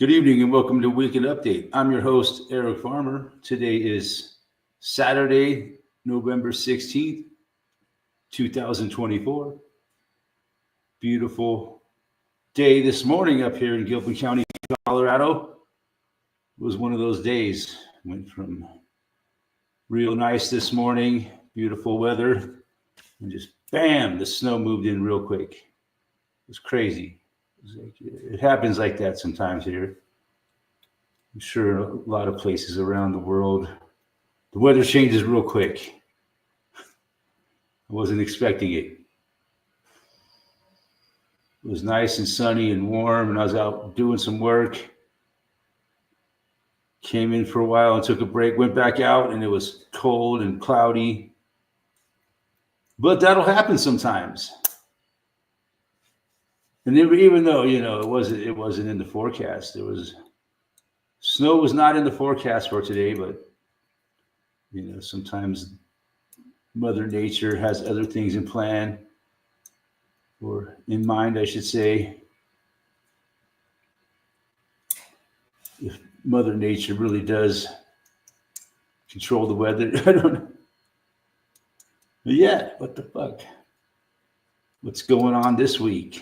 Good evening and welcome to Weekend Update. I'm your host, Eric Farmer. Today is Saturday, November 16th, 2024. Beautiful day this morning up here in Gilpin County, Colorado. It was one of those days. Went from real nice this morning, beautiful weather, and just bam, the snow moved in real quick. It was crazy. It happens like that sometimes here. I'm sure a lot of places around the world, the weather changes real quick. I wasn't expecting it. It was nice and sunny and warm, and I was out doing some work. Came in for a while and took a break, went back out, and it was cold and cloudy. But that'll happen sometimes. And even though, it wasn't in the forecast. Snow was not in the forecast for today, but sometimes Mother Nature has other things in plan, or in mind, I should say. If Mother Nature really does control the weather, I don't know. But yeah, what the fuck? What's going on this week?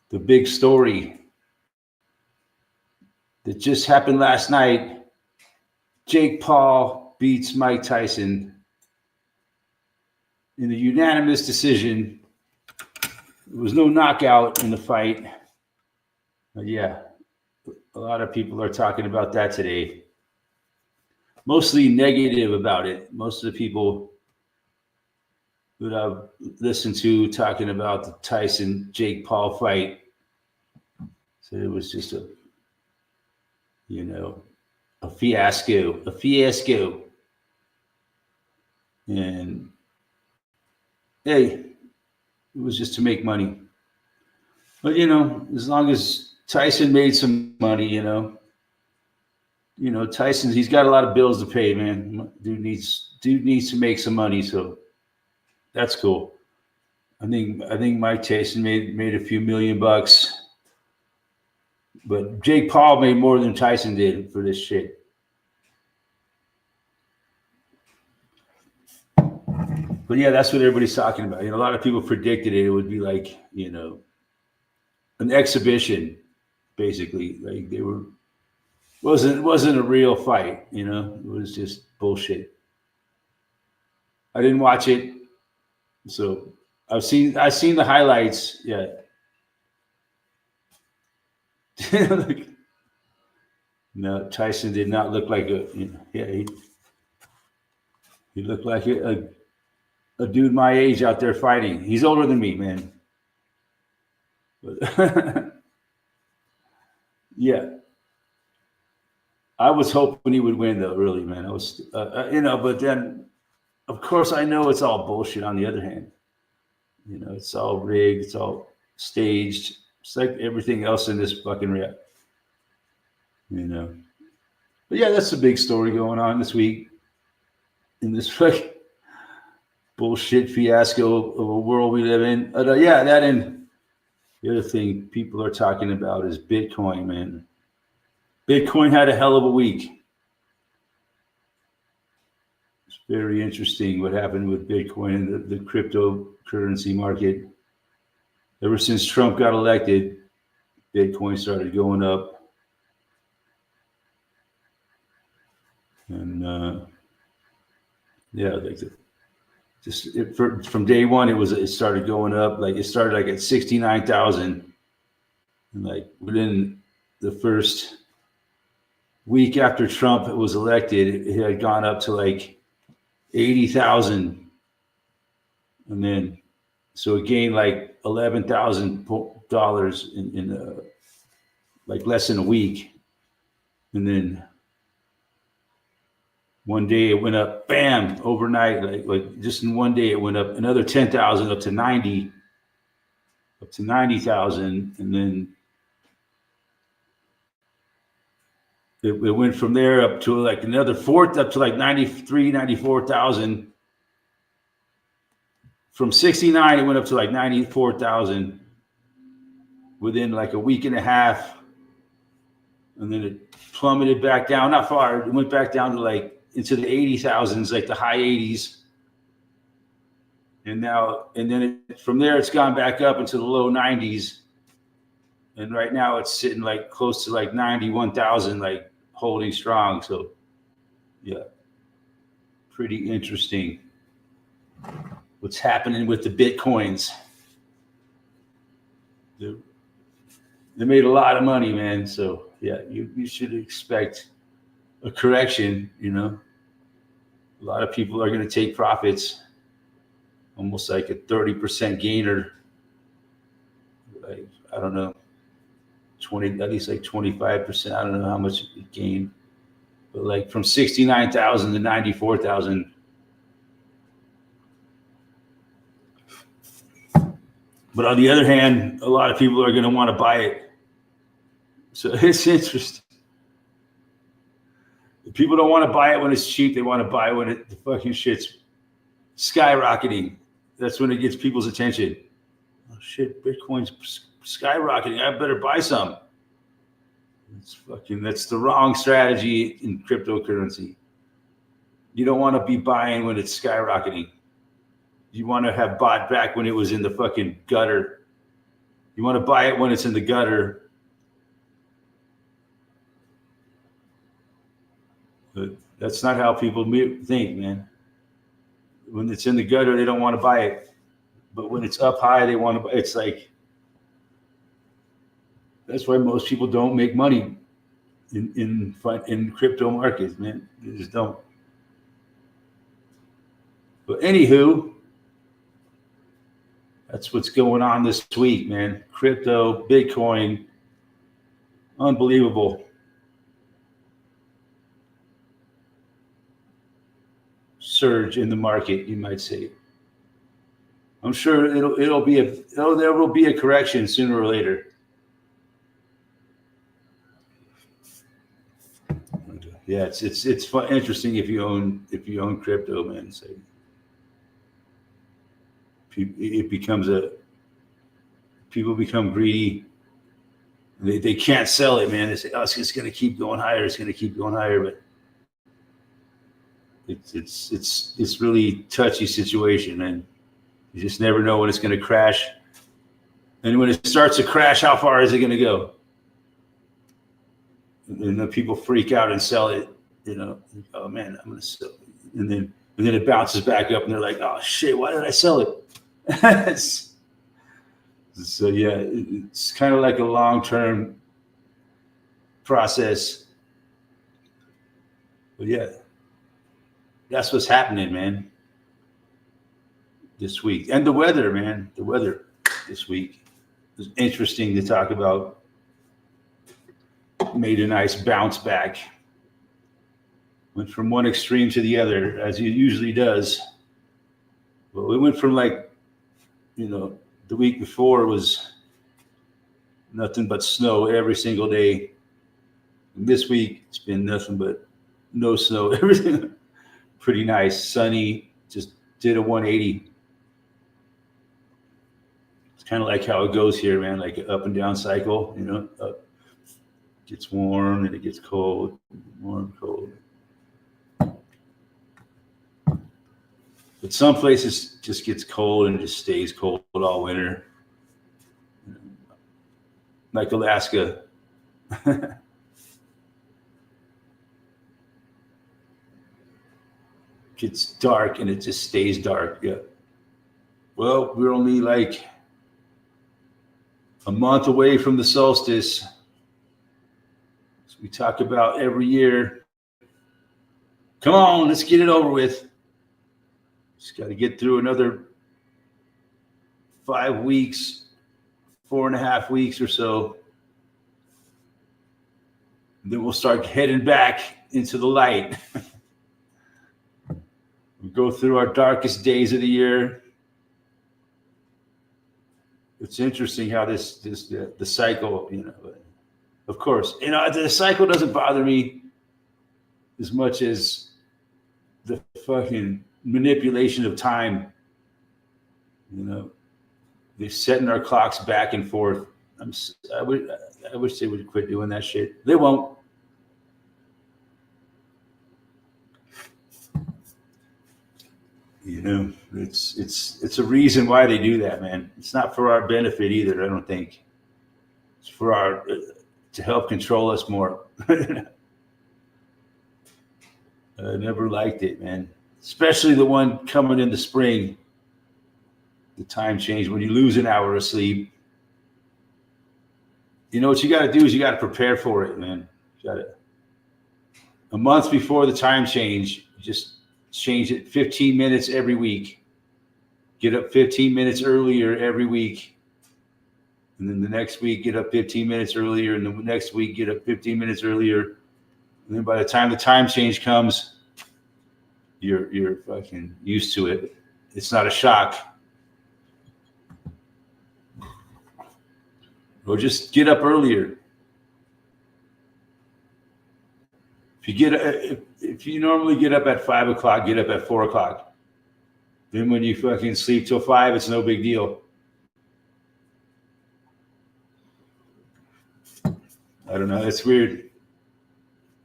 The big story that just happened last night. Jake Paul beats Mike Tyson in a unanimous decision. There was no knockout in the fight. But yeah, a lot of people are talking about that today. Mostly negative about it. Most of the people that I've listened to talking about the Tyson-Jake Paul fight said it was just a fiasco. And hey, it was just to make money. But as long as Tyson made some money, Tyson, he's got a lot of bills to pay, man. Dude needs to make some money, so that's cool. I think Mike Tyson made a few $1 million, but Jake Paul made more than Tyson did for this shit. But yeah, that's what everybody's talking about. A lot of people predicted it would be like, an exhibition, basically. Like wasn't a real fight, It was just bullshit. I didn't watch it, so I've seen the highlights. Yeah. No, Tyson did not look like he looked like a dude my age out there fighting. He's older than me, man. But yeah, I was hoping he would win, though. Really, man. I was, But then, of course, I know it's all bullshit. On the other hand, it's all rigged. It's all staged. It's like everything else in this fucking reality. But yeah, that's a big story going on this week in this fucking bullshit fiasco of a world we live in. Yeah, that and the other thing people are talking about is Bitcoin, man. Bitcoin had a hell of a week. It's very interesting what happened with Bitcoin and the cryptocurrency market. Ever since Trump got elected, Bitcoin started going up. And from day one, it started going up. Like it started like at 69,000, and like within the first week after Trump was elected, it had gone up to like 80,000, and then so it gained like $11,000 in like less than a week, and then one day it went up, bam, overnight, like just in one day it went up another 10,000 up to 90,000, and then it went from there up to like another fourth, up to like 94,000. From 69, it went up to like 94,000 within like a week and a half. and then it plummeted back down, not far. It went back down to like into the 80,000s, like the high 80s. And then from there, it's gone back up into the low 90s. And right now it's sitting like close to like 91,000, like holding strong. So yeah, pretty interesting what's happening with the Bitcoins. They made a lot of money, man. So yeah, you should expect a correction. A lot of people are going to take profits, almost like a 30% gainer. Like, I don't know, at least like 25%. I don't know how much it gained, but like from 69,000 to 94,000. But on the other hand, a lot of people are going to want to buy it. So it's interesting. People don't want to buy it when it's cheap. They want to buy it when the fucking shit's skyrocketing. That's when it gets people's attention. Oh shit, Bitcoin's skyrocketing. I better buy some. That's the wrong strategy in cryptocurrency. You don't want to be buying when it's skyrocketing. You want to have bought back when it was in the fucking gutter. You want to buy it when it's in the gutter. But that's not how people think, man. When it's in the gutter, they don't want to buy it. But when it's up high, they want to buy it. It's like, that's why most people don't make money in crypto markets, man. They just don't. But anywho, that's what's going on this week, man. Crypto, Bitcoin, unbelievable. Surge in the market, you might say. I'm sure there will be a correction sooner or later. Yeah, it's fun, interesting if you own crypto, man. So it becomes people become greedy. They can't sell it, man. They say, "Oh, it's going to keep going higher. It's going to keep going higher." But it's really touchy situation, and you just never know when it's going to crash. And when it starts to crash, how far is it going to go? And then people freak out and sell it. Oh man, I'm going to sell it. And then it bounces back up, and they're like, "Oh shit, why did I sell it?" So yeah, it's kind of like a long-term process. But yeah, that's what's happening, man, this week. And the weather, man, this week is interesting to talk about. Made a nice bounce back. Went from one extreme to the other, as it usually does. Well, we went from the week before was nothing but snow every single day. And this week, it's been nothing but no snow. Everything pretty nice, sunny, just did a 180. It's kind of like how it goes here, man, like an up and down cycle, up. Gets warm and it gets cold, warm, cold. But some places just gets cold and just stays cold all winter. Like Alaska. Gets dark and it just stays dark. Yeah. Well, we're only like a month away from the solstice. We talk about every year. Come on, let's get it over with. Just got to get through another 5 weeks, 4.5 weeks or so. And then we'll start heading back into the light. We go through our darkest days of the year. It's interesting how the cycle, of course, the cycle doesn't bother me as much as the fucking manipulation of time. They're setting our clocks back and forth. I wish they would quit doing that shit. They won't. You know, it's a reason why they do that, man. It's not for our benefit either. I don't think it's for our to help control us more. I never liked it, man. Especially the one coming in the spring. The time change when you lose an hour of sleep. You know what you got to do is you got to prepare for it, man. You got to a month before the time change, just change it 15 minutes every week. Get up 15 minutes earlier every week. And then the next week, get up 15 minutes earlier. And the next week, get up 15 minutes earlier. And then by the time the time change comes, you're fucking used to it. It's not a shock. Or just get up earlier. If you normally get up at 5 o'clock, get up at 4 o'clock. Then when you fucking sleep till 5, it's no big deal. I don't know. It's weird.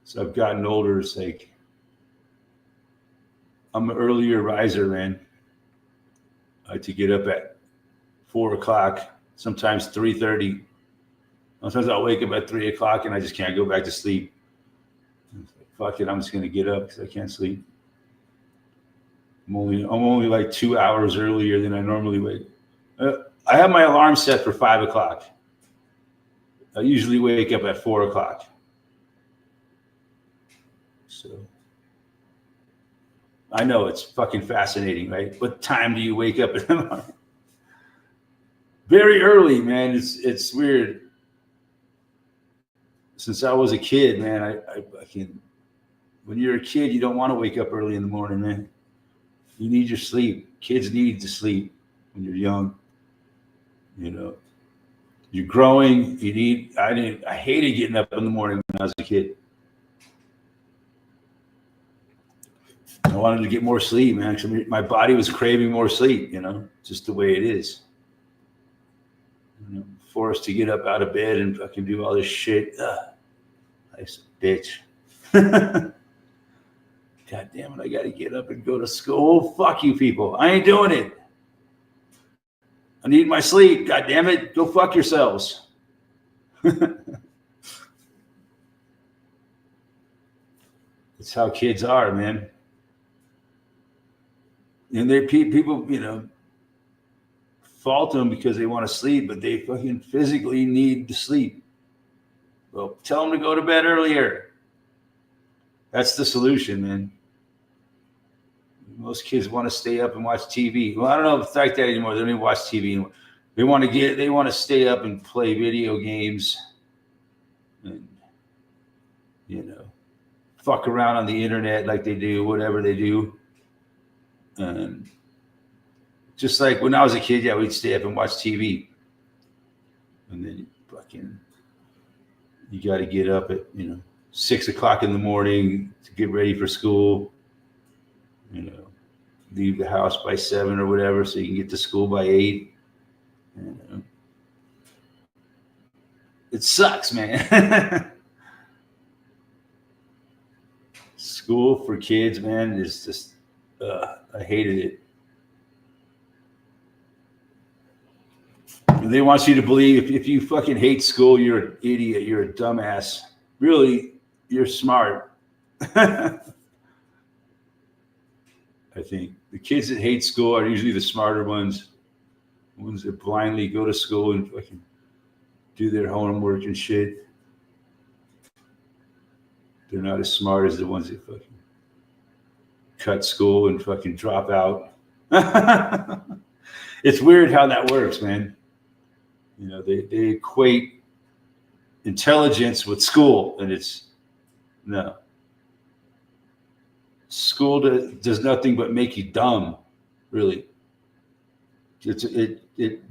So I've gotten older. It's like I'm an earlier riser, man. I like to get up at 4 o'clock, sometimes 3:30. Sometimes I'll wake up at 3 o'clock and I just can't go back to sleep. Fuck it, I'm just gonna get up because I can't sleep. I'm only like 2 hours earlier than I normally wake. I have my alarm set for 5 o'clock. I usually wake up at 4 o'clock. So I know it's fucking fascinating, right? What time do you wake up in the morning? Very early, man. It's weird. Since I was a kid, man, I can. When you're a kid, you don't want to wake up early in the morning, man. You need your sleep. Kids need to sleep when you're young. You know, you're growing. I hated getting up in the morning when I was a kid. I wanted to get more sleep, man. Actually, my body was craving more sleep. You know, just the way it is. You know, forced to get up out of bed and fucking do all this shit. I bitch. God damn it, I got to get up and go to school. Fuck you people. I ain't doing it. I need my sleep. God damn it. Go fuck yourselves. It's how kids are, man. And people, you know, fault them because they want to sleep, but they fucking physically need to sleep. Well, tell them to go to bed earlier. That's the solution, man. Most kids want to stay up and watch TV. Well, I don't know if it's like that anymore. They don't even watch TV anymore. They want to stay up and play video games and, you know, fuck around on the internet like they do, whatever they do. And just like when I was a kid, yeah, we'd stay up and watch TV. And then fucking, you got to get up at, 6 o'clock in the morning to get ready for school. Leave the house by 7 or whatever so you can get to school by 8. It sucks, man. School for kids, man, is just, I hated it. And they want you to believe if you fucking hate school, you're an idiot, you're a dumbass. Really, you're smart. I think the kids that hate school are usually the smarter ones that blindly go to school and fucking do their homework and shit. They're not as smart as the ones that fucking cut school and fucking drop out. It's weird how that works, man. They equate intelligence with school, and it's no. School does nothing but make you dumb, really. It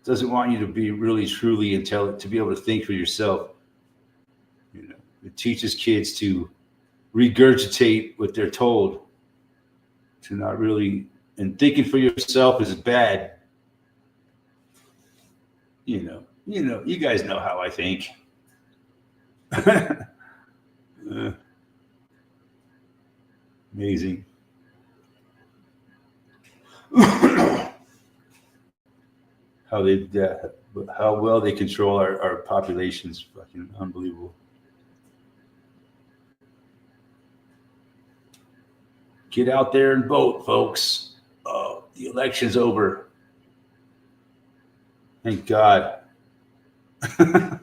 doesn't want you to be really truly intelligent, to be able to think for yourself. It teaches kids to regurgitate what they're told, to not really, and thinking for yourself is bad. you guys know how I think. Amazing. How well they control our populations. Fucking unbelievable. Get out there and vote, folks. Oh, the election's over. Thank God. I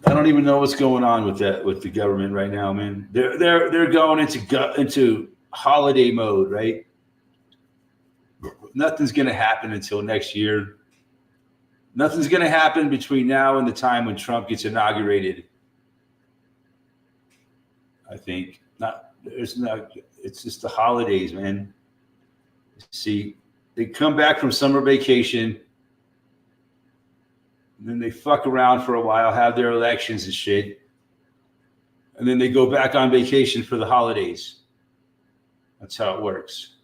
don't even know what's going on with the government right now, man. They're going into holiday mode, right? Nothing's going to happen until next year. Nothing's going to happen between now and the time when Trump gets inaugurated. I think it's just the holidays, man. See, they come back from summer vacation, and then they fuck around for a while, have their elections and shit, and then they go back on vacation for the holidays. That's how it works.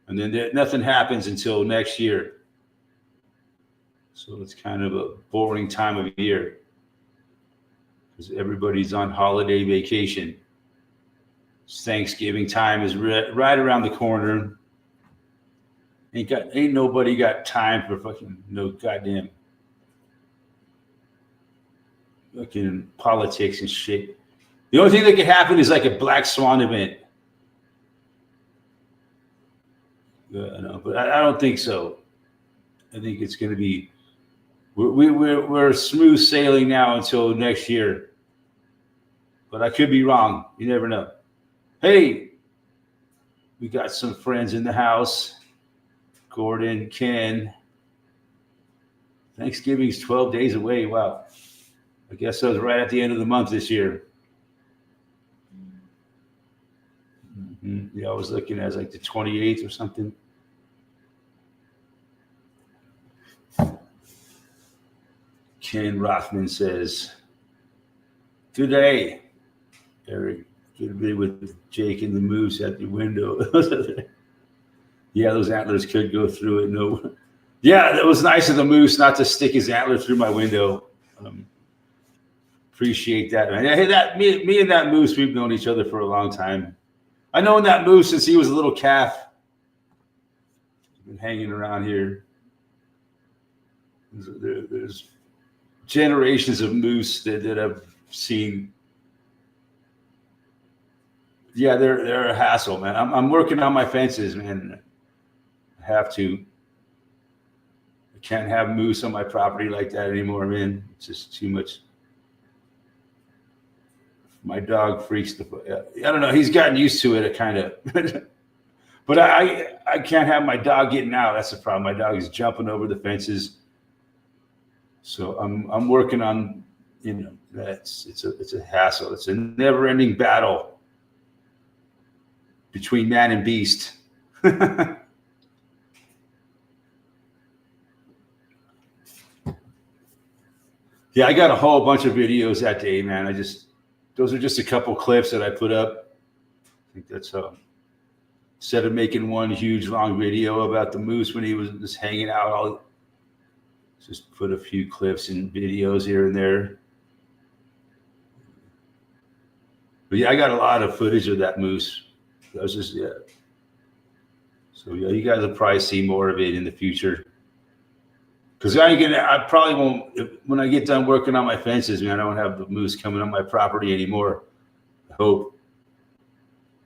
And then nothing happens until next year. So it's kind of a boring time of year because everybody's on holiday vacation. Thanksgiving time is right around the corner. Ain't nobody got time for fucking no goddamn fucking politics and shit. The only thing that could happen is like a black swan event. No, but I don't think so. I think it's going to be we're smooth sailing now until next year. But I could be wrong. You never know. Hey, we got some friends in the house. Gordon, Ken. Thanksgiving's 12 days away. Wow. I guess I was right at the end of the month this year. Mm-hmm. Yeah, I was looking at like the 28th or something. Ken Rothman says, "Good day, Eric. Good to be with Jake and the moose at the window." Yeah, those antlers could go through it. No. Yeah, it was nice of the moose not to stick his antler through my window. Appreciate that, man. Hey, me and that moose, we've known each other for a long time. I known that moose since he was a little calf. He's been hanging around here. There's generations of moose that I've seen. Yeah, they're a hassle, man. I'm working on my fences, man. I have to. I can't have moose on my property like that anymore, man. It's just too much. My dog freaks I don't know. He's gotten used to it, kind of. But I can't have my dog getting out. That's the problem. My dog is jumping over the fences. So I'm working on, it's a hassle. It's a never-ending battle between man and beast. Yeah, I got a whole bunch of videos that day, man. Those are just a couple clips that I put up. I think that's instead of making one huge long video about the moose when he was just hanging out, I'll just put a few clips and videos here and there. But yeah, I got a lot of footage of that moose. That was just, yeah. So yeah, you guys will probably see more of it in the future. Because I probably won't, when I get done working on my fences, man, I won't have the moose coming on my property anymore. I hope.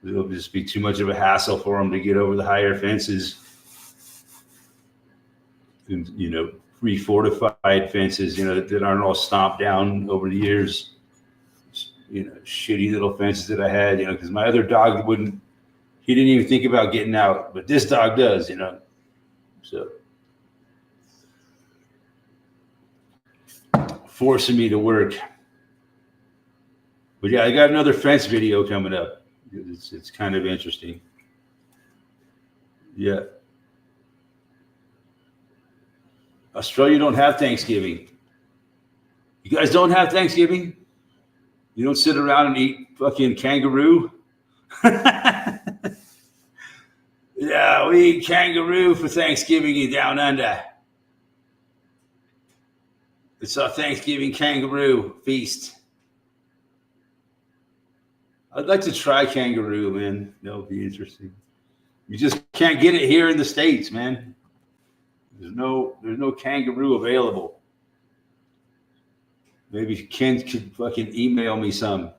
It'll just be too much of a hassle for them to get over the higher fences. And, refortified fences, that aren't all stomped down over the years. Shitty little fences that I had, because my other dog he didn't even think about getting out, but this dog does, so forcing me to work. But yeah, I got another fence video coming up. It's kind of interesting. Yeah. Australia don't have Thanksgiving. You guys don't have Thanksgiving? You don't sit around and eat fucking kangaroo? we eat kangaroo for Thanksgiving in Down Under. It's our Thanksgiving kangaroo feast. I'd like to try kangaroo, man. That would be interesting. You just can't get it here in the States, man. There's no kangaroo available. Maybe Ken could fucking email me some.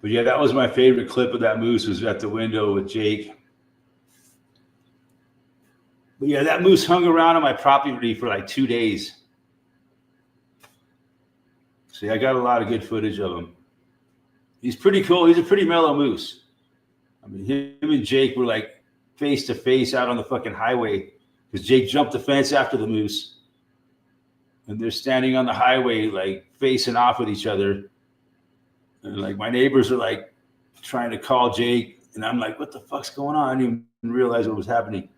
But yeah, that was my favorite clip of that moose, was at the window with Jake. But yeah, that moose hung around on my property for like 2 days. See, I got a lot of good footage of him. He's pretty cool. He's a pretty mellow moose. I mean, him and Jake were like face to face out on the fucking highway because Jake jumped the fence after the moose. And they're standing on the highway, like facing off with each other. And like my neighbors are like trying to call Jake. And I'm like, what the fuck's going on? I didn't even realize what was happening.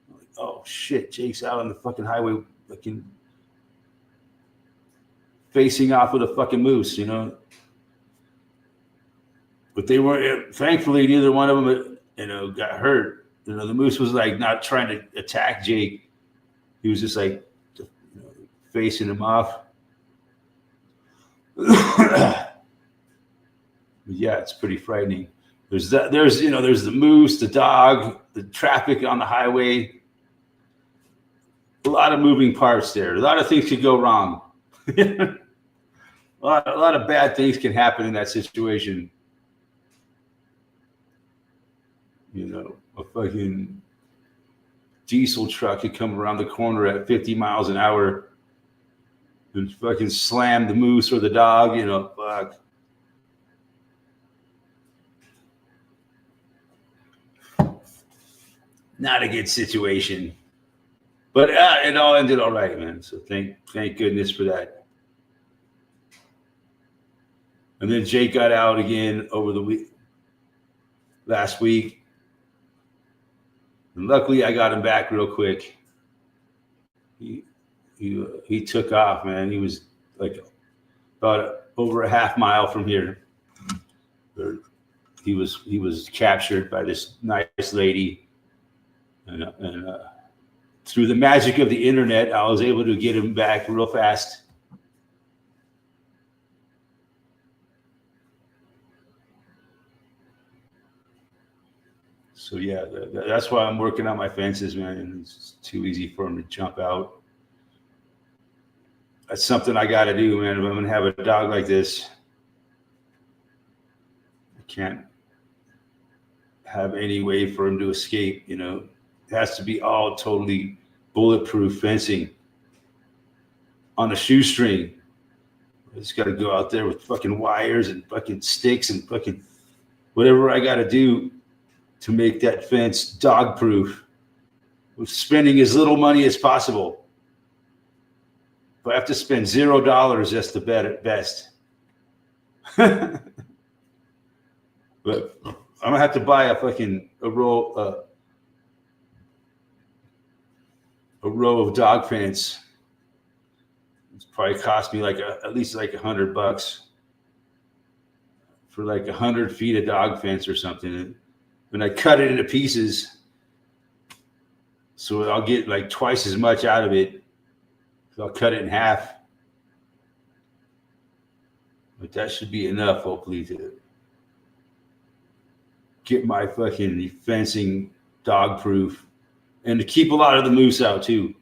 I'm like, oh shit, Jake's out on the fucking highway fucking facing off with a fucking moose, you know? But they weren't, thankfully, neither one of them, you know, got hurt. You know, the moose was like not trying to attack Jake. He was just like, you know, facing him off. Yeah, it's pretty frightening. There's the moose, the dog, the traffic on the highway. A lot of moving parts there. A lot of things could go wrong. a lot of bad things can happen in that situation. You know, a fucking diesel truck could come around the corner at 50 miles an hour and fucking slam the moose or the dog, you know, fuck. Not a good situation. But it all ended all right, man. So thank goodness for that. And then Jake got out again over the week, last week. And luckily, I got him back real quick. He took off, man. He was like about over a half mile from here. He was captured by this nice lady, and through the magic of the internet, I was able to get him back real fast. So yeah, that's why I'm working on my fences, man. And it's too easy for him to jump out. That's something I got to do, man. If I'm gonna have a dog like this, I can't have any way for him to escape. You know, it has to be all totally bulletproof fencing on a shoestring. I just got to go out there with fucking wires and fucking sticks and fucking whatever I got to do to make that fence dog proof, with spending as little money as possible. If I have to spend $0, that's the best. But I'm gonna have to buy a row of dog fence. It's probably cost me at least $100 for 100 feet of dog fence or something. And I cut it into pieces, so I'll get twice as much out of it. So I'll cut it in half. But that should be enough, hopefully, to get my fucking fencing dog proof and to keep a lot of the moose out too.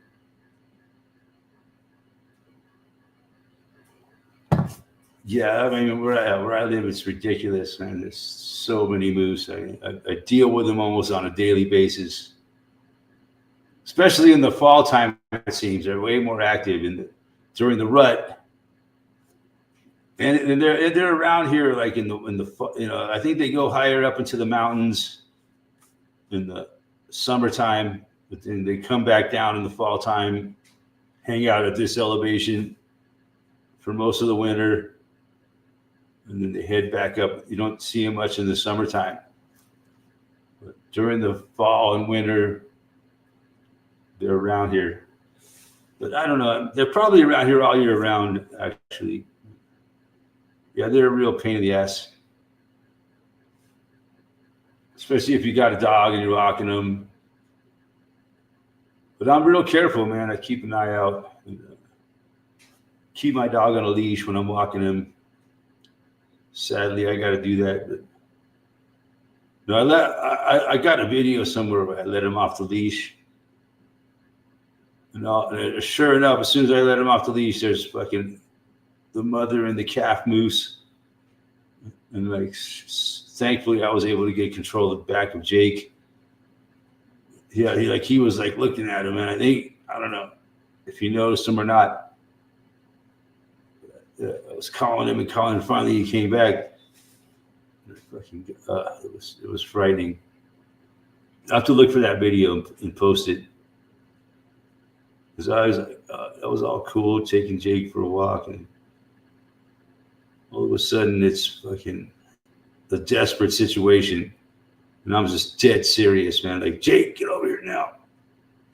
Yeah, I mean, where I live, it's ridiculous, man. There's so many moose. I deal with them almost on a daily basis, especially in the fall time. It seems they're way more active during the rut, and they're around here in the I think they go higher up into the mountains in the summertime, but then they come back down in the fall time, hang out at this elevation for most of the winter. And then they head back up. You don't see them much in the summertime. But during the fall and winter, they're around here. But I don't know. They're probably around here all year round, actually. Yeah, they're a real pain in the ass. Especially if you got a dog and you're walking them. But I'm real careful, man. I keep an eye out. Keep my dog on a leash when I'm walking him. Sadly, I got to do that. But no, I got a video somewhere where I let him off the leash. And sure enough, as soon as I let him off the leash, there's fucking the mother and the calf moose. And like, thankfully, I was able to get control of the back of Jake. Yeah, he was like looking at him, and I don't know if he noticed him or not. I was calling him and calling him. Finally, he came back. It was frightening. I have to look for that video and post it. Because I was like, that was all cool, taking Jake for a walk, and all of a sudden it's fucking a desperate situation. And I'm just dead serious, man. Like, Jake, get over here now.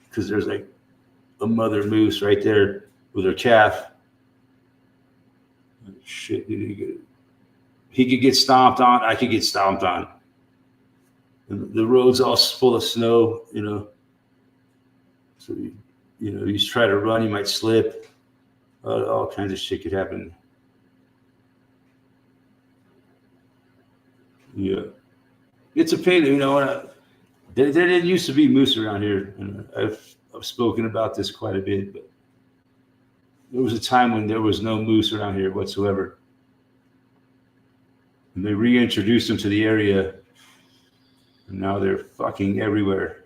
Because there's like a mother moose right there with her calf. Shit, he could get stomped on. I could get stomped on. And the road's all full of snow, you know. So, you try to run, you might slip. All kinds of shit could happen. Yeah. It's a pain, you know. There didn't used to be moose around here. And I've spoken about this quite a bit, but there was a time when there was no moose around here whatsoever. And they reintroduced them to the area, and now they're fucking everywhere.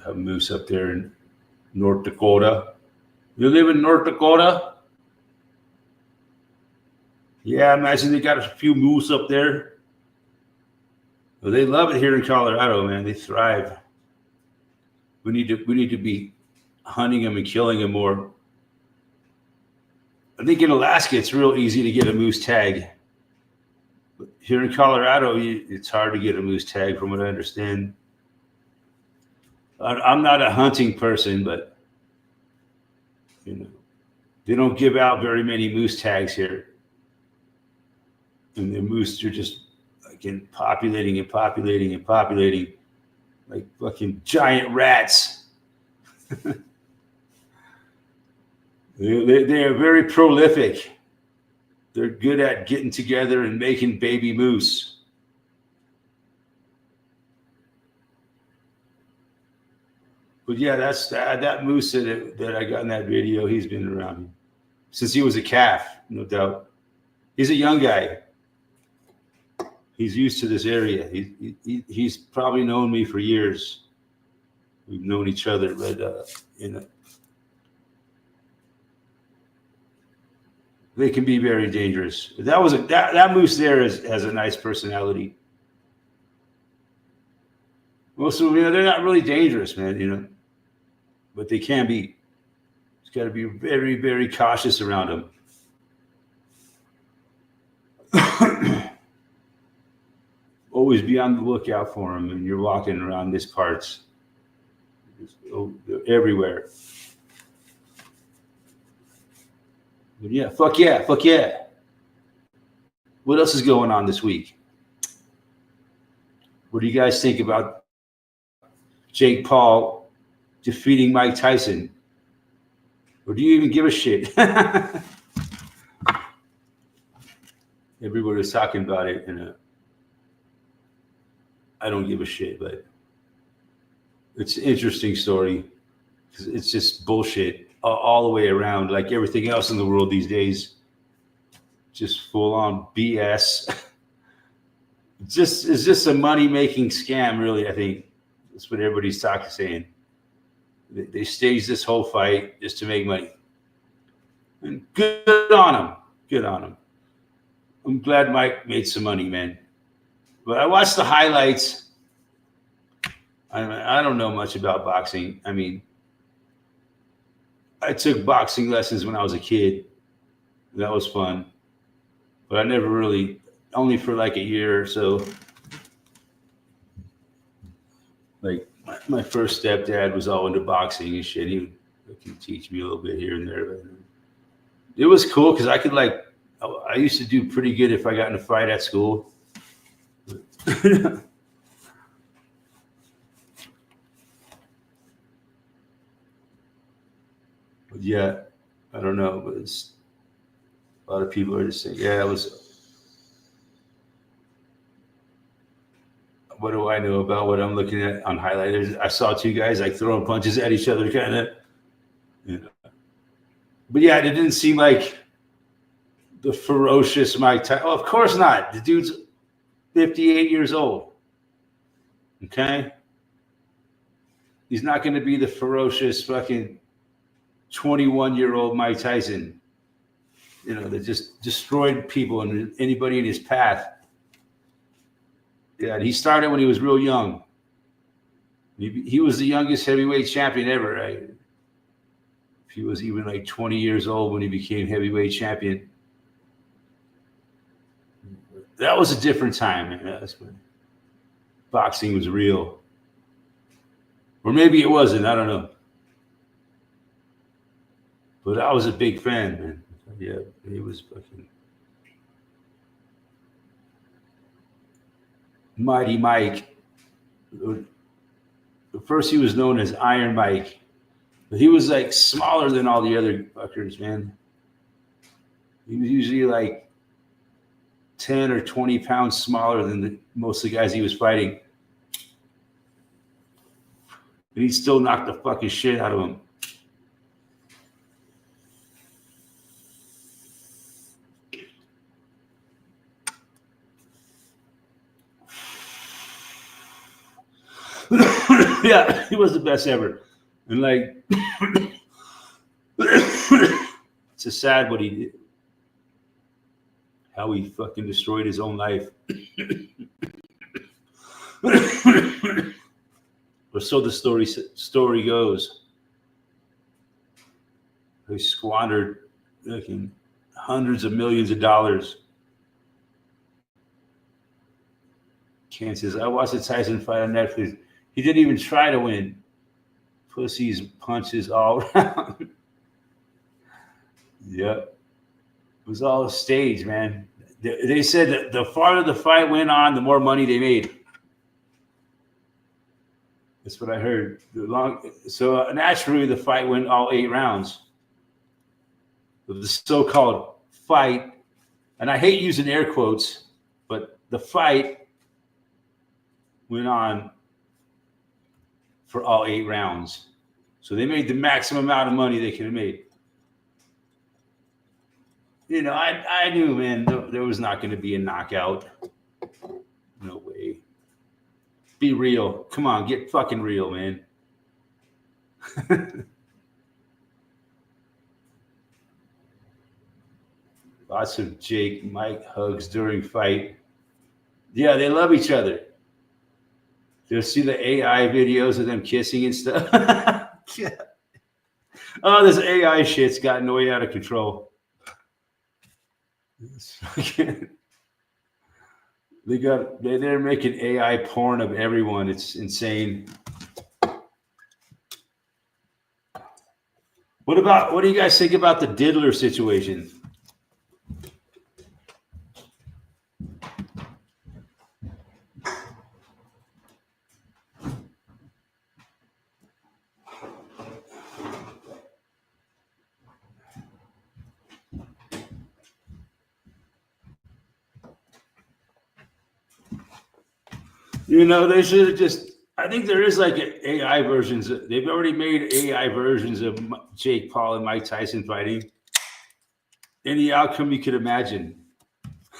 Have moose up there in North Dakota. You live in North Dakota? Yeah, imagine they got a few moose up there. Well, they love it here in Colorado, man. They thrive. We need to be hunting them and killing them more. I think in Alaska it's real easy to get a moose tag. But here in Colorado, it's hard to get a moose tag, from what I understand. I'm not a hunting person, but they don't give out very many moose tags here, and the moose are just again populating and populating and populating like fucking giant rats. They are very prolific. They're good at getting together and making baby moose. But yeah, that's that moose that I got in that video. He's been around since he was a calf, no doubt. He's a young guy. He's used to this area. He's probably known me for years. We've known each other, but they can be very dangerous. That moose there has a nice personality. Most of them, they're not really dangerous, man, but they can be. It's got to be very, very cautious around them. Always be on the lookout for them when you're walking around these parts. They're everywhere. But yeah, fuck yeah. What else is going on this week? What do you guys think about Jake Paul defeating Mike Tyson? Or do you even give a shit? Everybody was talking about it, and I don't give a shit, but it's an interesting story. It's just bullshit all the way around, like everything else in the world these days. Just full on BS. It's just a money-making scam, really, I think. That's what everybody's saying. They staged this whole fight just to make money. And good on them. Good on them. I'm glad Mike made some money, man. But I watched the highlights. I don't know much about boxing. I mean, I took boxing lessons when I was a kid. That was fun. but I never really, only for like a year or so. Like my first stepdad was all into boxing and shit. He would teach me a little bit here and there. But it was cool because I could I used to do pretty good if I got in a fight at school. But yeah, I don't know. But a lot of people are just saying, yeah, it was. What do I know about what I'm looking at on highlighters? I saw two guys like throwing punches at each other, kind of. You know. But yeah, it didn't seem like the ferocious Mike Tyson. Oh, of course not. The dude's 58 years old. Okay? He's not going to be the ferocious fucking 21-year-old Mike Tyson, you know, that just destroyed people and anybody in his path. Yeah, he started when he was real young. He was the youngest heavyweight champion ever, right? He was even like 20 years old when he became heavyweight champion. That was a different time, man. That's when boxing was real. Or maybe it wasn't, I don't know. But I was a big fan, man. Yeah, he was fucking Mighty Mike. At first he was known as Iron Mike. But he was like smaller than all the other fuckers, man. He was usually like 10 or 20 pounds smaller than most of the guys he was fighting. But he still knocked the fucking shit out of him. Yeah, he was the best ever. And like, it's a sad what he did. How he fucking destroyed his own life. Or so the story goes. He squandered fucking hundreds of millions of dollars. Chances. I watched the Tyson fight on Netflix. He didn't even try to win. Pussies, punches all around. Yep. It was all a stage, man. They said that the farther the fight went on, the more money they made. That's what I heard. So naturally, the fight went all 8 rounds. The so-called fight, and I hate using air quotes, but the fight went on for all 8 rounds. So they made the maximum amount of money they could have made. You know, I knew, man, there was not going to be a knockout. No way. Be real. Come on, get fucking real, man. Lots of Jake, Mike hugs during fight. Yeah, they love each other. You'll see the AI videos of them kissing and stuff. Yeah. Oh, this AI shit's gotten way out of control. They're making AI porn of everyone. It's insane. What do you guys think about the diddler situation? You know, they should have just. I think there is like AI versions. They've already made AI versions of Jake Paul and Mike Tyson fighting. Any outcome you could imagine.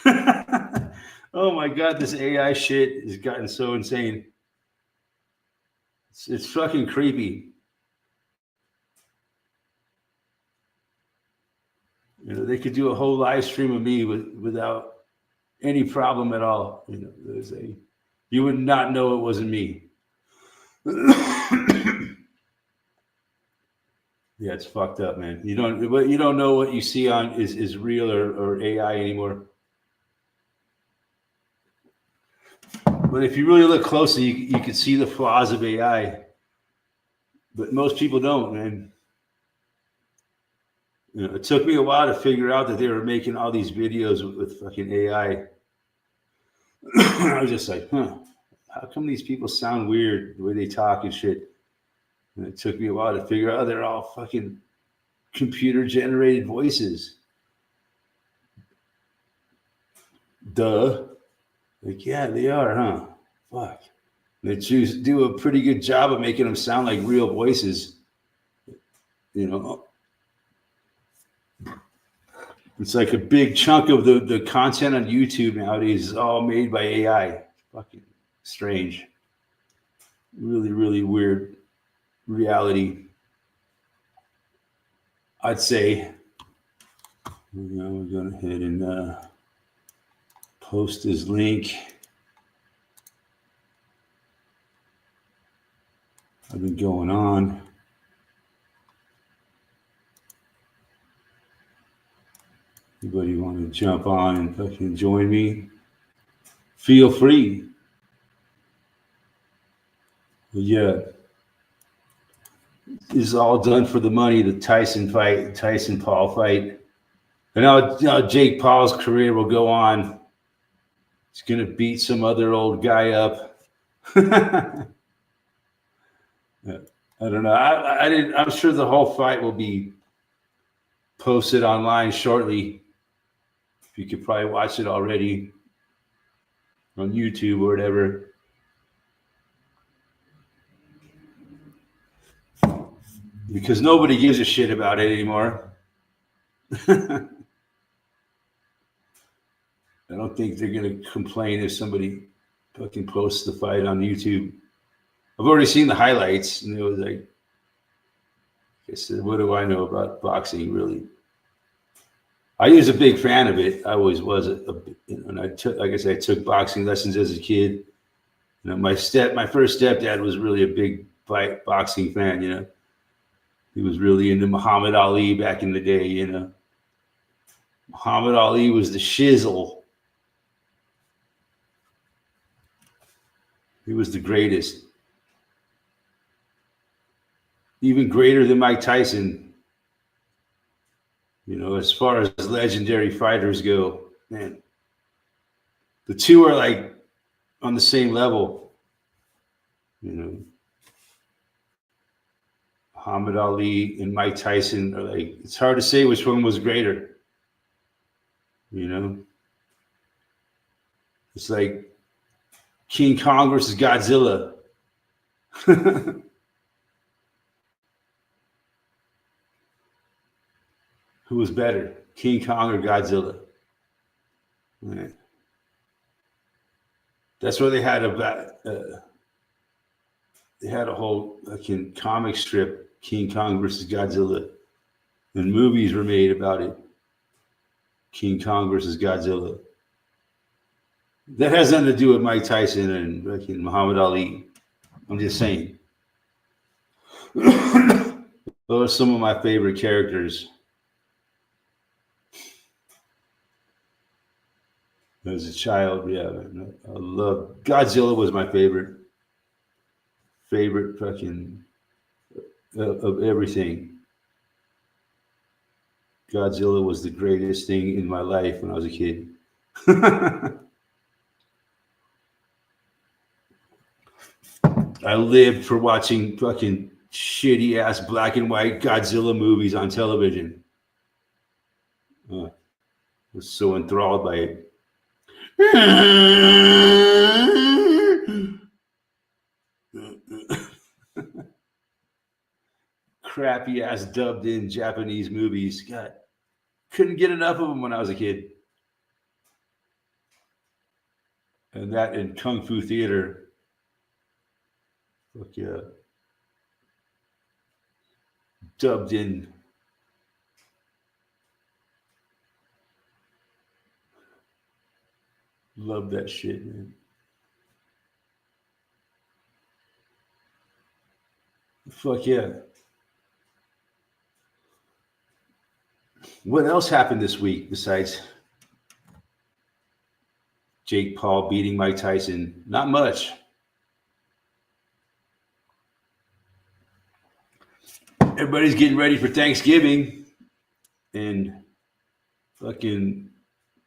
Oh my God, this AI shit has gotten so insane. It's fucking creepy. You know, they could do a whole live stream of me without any problem at all. You know, you would not know it wasn't me. Yeah, it's fucked up, man. You don't know what you see on is real or AI anymore. But if you really look closely, you can see the flaws of AI. But most people don't, man. You know, it took me a while to figure out that they were making all these videos with fucking AI. I was just like, how come these people sound weird the way they talk and shit? And it took me a while to figure out they're all fucking computer generated voices. Duh. Like, yeah, they are, huh? Fuck. They do a pretty good job of making them sound like real voices. You know, it's like a big chunk of the content on YouTube nowadays is all made by AI. Fucking strange. Really, really weird reality. I'd say, we're going ahead and post this link. I've been going on. Anybody want to jump on and fucking join me? Feel free. But yeah, this is all done for the money. The Tyson fight, Tyson Paul fight. And now Jake Paul's career will go on. He's gonna beat some other old guy up. I don't know. I didn't. I'm sure the whole fight will be posted online shortly. You could probably watch it already on YouTube or whatever. Because nobody gives a shit about it anymore. I don't think they're going to complain if somebody fucking posts the fight on YouTube. I've already seen the highlights, and it was like, I said, what do I know about boxing, really? I was a big fan of it. I always was. And I took, like I said, I took boxing lessons as a kid. You know, my first stepdad was really a big boxing fan. You know, he was really into Muhammad Ali back in the day. You know, Muhammad Ali was the shizzle. He was the greatest, even greater than Mike Tyson. You know, as far as legendary fighters go, man, the two are like on the same level. You know, Muhammad Ali and Mike Tyson are like, it's hard to say which one was greater. You know, it's like King Kong versus Godzilla. Who was better, King Kong or Godzilla? Man. That's where they had they had a whole fucking comic strip, King Kong versus Godzilla, and movies were made about it. King Kong versus Godzilla. That has nothing to do with Mike Tyson and fucking Muhammad Ali. I'm just saying. Those are some of my favorite characters. As a child, yeah, I love Godzilla. Was my favorite fucking of everything. Godzilla was the greatest thing in my life when I was a kid. I lived for watching fucking shitty ass black and white Godzilla movies on television. I was so enthralled by it. Crappy ass dubbed in Japanese movies. God, couldn't get enough of them when I was a kid. And that in Kung Fu theater. Fuck yeah. Dubbed in. Love that shit, man. Fuck yeah. What else happened this week besides Jake Paul beating Mike Tyson. Not much. Everybody's getting ready for Thanksgiving and fucking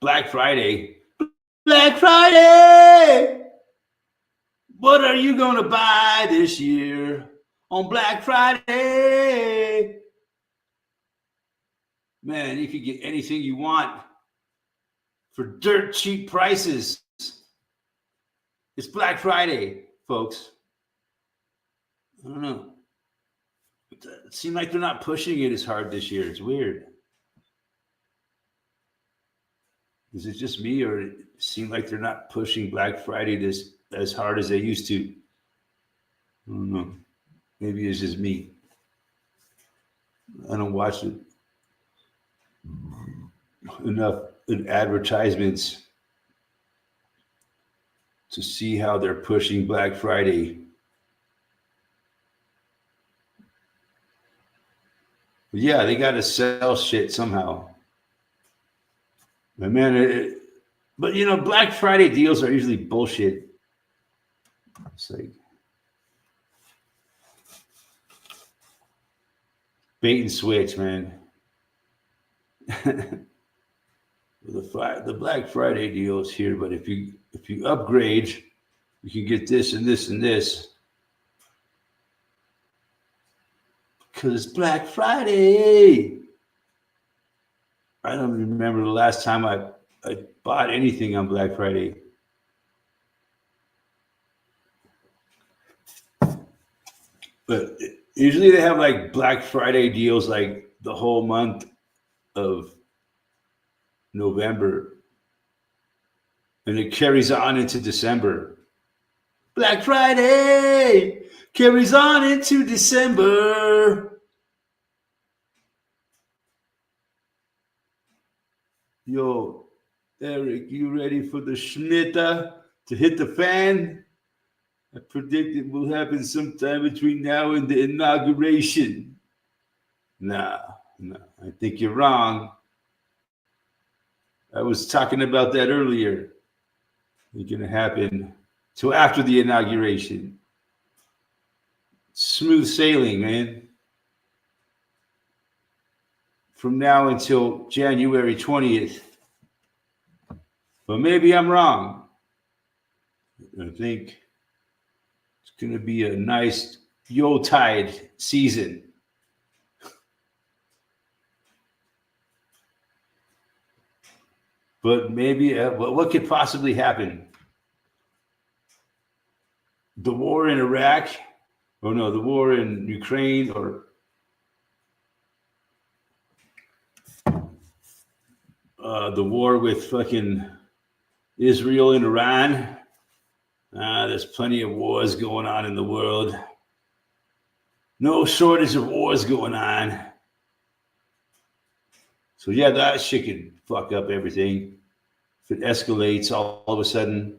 Black Friday. Black Friday! What are you going to buy this year on Black Friday? Man, you could get anything you want for dirt cheap prices. It's Black Friday, folks. I don't know. It seems like they're not pushing it as hard this year. It's weird. Is it just me, or it seems like they're not pushing Black Friday this as hard as they used to? I don't know. Maybe it's just me. I don't watch it enough in advertisements to see how they're pushing Black Friday. But yeah, they got to sell shit somehow. But man, but you know, Black Friday deals are usually bullshit. It's like bait and switch, man. The Black Friday deal is here, but if you upgrade, you can get this and this and this. Because it's Black Friday. I don't remember the last time I bought anything on Black Friday. But usually they have like Black Friday deals like the whole month of November. And it carries on into December. Black Friday carries on into December. Yo, Eric, you ready for the schnitter to hit the fan? I predict it will happen sometime between now and the inauguration. No, I think you're wrong. I was talking about that earlier. It's going to happen till after the inauguration. Smooth sailing, man. From now until January 20th. But maybe I'm wrong. I think it's going to be a nice Yuletide season. But maybe, what could possibly happen? The war in Iraq? Oh no, the war in Ukraine, or the war with fucking Israel and Iran. There's plenty of wars going on in the world. No shortage of wars going on. So yeah, that shit could fuck up everything. If it escalates all of a sudden,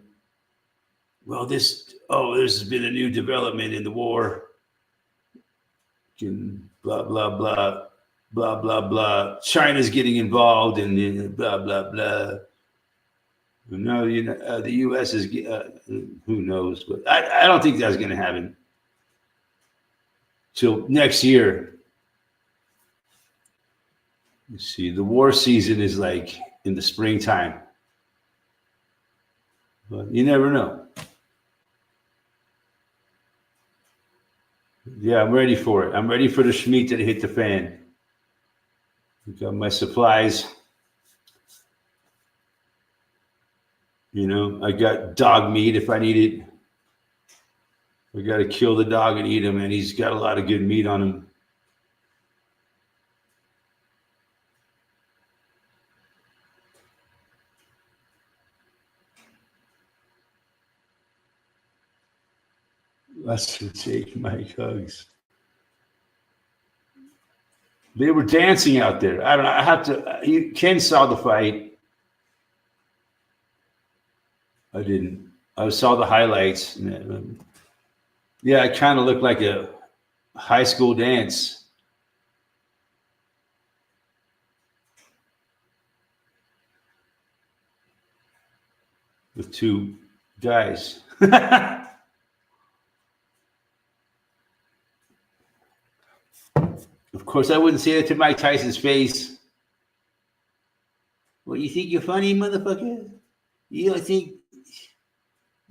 well, there's been a new development in the war. Blah, blah, blah, blah, blah, blah. China's getting involved in blah, blah, blah. No, the U.S. is, who knows? But I don't think that's going to happen till next year. You see, the war season is like in the springtime. But you never know. Yeah, I'm ready for it. I'm ready for the Shemitah to hit the fan. I got my supplies. I got dog meat if I need it. I got to kill the dog and eat him, and he's got a lot of good meat on him. Let's take Mike Hugs. They were dancing out there. I don't know. I have to. Ken saw the fight. I didn't. I saw the highlights. Yeah, it kind of looked like a high school dance. with two guys. Of course, I wouldn't say that to Mike Tyson's face. Well, you think you're funny, motherfucker? You don't think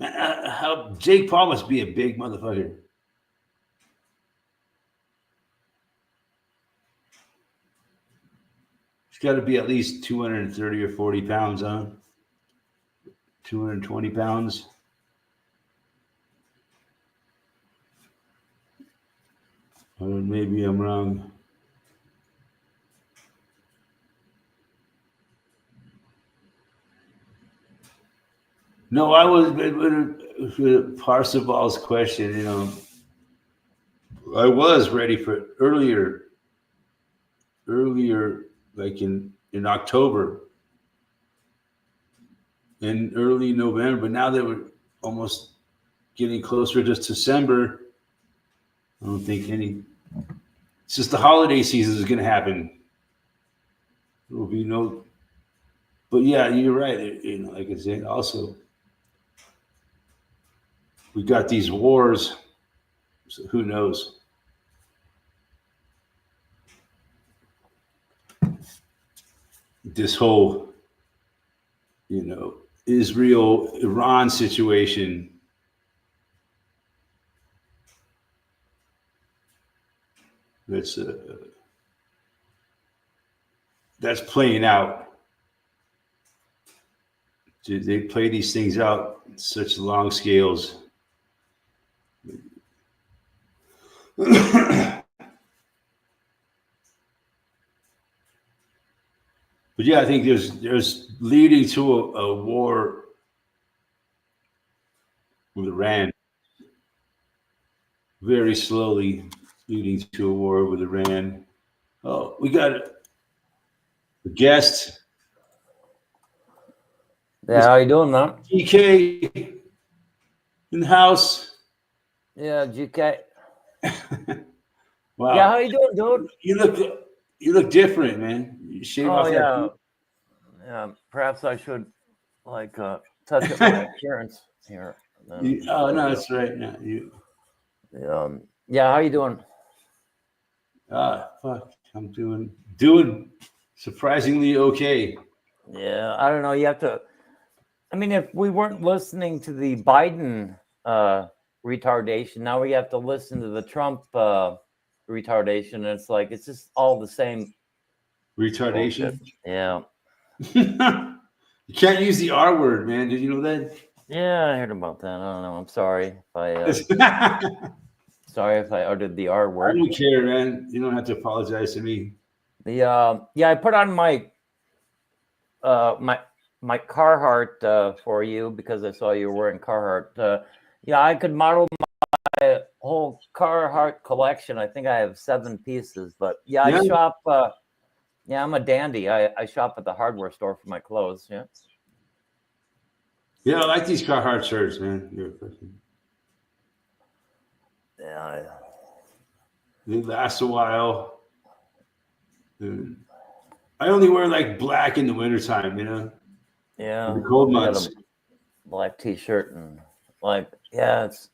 how Jake Paul must be a big motherfucker. He's got to be at least 230 or 40 pounds, huh? 220 pounds. Or maybe I'm wrong. No, I was with Parsival's question. You know, I was ready for it earlier, like in October and early November. But now that we're almost getting closer to December, I don't think any. It's just the holiday season is going to happen. There will be no. But yeah, you're right. You know, like I said, also. We got these wars, so who knows? This whole, you know, Israel-Iran situation. That's playing out. They play these things out in such long scales. But yeah, I think there's leading to a war with Iran. Very slowly leading to a war with Iran. Oh, we got a guest. Yeah, how you doing, man? GK in the house. Yeah, GK. Wow. Yeah, how you doing, dude? You look different, man. You shave off that. Yeah, perhaps I should like touch up my appearance here. Oh no, that's right. No, yeah, how you doing? Fuck, I'm doing surprisingly okay. Yeah, I don't know. You have to. I mean, if we weren't listening to the Biden retardation, now we have to listen to the Trump retardation. And it's like it's just all the same retardation. Bullshit. Yeah. You can't use the R word, man. Did you know that? Yeah, I heard about that. I don't know. I'm sorry if I sorry if I uttered the R word. I don't care, man. You don't have to apologize to me. Yeah, I put on my my Carhartt for you because I saw you were wearing Carhartt. Yeah, I could model my whole Carhartt collection. I think I have 7 pieces, but yeah. I shop. Yeah, I'm a dandy. I shop at the hardware store for my clothes. Yeah. Yeah, I like these Carhartt shirts, man. Yeah. They last a while. I only wear like black in the wintertime, you know? Yeah. In the cold months. Black t-shirt and like, yeah, it's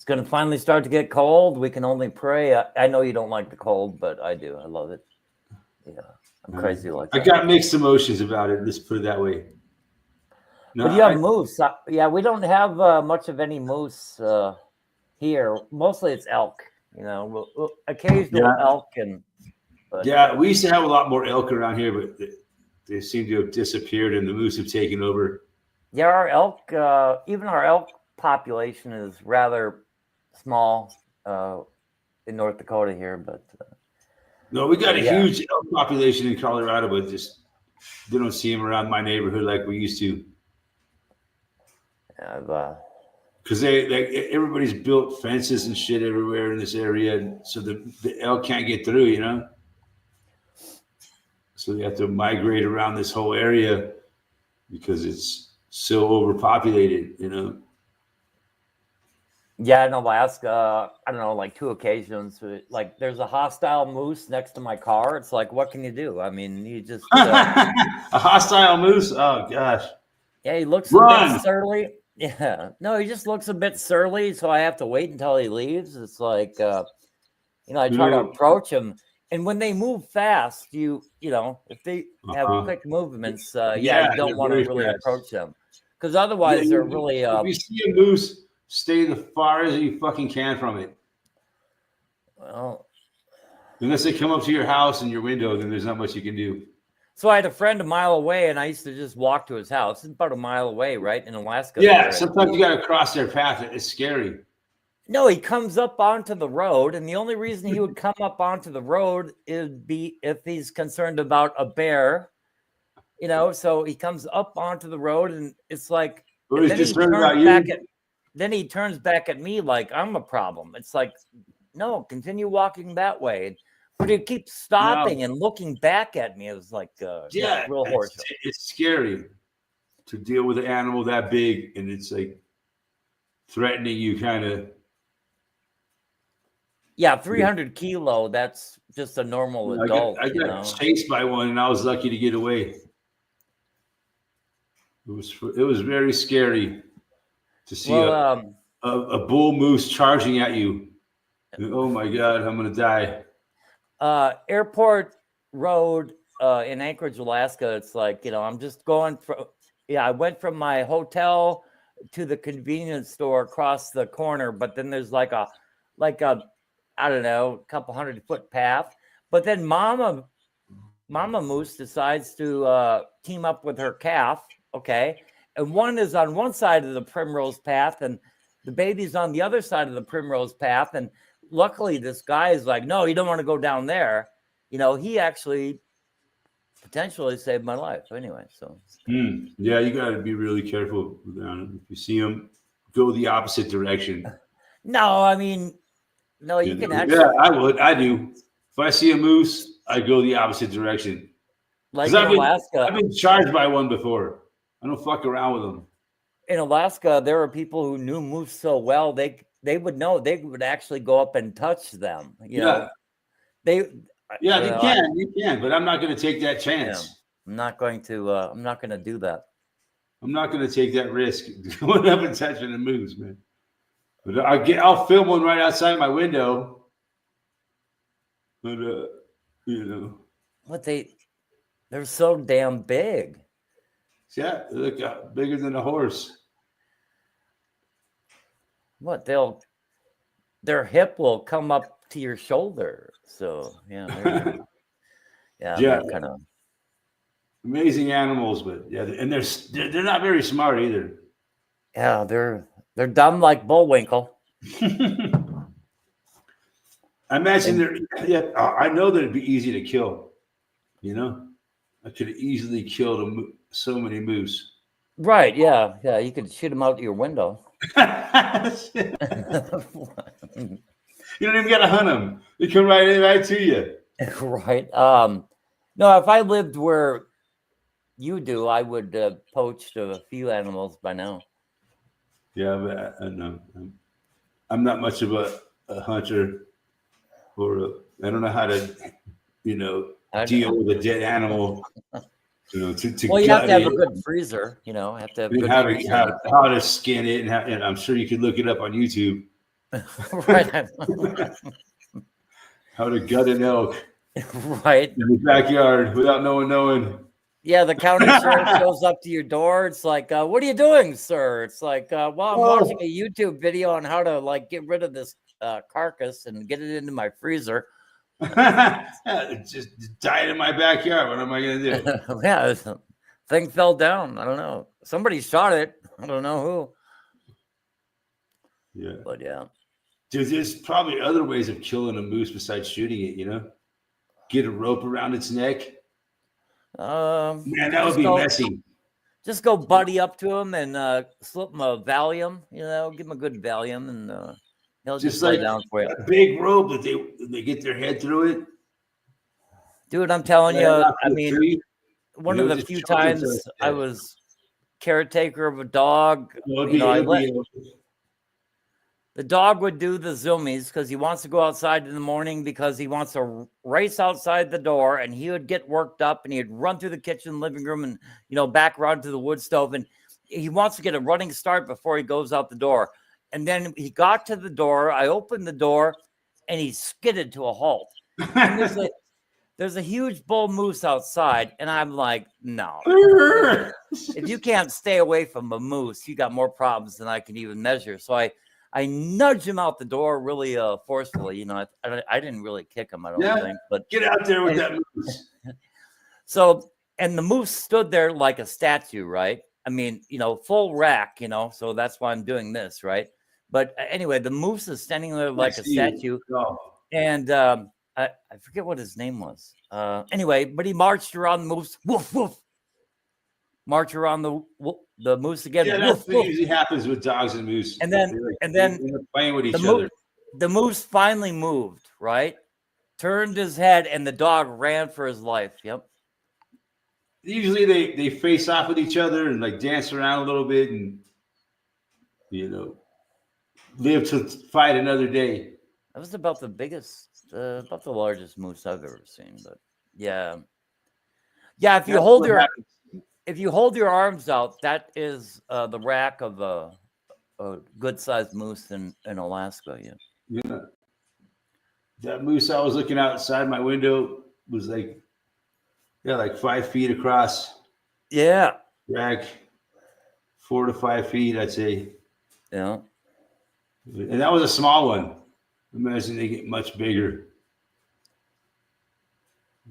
going to finally start to get cold. We can only pray. I know you don't like the cold, but I do. I love it. Yeah. I'm crazy like that. I got mixed emotions about it. Let's put it that way. No, but you have moose. Yeah, we don't have much of any moose here. Mostly it's elk. You know, occasional elk and. But, yeah, we used to have a lot more elk around here, but they seem to have disappeared, and the moose have taken over. Yeah, our elk, even our elk population is rather small in North Dakota here, but. No, we got a huge elk population in Colorado, but just they don't see them around my neighborhood like we used to. Because everybody's built fences and shit everywhere in this area, and so the elk can't get through, you know. So they have to migrate around this whole area because it's so overpopulated, you know. Yeah, in Alaska, I don't know, like 2 occasions, like there's a hostile moose next to my car. It's like, what can you do? I mean, you just a hostile moose. Oh gosh, Yeah, he looks a Run! bit surly. Yeah, no, he just looks a bit surly, so I have to wait until he leaves. It's like, I try to approach him, and when they move fast, if they have quick movements, you don't want to really approach them, because otherwise they're really. If you see a moose, stay the far as you fucking can from it. Well, unless they come up to your house and your window, then there's not much you can do. So I had a friend a mile away, and I used to just walk to his house. It's about a mile away, right, in Alaska. Yeah, sometimes you got to cross their path. It's scary. No, he comes up onto the road, and the only reason he would come up onto the road is if he's concerned about a bear, So he comes up onto the road, and it's like, well, he's concerned about you. Then he turns back at me like I'm a problem. It's like, no, continue walking that way. But he keeps stopping and looking back at me. It was like, real horse. It's scary to deal with an animal that big, and it's like threatening you, kind of. Yeah, 300 kilo. That's just a normal adult. I got chased by one, and I was lucky to get away. It was very scary to see a bull moose charging at you. Oh my God, I'm gonna die. Airport Road in Anchorage, Alaska. It's like, I'm just going from. Yeah, I went from my hotel to the convenience store across the corner, but then there's like a I don't know, a couple 100-foot path. But then Mama Moose decides to team up with her calf. Okay. And one is on one side of the primrose path, and the baby's on the other side of the primrose path. And luckily, this guy is like, no, you don't want to go down there. He actually potentially saved my life. Anyway, so. Yeah, you got to be really careful with that. If you see him, go the opposite direction. No, I mean, no, you can actually. Yeah, I would. I do. If I see a moose, I go the opposite direction. Like in Alaska. I've been charged by one before. I don't fuck around with them. In Alaska, there are people who knew moose so well, they would know. They would actually go up and touch them. You know? You can, but I'm not going to take that chance. Yeah, I'm not going to do that. I'm not going to take that risk going up and touching a moose, man. But I'll film one right outside my window. But What they're so damn big. Yeah, they look bigger than a horse. What their hip will come up to your shoulder. So yeah, kind of amazing animals, but and they're not very smart either. Yeah, they're dumb like Bullwinkle. I imagine I know that it'd be easy to kill. I could have easily killed so many moose. Right? Yeah. You could shoot them out your window. You don't even got to hunt them; they come right to you. Right. No, if I lived where you do, I would poach a few animals by now. Yeah, but I'm not much of a hunter, I don't know how to, deal with a dead animal. You have to have a good freezer. Have to have how to skin it, and I'm sure you could look it up on YouTube. Right. How to gut an elk. Right. In the backyard without no one knowing. Yeah, the county sheriff shows up to your door. It's like, what are you doing, sir? It's like, I'm watching a YouTube video on how to get rid of this carcass and get it into my freezer. Just died in my backyard. What am I going to do? Yeah, thing fell down. I don't know. Somebody shot it. I don't know who. Yeah. But yeah. Dude, there's probably other ways of killing a moose besides shooting it, Get a rope around its neck. Man, that would be messy. Just go buddy up to him and slip him a Valium, give him a good Valium, and he'll just lay down for you. A big rope that they get their head through it. Dude, I'm telling you, I mean, one of the few times I was caretaker of a dog, the dog would do the zoomies because he wants to go outside in the morning because he wants to race outside the door, and he would get worked up and he'd run through the kitchen, living room, and back around to the wood stove, and he wants to get a running start before he goes out the door. And then he got to the door. I opened the door, and he skidded to a halt. And there's a huge bull moose outside, and I'm like, no. If you can't stay away from a moose, you got more problems than I can even measure. So I nudged him out the door really forcefully. You know, I didn't really kick him, I don't think. But get out there with that moose. So, and the moose stood there like a statue, right? I mean, you know, full rack, you know, so that's why I'm doing this, right? But anyway, the moose is standing there like a statue. Oh. And I forget what his name was. Anyway, but he marched around the moose. Woof, woof. March around the moose again. Yeah, that's what usually happens with dogs and moose. And then they're playing with each other. The moose finally moved, right? Turned his head, and the dog ran for his life. Yep. Usually they face off with each other and like dance around a little bit and, you know, live to fight another day. That was about the largest moose I've ever seen. But yeah. If you hold your arms out, that is the rack of a good sized moose in Alaska. Yeah. That moose I was looking outside my window was like 5 feet across. Yeah. Rack 4 to 5 feet, I'd say. Yeah. And that was a small one. Imagine they get much bigger.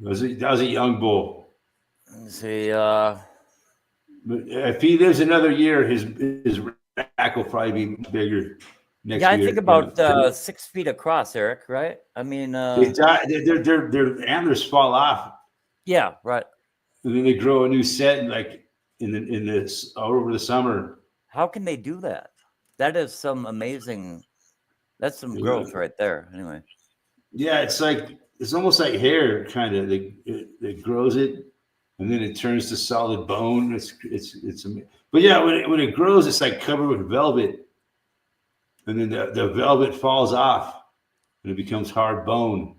That was a young bull. Let's see. But if he lives another year, his rack will probably be bigger next year. I think about 6 feet across, Eric. Right? I mean, their antlers fall off. Yeah, right. And then they grow a new set, like in this over the summer. How can they do that? That is some amazing. That's some growth right there. Anyway. Yeah, it's almost like hair, kind of. It grows it, and then it turns to solid bone. It's but yeah, when it grows, it's like covered with velvet, and then the velvet falls off, and it becomes hard bone.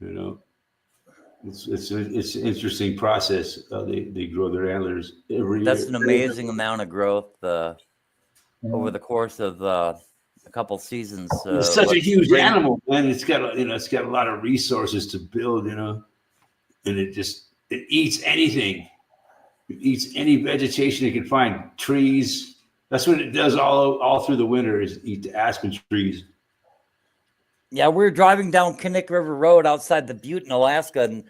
You know, it's an interesting process. They grow their antlers every year. That's an amazing amount of growth over the course of a couple seasons. It's such a huge animal, man. It's got a lot of resources to build, and it eats anything. It eats any vegetation it can find. Trees. That's what it does all through the winter, is eat the aspen trees. Yeah, we were driving down Kinnick River Road outside the Butte in Alaska, and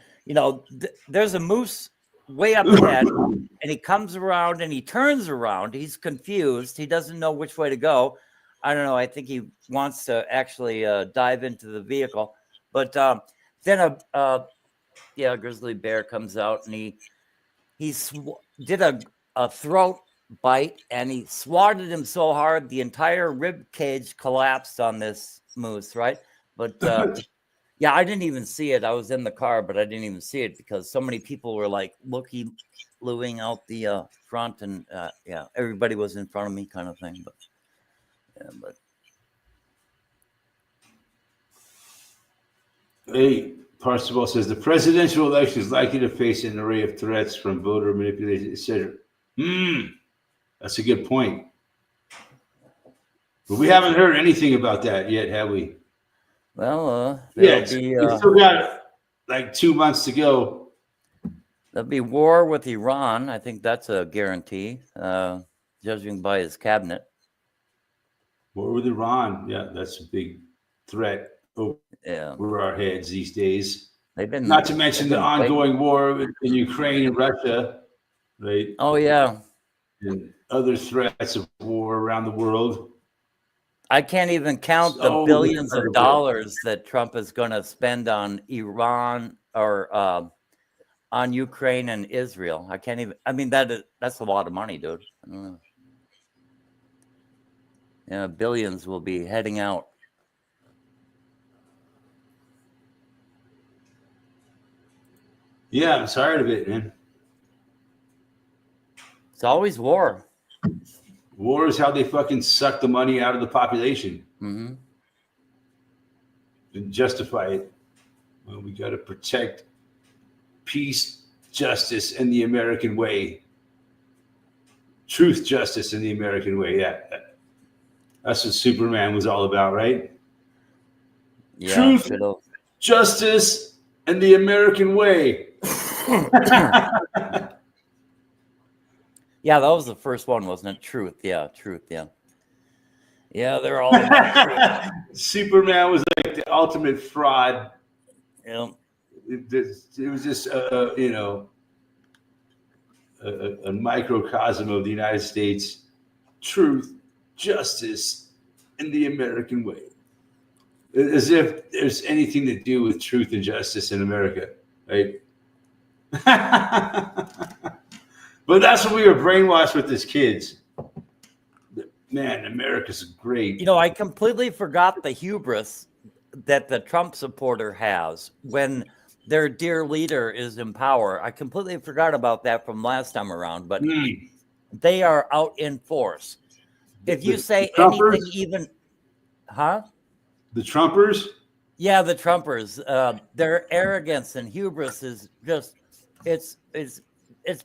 there's a moose way up ahead, and he comes around and he turns around. He's confused. He doesn't know which way to go. I don't know. I think he wants to actually dive into the vehicle. But then a grizzly bear comes out, and he did a throat bite, and he swatted him so hard the entire rib cage collapsed on this moose, right? But I didn't even see it. I was in the car, but I didn't even see it because so many people were like looking out the front, and everybody was in front of me, kind of thing. But Hey, Parsival says the presidential election is likely to face an array of threats from voter manipulation, etc. That's a good point. But we haven't heard anything about that yet, have we? Well, we still got like 2 months to go. There'll be war with Iran. I think that's a guarantee, judging by his cabinet. War with Iran. Yeah, that's a big threat over our heads these days. Not to mention the ongoing war in Ukraine and Russia, right? Oh, yeah. And other threats of war around the world. I can't even count the billions of dollars that Trump is going to spend on Iran or on Ukraine and Israel. I can't even. I mean, that's a lot of money, dude. I don't know. Yeah, billions will be heading out. Yeah, I'm tired of it, man. It's always war. War is how they fucking suck the money out of the population. Mm-hmm. And justify it. Well, we got to protect peace, justice, and the American way. Truth, justice, and the American way. Yeah, that's what Superman was all about, right? Yeah, Truth, should've. justice, and the American way. Yeah, that was the first one, wasn't it? Truth. Yeah, truth. Yeah. Yeah, they're all about truth. Superman was like the ultimate fraud. Yeah. It was just, you know, a microcosm of the United States. Truth, justice, and the American way. As if there's anything to do with truth and justice in America, right? But that's what we were brainwashed with as kids. Man, America's great. You know, I completely forgot the hubris that the Trump supporter has when their dear leader is in power. I completely forgot about that from last time around, but they are out in force. If you say anything, even, huh? The Trumpers? Yeah, the Trumpers. Their arrogance and hubris is just, it's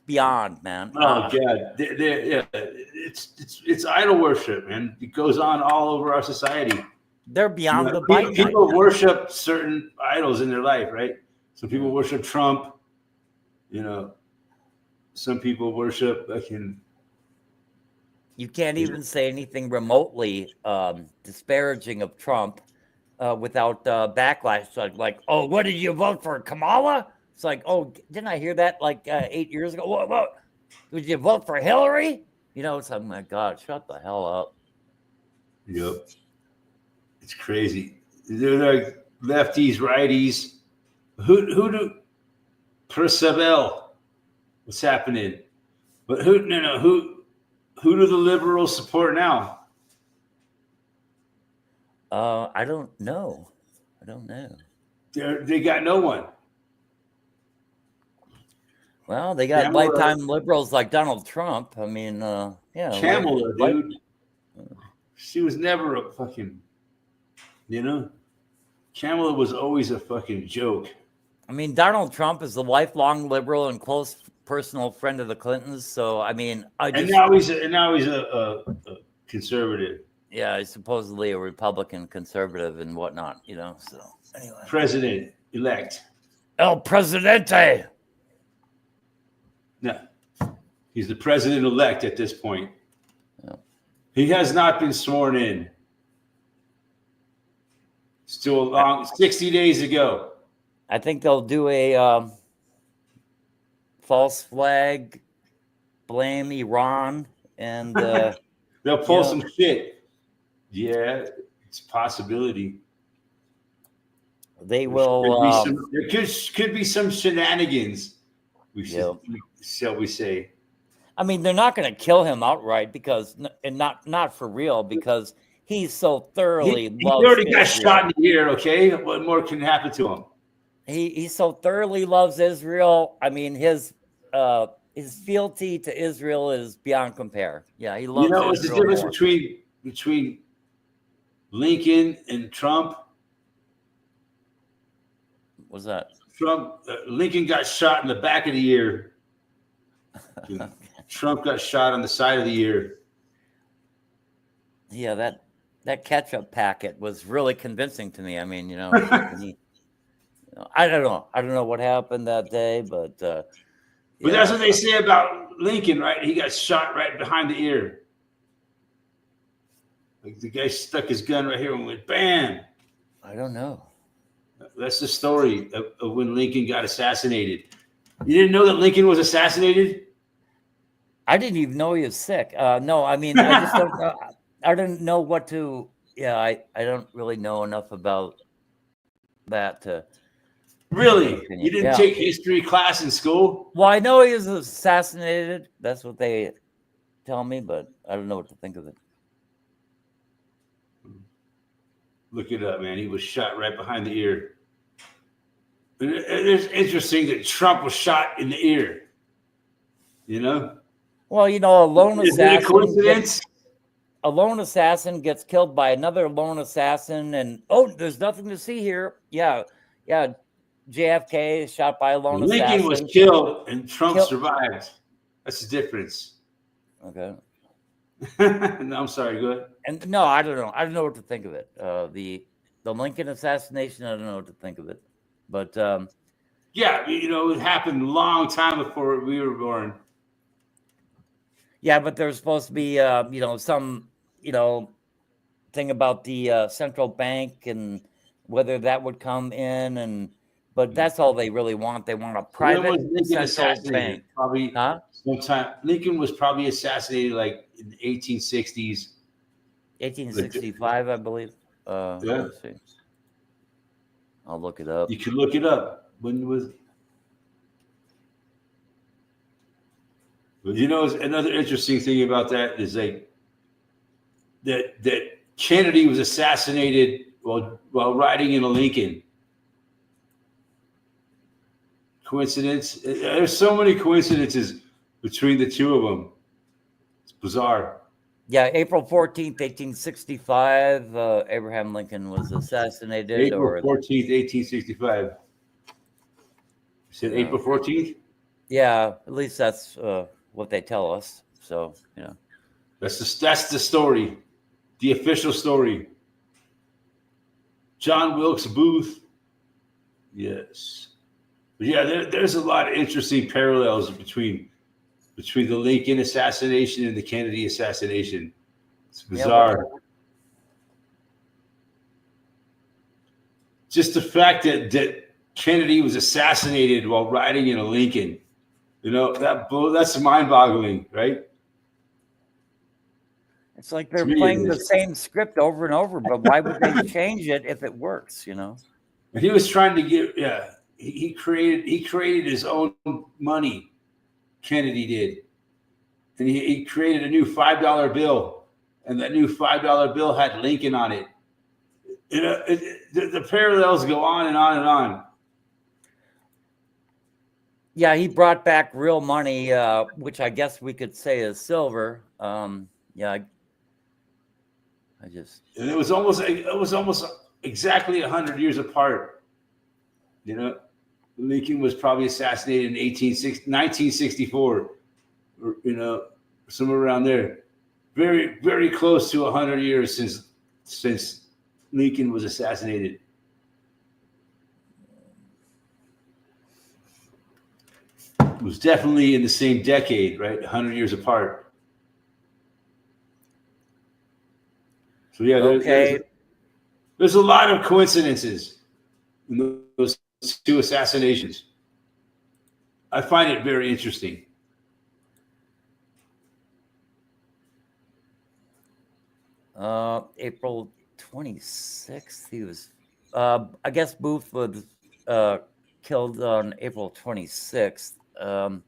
beyond, man. Oh God, yeah, it's idol worship, man. It goes on all over our society. They're beyond the people, Biden. people worship certain idols in their life, right? Some people worship Trump. You know, some people worship You can't even say anything remotely disparaging of Trump without backlash. Like, oh, what did you vote for, Kamala? It's like, oh, didn't I hear that like 8 years ago? What? Did you vote for Hillary? You know, it's like, oh my God, shut the hell up. Yep. It's crazy. They're like lefties, righties. Who do Percival? What's happening? But who do the liberals support now? I don't know. They got no one. Well, they got Kamala. lifetime liberals like Donald Trump. I mean, yeah. Kamala, dude. She was never a fucking, you know? Kamala was always a fucking joke. I mean, Donald Trump is a lifelong liberal and close personal friend of the Clintons. So, I mean, And now he's a conservative. Yeah, he's supposedly a Republican conservative and whatnot, you know. So anyway. President elect. El Presidente. No. He's the president elect at this point. Yeah. He has not been sworn in. Still a long 60 days ago. I think they'll do a false flag, blame Iran, and they'll pull some shit. Yeah, it's a possibility. They will. There could be some shenanigans. Shall we say? I mean, they're not going to kill him outright and not for real, because he's so thoroughly He loves already got Israel. shot in the ear. Okay, what more can happen to him? He so thoroughly loves Israel. I mean, his fealty to Israel is beyond compare. Yeah, he loves. You know, what's the difference more. between Lincoln and Trump? What's that? Lincoln got shot in the back of the ear. Trump got shot on the side of the ear. Yeah, that ketchup packet was really convincing to me. I mean, I don't know what happened that day, but that's what they say about Lincoln, right? He got shot right behind the ear. Like the guy stuck his gun right here and went bam. I don't know. That's the story of when Lincoln got assassinated. You didn't know that Lincoln was assassinated? I didn't even know he was sick. No, I mean, I just don't know. I didn't know what to. Yeah, I don't really know enough about that to. Really? You didn't take history class in school? Well, I know he was assassinated. That's what they tell me, but I don't know what to think of it. Look it up, man. He was shot right behind the ear. And it's interesting that Trump was shot in the ear. You know? Well, a lone Is it a coincidence? A lone assassin gets killed by another lone assassin, and there's nothing to see here. Yeah. JFK is shot by a lone assassin. Lincoln was killed and Trump survived. That's the difference. Okay. No, I'm sorry. Go ahead. And no, I don't know. I don't know what to think of it. The Lincoln assassination. I don't know what to think of it. But Yeah, it happened a long time before we were born. yeah, but there's supposed to be some thing about the central bank and whether that would come in, but that's all they really want. They want a When private was Lincoln central assassinated? bank. Probably Huh? sometime. Lincoln was probably assassinated like in the 1860s. 1865, I believe. Yeah, Let me see. I'll look it up. you could look it up. When was? But another interesting thing about that is like that Kennedy was assassinated while riding in a Lincoln. Coincidence? There's so many coincidences between the two of them. It's bizarre. Yeah, April 14th, 1865, Abraham Lincoln was assassinated. April 14th, 1865. You said April 14th? Yeah, at least that's what they tell us. So, That's the story, the official story. John Wilkes Booth. Yes. But yeah, there's a lot of interesting parallels between the Lincoln assassination and the Kennedy assassination. It's bizarre. Yeah, just the fact that Kennedy was assassinated while riding in a Lincoln, that's mind-boggling, right? It's like they're playing the same script over and over, but why would they change it if it works, And he was trying to get, he created his own money. Kennedy did. And he created a new $5 bill, and that new $5 bill had Lincoln on it. The parallels go on and on and on. Yeah, he brought back real money, which I guess we could say is silver. Yeah, and it was almost exactly 100 years apart. Lincoln was probably assassinated in 1964, or, somewhere around there. Very, very close to 100 years since Lincoln was assassinated. It was definitely in the same decade, right? 100 years apart. So yeah, there's a lot of coincidences in those two assassinations. I find it very interesting. April 26th, he was, I guess Booth was killed on April 26th. And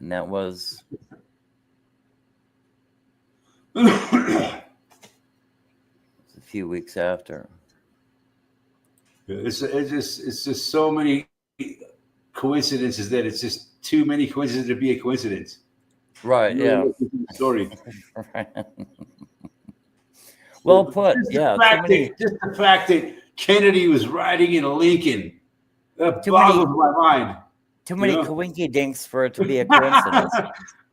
that was a few weeks after. It's just so many coincidences that it's just too many coincidences to be a coincidence. Right. Yeah. Story. Right. Well put. Just the fact that Kennedy was riding in a Lincoln, that boggles my mind. Too many coinky dinks for it to be a coincidence.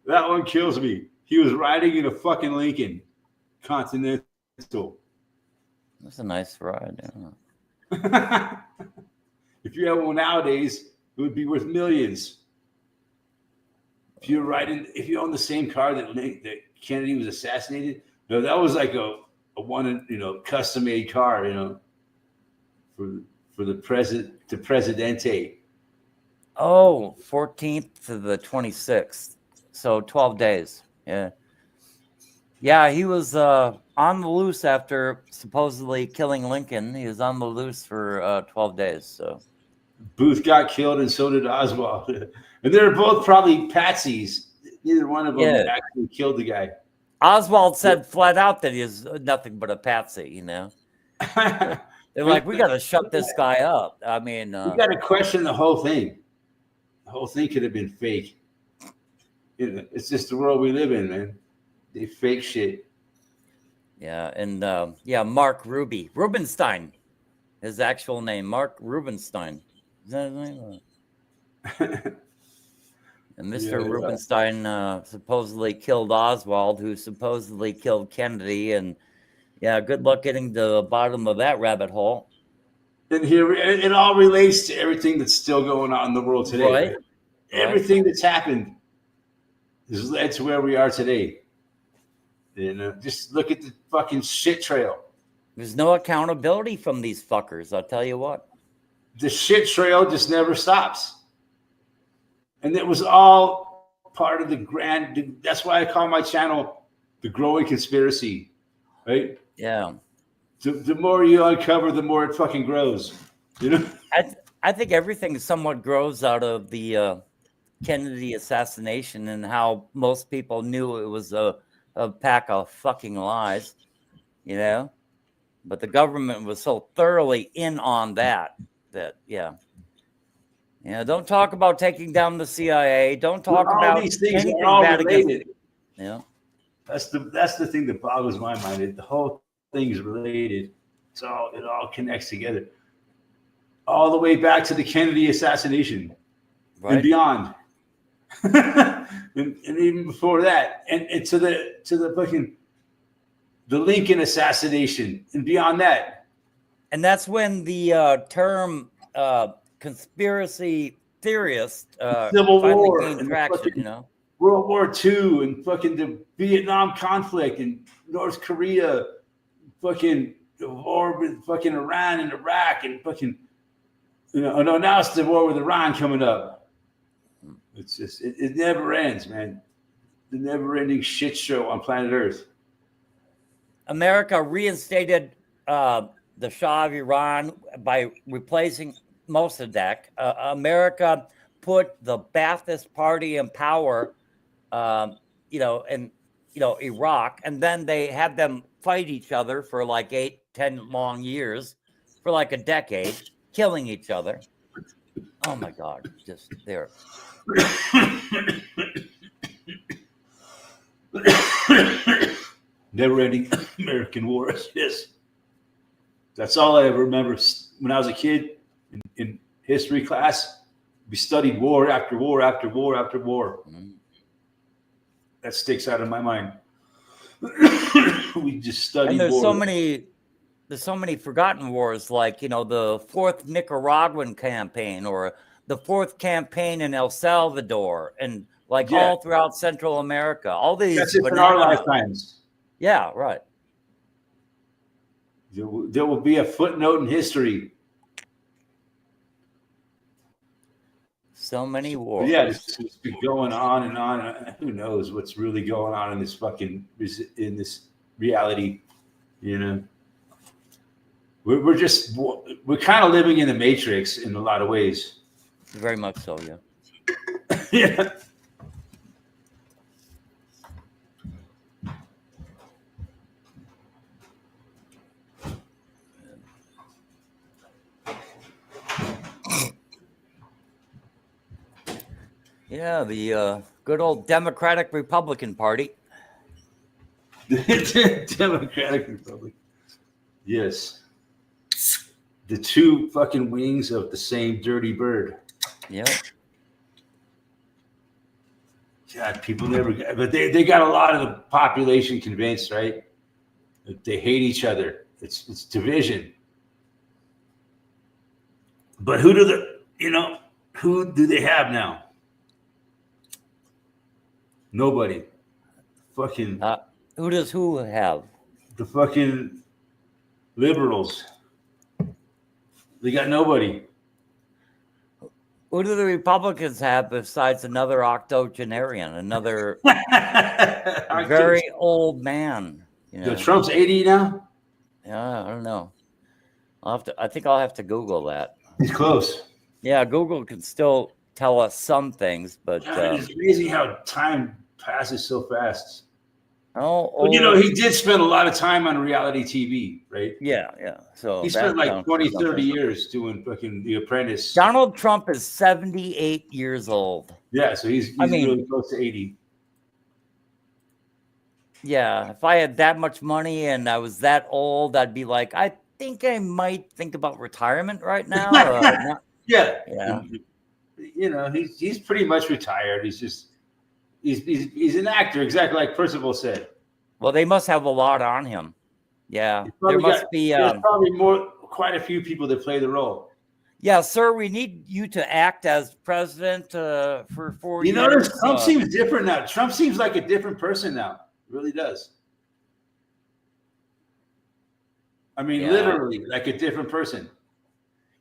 That one kills me. He was riding in a fucking Lincoln Continental. That's a nice ride. Yeah. If you have one nowadays, it would be worth millions. If you own the same car that Kennedy was assassinated, that was like a one, custom made car, for the Presidente. Oh, 14th to the 26th. So 12 days. Yeah. Yeah, he was on the loose after supposedly killing Lincoln. He was on the loose for 12 days. So Booth got killed, and so did Oswald. And they're both probably patsies. Neither one of them actually killed the guy. Oswald said flat out that he is nothing but a patsy, They're like, we got to shut this guy up. I mean, we got to question the whole thing. The whole thing could have been fake. It's just the world we live in, man. They fake shit. Yeah, and Mark Rubenstein, his actual name, Mark Rubenstein. Is that his name? And Mr. Yeah. Rubenstein supposedly killed Oswald, who supposedly killed Kennedy. And yeah, good luck getting to the bottom of that rabbit hole. And here it all relates to everything that's still going on in the world today. Right. Everything that's happened has led to where we are today. Just look at the fucking shit trail. There's no accountability from these fuckers, I'll tell you what. The shit trail just never stops. And it was all part of the grand. That's why I call my channel The Growing Conspiracy, right? Yeah. The more you uncover, the more it fucking grows. You know? I think everything somewhat grows out of the Kennedy assassination and how most people knew it was a pack of fucking lies, you know? But the government was so thoroughly in on that, yeah. Yeah, don't talk about taking down the CIA. Don't talk about these things anything are all bad against. related. Yeah. That's the thing that boggles my mind. The whole thing is related. It all connects together. All the way back to the Kennedy assassination, Right. and beyond. and even before that. And to the fucking the Lincoln assassination and beyond that. And that's when the term conspiracy theorist Civil finally War gained and traction, fucking you know. World War II and fucking the Vietnam conflict and North Korea, fucking the war with fucking Iran and Iraq and fucking, no, now it's the war with Iran coming up. It's just, it never ends, man. The never ending shit show on planet Earth. America reinstated the Shah of Iran by replacing Mossadegh. America put the Ba'athist Party in power, in Iraq, and then they had them fight each other for like 8-10 long years, for like a decade, killing each other. Oh my God, just there. Never-ending American wars. Yes, that's all I ever remember. When I was a kid in history class, we studied war after war after war after war. Mm. That sticks out of my mind. We just studied. And there's war. so many forgotten wars, like the fourth Nicaraguan campaign or the fourth campaign in El Salvador, and all throughout Central America. All these. That's it in our lifetimes. Yeah, right. There will be a footnote in history. So many wars. Yeah, it's been going on and on. Who knows what's really going on in this reality? We're kind of living in the Matrix in a lot of ways. Very much so, yeah. Yeah. Yeah, the good old Democratic Republican Party. The Democratic Republic. Yes. The two fucking wings of the same dirty bird. Yeah. God, people never got, but they got a lot of the population convinced, right? That they hate each other. It's division. But who do they have now? Nobody. Fucking. Who does who have? The fucking liberals. They got nobody. Who do the Republicans have besides another octogenarian, another very old man? Trump's 80 now? Yeah, I don't know. I think I'll have to Google that. He's close. Yeah, Google can still tell us some things, but it's amazing how time passes so fast. Well, he did spend a lot of time on reality TV, right? Yeah. So he spent like 20, 30 years doing fucking The Apprentice. Donald Trump is 78 years old. Yeah, so he's really close to 80. Yeah, if I had that much money and I was that old, I'd be like, I think I might think about retirement right now. Yeah. you know, he's pretty much retired. He's an actor, exactly like Percival said. Well, they must have a lot on him. Yeah, He's there probably must be. there's probably quite a few people that play the role. Yeah, sir, we need you to act as president for 4 You years. notice Trump seems different now. Trump seems like a different person now. Really does. I mean, literally like a different person.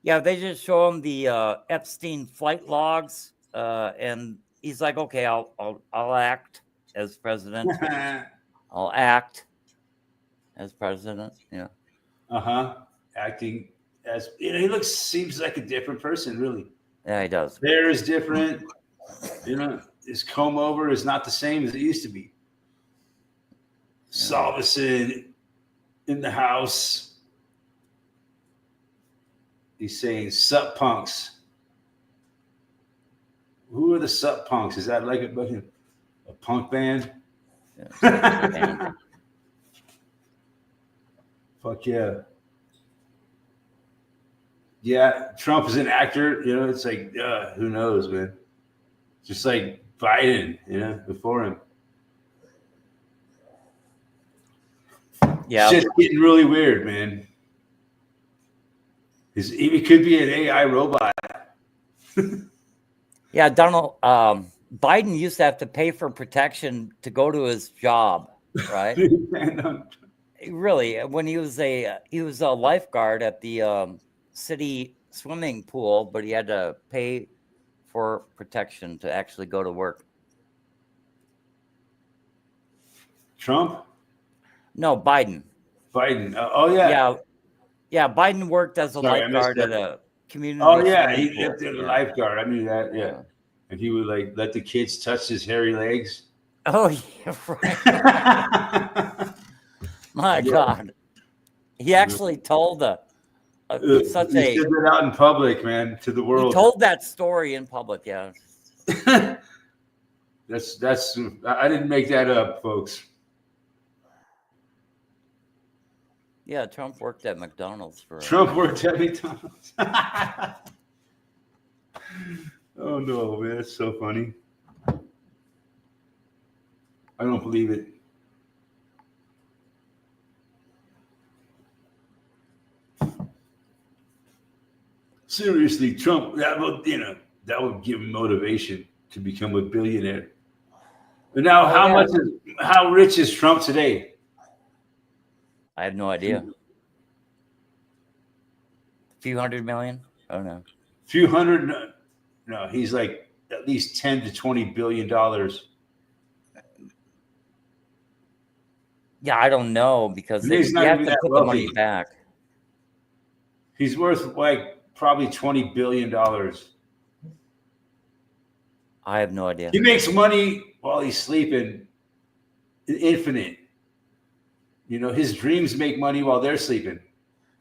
Yeah, they just show him the Epstein flight logs, and he's like, "Okay, I'll act as president. I'll act as president." Yeah. Acting as, you know, he seems like a different person, really. Yeah, he does. Hair is different. You know, his comb over is not the same as it used to be. Salveson in the house. He's saying sup punks. Who are the sup punks? Is that like a punk band? Yeah, fuck yeah. Yeah, Trump is an actor. You know, it's like, who knows, man? Just like Biden, you know, before him. Yeah. It's just getting really weird, man. He could be an AI robot. Yeah, Donald Biden used to have to pay for protection to go to his job, right? Really, when he was a lifeguard at the city swimming pool, but he had to pay for protection to actually go to work. Trump? No, Biden. Biden. Oh yeah. Yeah. Biden worked as a lifeguard at a community. Oh yeah, he lived as a lifeguard. I knew that. Yeah, and he would like let the kids touch his hairy legs. Oh yeah, right. My God, he actually told he said that out in public, man, to the world. He told that story in public. Yeah. That's I didn't make that up, folks. Yeah, Trump worked at McDonald's for. Trump worked at McDonald's. Oh no, man, that's so funny. I don't believe it. Seriously, Trump, that would give him motivation to become a billionaire. But now, how rich is Trump today? I have no idea. A few $100 million? Oh no. Few hundred? No, he's like at least $10 to $20 billion. Yeah, I don't know because you have to put the money back. He's worth like probably $20 billion. I have no idea. He makes money while he's sleeping, infinite. You know, his dreams make money while they're sleeping.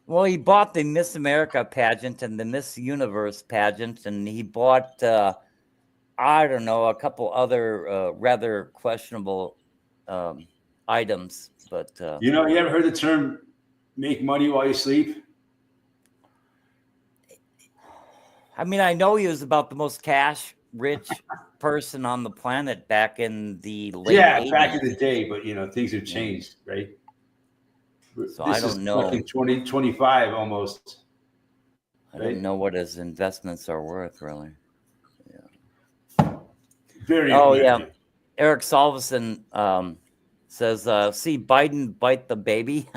Well, he bought the Miss America pageant and the Miss Universe pageant, and he bought, I don't know, a couple other rather questionable items. But you know, you ever heard the term "make money while you sleep"? I mean, I know he was about the most cash-rich person on the planet back in the late 80s. Back in the day, but you know, things have changed, right? So I don't know. 2025 almost. I don't know what his investments are worth, really. Yeah. Very. Oh yeah, Eric Salveson says, "See Biden bite the baby."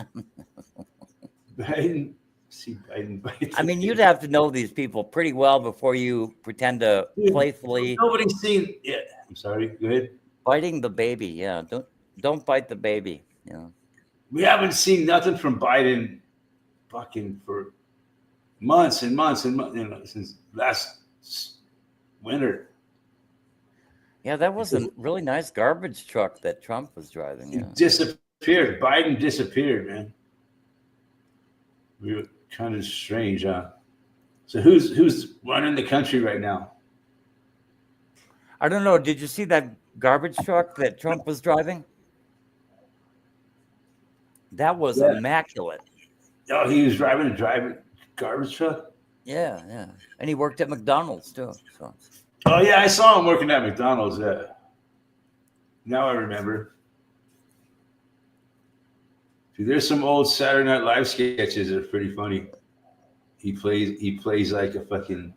Biden. See Biden bite. I mean, you'd have to know these people pretty well before you pretend to playfully. Nobody's seen. Yeah, I'm sorry. Go ahead. Biting the baby. Yeah, don't bite the baby. Yeah. We haven't seen nothing from Biden, fucking for months and months and months. You know, since last winter. Yeah, that was a really nice garbage truck that Trump was driving. He disappeared. Biden disappeared, man. We were kind of strange, huh? So who's running the country right now? I don't know. Did you see that garbage truck that Trump was driving? That was immaculate. Oh, he was driving a garbage truck? Yeah. And he worked at McDonald's too. So Oh yeah, I saw him working at McDonald's. Yeah. Now I remember. Dude, there's some old Saturday Night Live sketches that are pretty funny. He plays like a fucking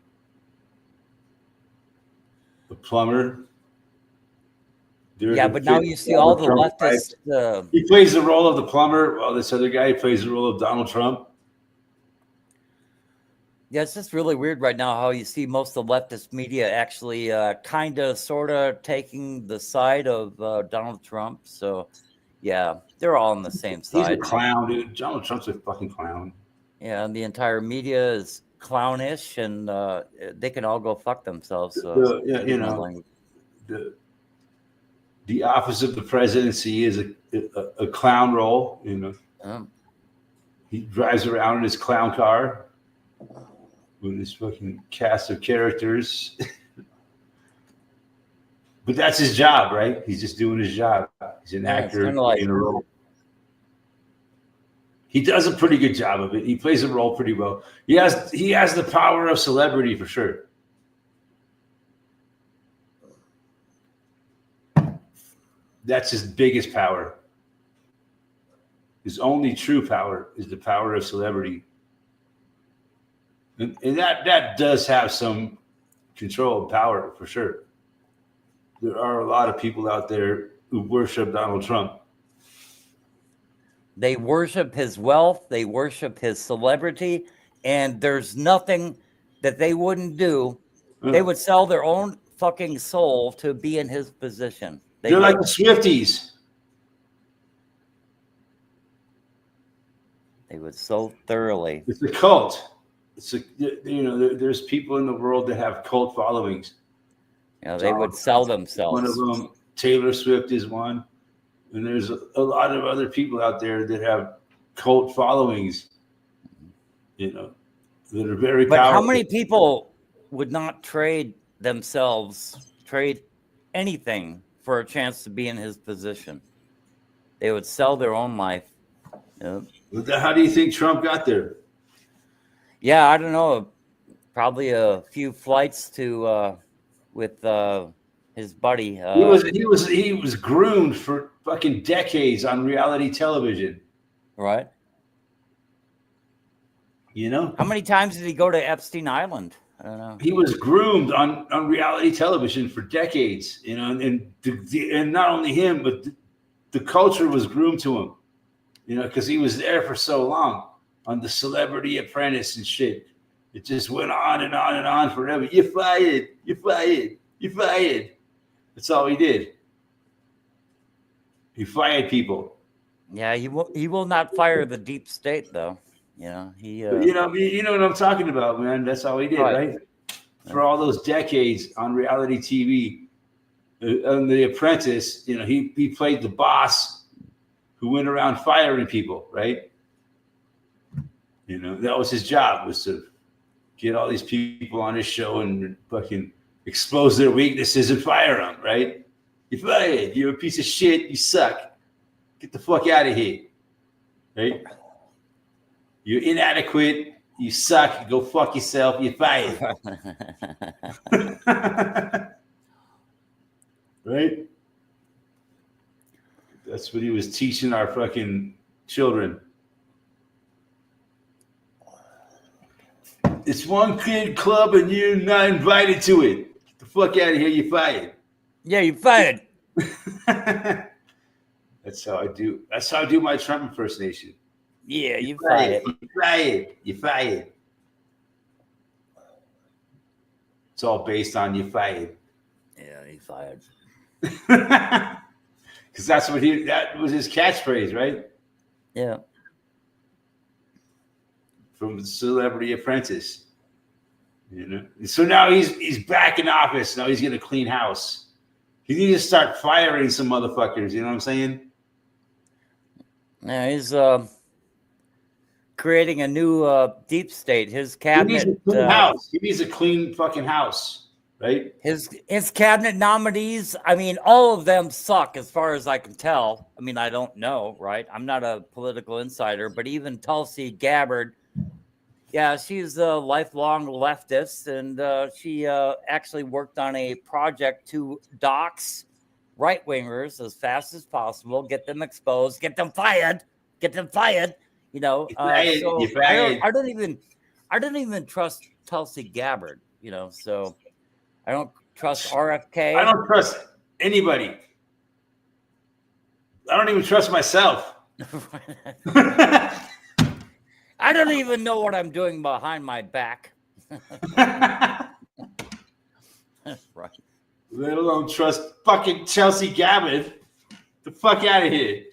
a plumber. yeah, but now you see all the leftists. He plays the role of the plumber, while this other guy plays the role of Donald Trump. Yeah, it's just really weird right now how you see most of the leftist media actually kind of, sort of taking the side of Donald Trump. So, yeah, they're all on the same side. He's a clown, dude. Donald Trump's a fucking clown. Yeah, and the entire media is clownish, and they can all go fuck themselves. So, the office of the presidency is a clown role. You know, he drives around in his clown car with his fucking cast of characters. But that's his job, right? He's just doing his job. He's an actor in a role. He does a pretty good job of it. He plays a role pretty well. He has the power of celebrity for sure. That's his biggest power. His only true power is the power of celebrity. And that does have some control and power for sure. There are a lot of people out there who worship Donald Trump. They worship his wealth. They worship his celebrity. And there's nothing that they wouldn't do. They would sell their own fucking soul to be in his position. They're like the Swifties. They would so thoroughly. It's a cult. There's people in the world that have cult followings. They would sell themselves. One of them, Taylor Swift, is one. And there's a lot of other people out there that have cult followings, that are very powerful. But how many people would not trade anything for a chance to be in his position? They would sell their own life. How do you think Trump got there? Yeah, I don't know. Probably a few flights to with his buddy. He was groomed for fucking decades on reality television. Right. How many times did he go to Epstein Island? I don't know. He was groomed on reality television for decades, and not only him, but the culture was groomed to him, because he was there for so long on the Celebrity Apprentice and shit. It just went on and on and on forever. You're fired. You're fired. You're fired. That's all he did. He fired people. Yeah, he will not fire the deep state, though. You know what I'm talking about, man. That's all he did, right? For all those decades on reality TV, on The Apprentice, he played the boss who went around firing people, right? That was his job, was to get all these people on his show and fucking expose their weaknesses and fire them, right? You're fired. You're a piece of shit. You suck. Get the fuck out of here, right? You're inadequate. You suck. Go fuck yourself. You're fired. Right? That's what he was teaching our fucking children. It's one kid club and you're not invited to it. Get the fuck out of here. You're fired. Yeah, you're fired. That's how I do. That's how I do my Trump impersonation. Yeah, you're fired. You're fired. You're fired. It's all based on you're fired. Yeah, you're fired. Because that was his catchphrase, right? Yeah. From the Celebrity Apprentice. So now he's back in office. Now he's gonna clean house. He needs to start firing some motherfuckers. You know what I'm saying? Yeah, he's creating a new deep state. His cabinet. He needs a clean house. He needs a clean fucking house, right? His cabinet nominees. I mean, all of them suck, as far as I can tell. I mean, I don't know, right? I'm not a political insider, but even Tulsi Gabbard Yeah, she's a lifelong leftist, and she actually worked on a project to dox right wingers as fast as possible, get them exposed, get them fired. You know, so I don't even trust Tulsi Gabbard. You know, so I don't trust RFK. I don't trust anybody. I don't even trust myself. I don't even know what I'm doing behind my back. Right. Let alone trust fucking Chelsea Gabbard. The fuck out of here.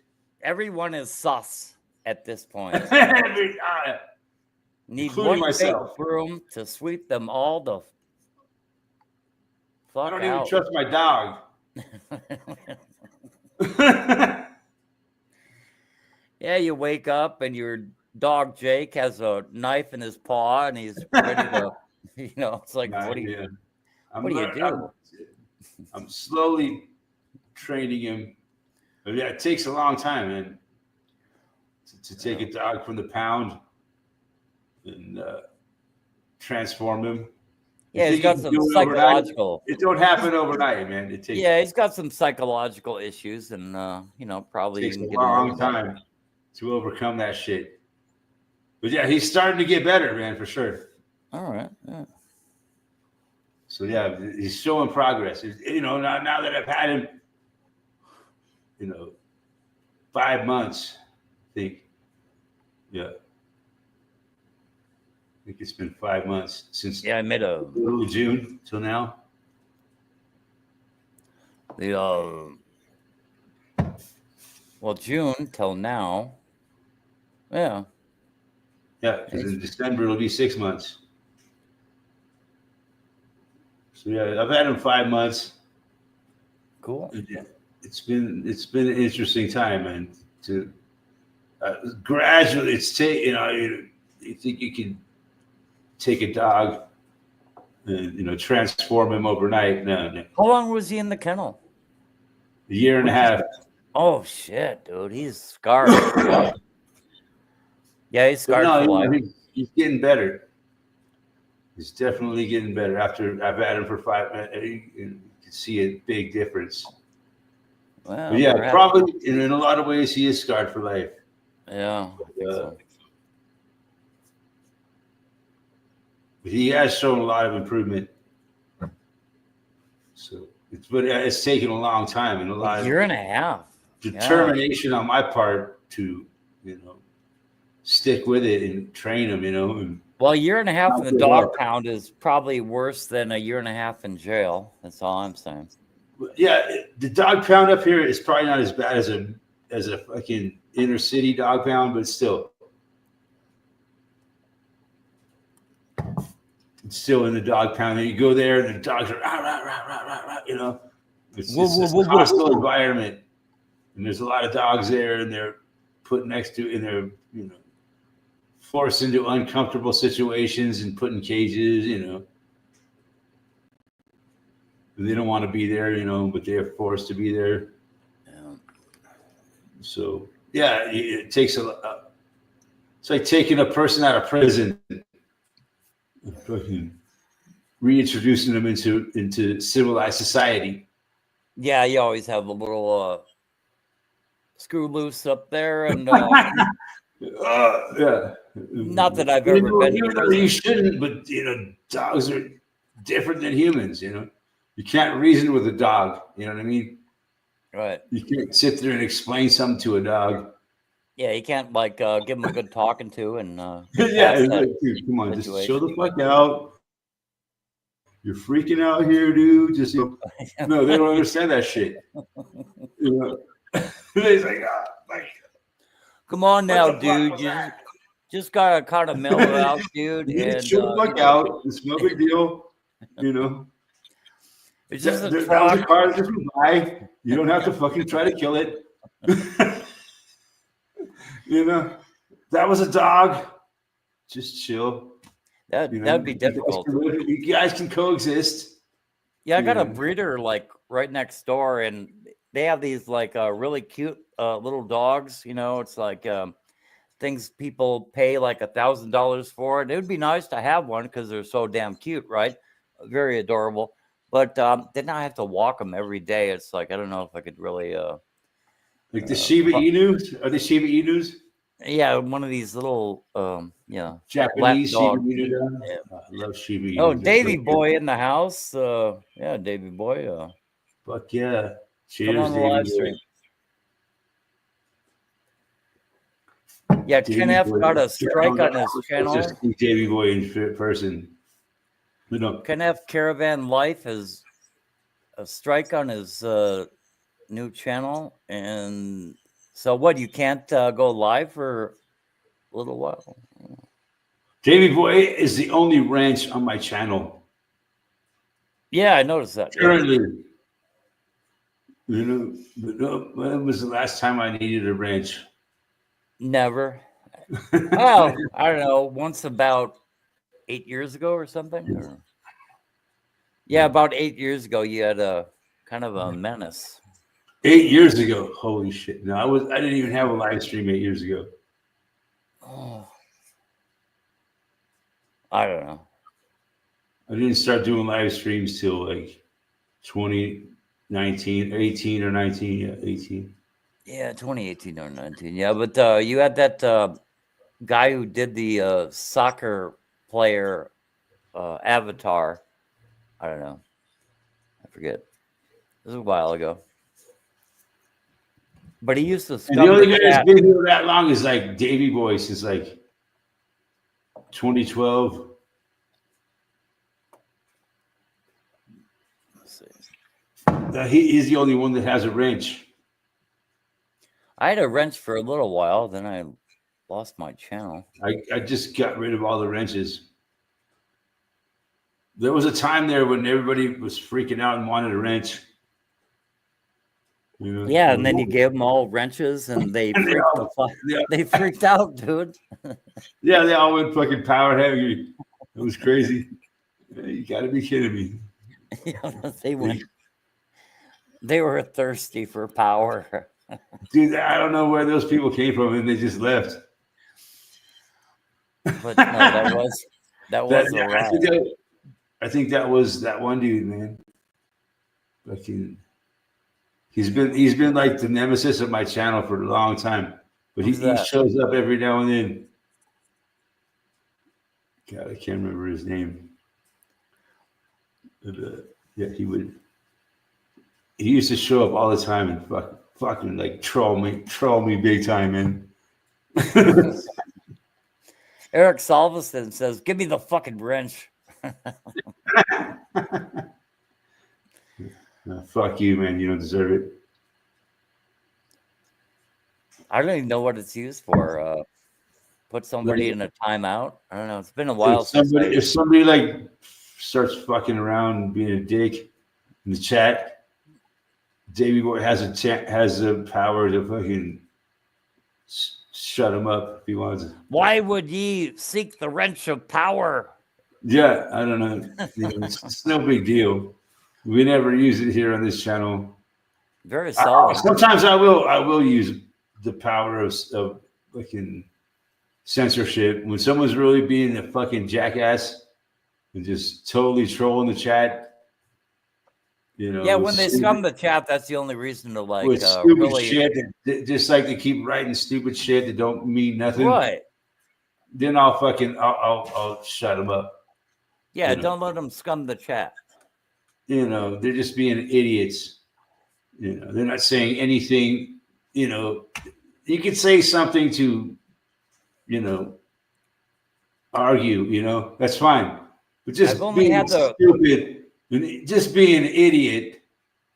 Everyone is sus at this point. Need including one myself. big broom to sweep them all the fuck I don't out. even trust my dog. Yeah, you wake up and your dog Jake has a knife in his paw and he's ready to, you know, it's like, what do you do? I'm slowly training him. But yeah, it takes a long time, man, to take a dog from the pound and transform him. Yeah, he's got some psychological. It don't happen overnight, man. It takes. Yeah, he's got some psychological issues, and you know, probably takes a long time to overcome that shit. But yeah, he's starting to get better, man, for sure. All right. Yeah. So yeah, he's showing progress. You know, now that I've had him, you know, 5 months, I think. Yeah. I think it's been 5 months since I made early June till now. June till now. Yeah. Yeah, because in December it'll be 6 months. So yeah, I've had him 5 months. Cool. Yeah, it's been an interesting time, man. To gradually, you think you can take a dog and transform him overnight? No. How long was he in the kennel? A year and a half. Oh shit, dude, he's scarred. Yeah, he's scarred for life. He's getting better. He's definitely getting better. After I've had him for 5 minutes, you can see a big difference. Well, but yeah, probably in a lot of ways he is scarred for life. Yeah. He has shown a lot of improvement. So it's taken a long time and a year and a half. Determination on my part to, stick with it and train him, Well, a year and a half in the dog pound is probably worse than a year and a half in jail. That's all I'm saying. Yeah, the dog pound up here is probably not as bad as a fucking inner city dog pound, but still. It's still in the dog pound. And you go there and the dogs are rah, rah, rah, rah, rah, rah, It's a hostile environment. And there's a lot of dogs there and they're put next to, and they're, forced into uncomfortable situations and put in cages, They don't want to be there, but they're forced to be there. Yeah. So, yeah, it takes it's like taking a person out of prison and fucking reintroducing them into civilized society. Yeah, you always have a little screw loose up there, and yeah. Not that I've ever been. You shouldn't, but dogs are different than humans. You can't reason with a dog. You know what I mean? Right. You can't sit there and explain something to a dog. Yeah, you can't give them a good talking to and. Yeah, dude, come on, just chill the fuck out. You're freaking out here, dude. Just no, they don't understand that shit. They're like, come on now, dude. You just gotta kind of mellow out, dude. And chill the fuck out. It's no big deal. It's just a car that just went by. You don't have to fucking try to kill it. That was a dog. Just chill. That'd be difficult. You guys can coexist. Yeah, I got a breeder right next door, and they have these really cute little dogs. It's like things people pay like $1,000 for. And it would be nice to have one because they're so damn cute, right? Very adorable. But then I have to walk them every day. It's like I don't know if I could really. Like the Shiba Inus? Are they Shiba Inus? Yeah, one of these little Japanese Shiba lapdog. Inu. Yeah. I love Shiba Inus. Oh, They're Davy so Boy in the house. Yeah, Davy Boy. Fuck yeah. Come Cheers, on the Davy live Boy. stream. Yeah, Ken F got a strike on his channel. Just see Davy Boy in person. You know, Ken F Caravan Life has a strike on his new channel, and so what? You can't go live for a little while. Davy Boy is the only ranch on my channel Yeah, I noticed that. currently. You know, but when was the last time I needed a ranch? Never. Well, I don't know. Once about 8 years ago or something. Or... Yeah, about 8 years ago, you had a kind of a menace. 8 years ago. Holy shit! No, I didn't even have a live stream 8 years ago. Oh, I don't know. I didn't start doing live streams till like 2019, 18 or 19. Yeah, 18. Yeah, 2018 or 19. Yeah, but you had that guy who did the soccer player avatar. I don't know. I forget. It was a while ago. But he used to And the only guy chat. that's been here that long is like Davy Boy since like 2012. Let's see. He's the only one that has a wrench. I had a wrench for a little while, then I lost my channel. I just got rid of all the wrenches. There was a time there when everybody was freaking out and wanted a wrench. You know? Yeah, and then you gave them all wrenches, and they they freaked out, dude. Yeah, they all went fucking power heavy. It was crazy. You got to be kidding me. Yeah, they went. They were thirsty for power. Dude, I don't know where those people came from, and they just left. But no, that was a ride. I think that was that one dude, man. Fucking, he's been like the nemesis of my channel for a long time, but he shows up every now and then. God, I can't remember his name. But, yeah, he would. He used to show up all the time and fucking like troll me big time, man. Eric Salveston says, "Give me the fucking wrench." Fuck you, man. You don't deserve it. I don't even know what it's used for. Put somebody in a timeout. I don't know. It's been a while. If somebody like starts fucking around and being a dick in the chat, Davy Boy has the power to fucking shut him up if he wants. Why would ye seek the wrench of power? Yeah, I don't know. It's no big deal. We never use it here on this channel. Very seldom. Sometimes I will use the power of fucking censorship when someone's really being a fucking jackass and just totally trolling the chat. You know, yeah, when they scum the chat, that's the only reason to like with stupid really shit. Just like to keep writing stupid shit that don't mean nothing. Right. Then I'll shut them up. Yeah, You know? don't let them scum the chat. You know, they're just being idiots. You know, they're not saying anything. You know, you could say something to, you know, argue. You know, that's fine. But just being stupid. Just being an idiot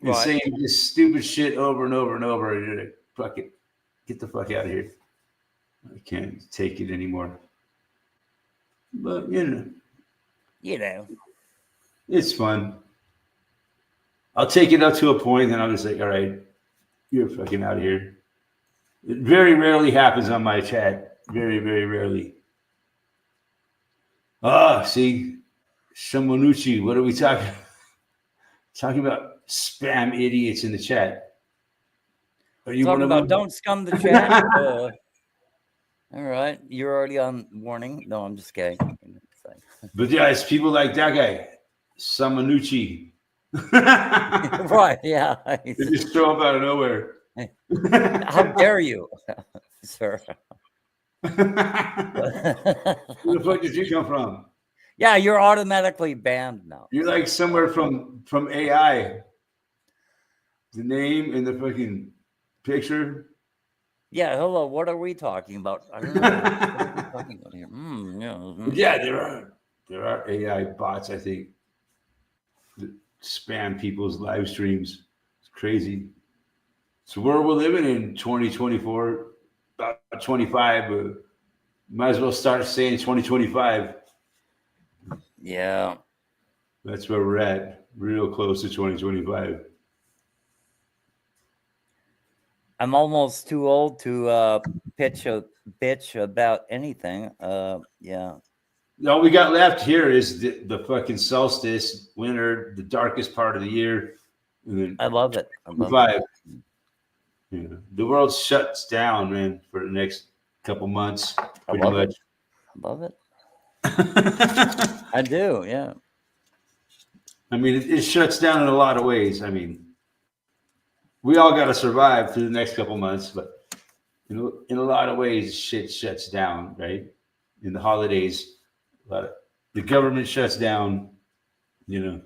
and saying this stupid shit over and over and over, and you're like, fuck it, get the fuck out of here. I can't take it anymore. But you know, it's fun. I'll take it up to a point, and then I'll just say, all right, you're fucking out of here. It very rarely happens on my chat. Very, very rarely. See, Shimonuchi, what are we talking about? Talking about spam idiots in the chat. Are you talking about don't scum the chat? All right. You're already on warning. No, I'm just kidding. But yeah, it's people like that guy, Samanucci. Right. Yeah. They just show up out of nowhere. How dare you, sir? Where the fuck did you come from? Yeah, you're automatically banned now. You're like somewhere from AI. The name and the fucking picture. Yeah. Hello. What are we talking about? I don't know. What are we talking about here? Yeah, there are AI bots, I think, that spam people's live streams. It's crazy. It's the world we're living in 2024, about 25. But might as well start saying 2025. Yeah. That's where we're at, real close to 2025. I'm almost too old to pitch a bitch about anything. Yeah. All we got left here is the fucking solstice, winter, the darkest part of the year. And then I love it. I love 25. it. Yeah. The world shuts down, man, for the next couple months, pretty love much. it. I love it. I do, yeah. I mean, it shuts down in a lot of ways. I mean, we all got to survive through the next couple months, but in a lot of ways, shit shuts down, right? In the holidays, the government shuts down. You know,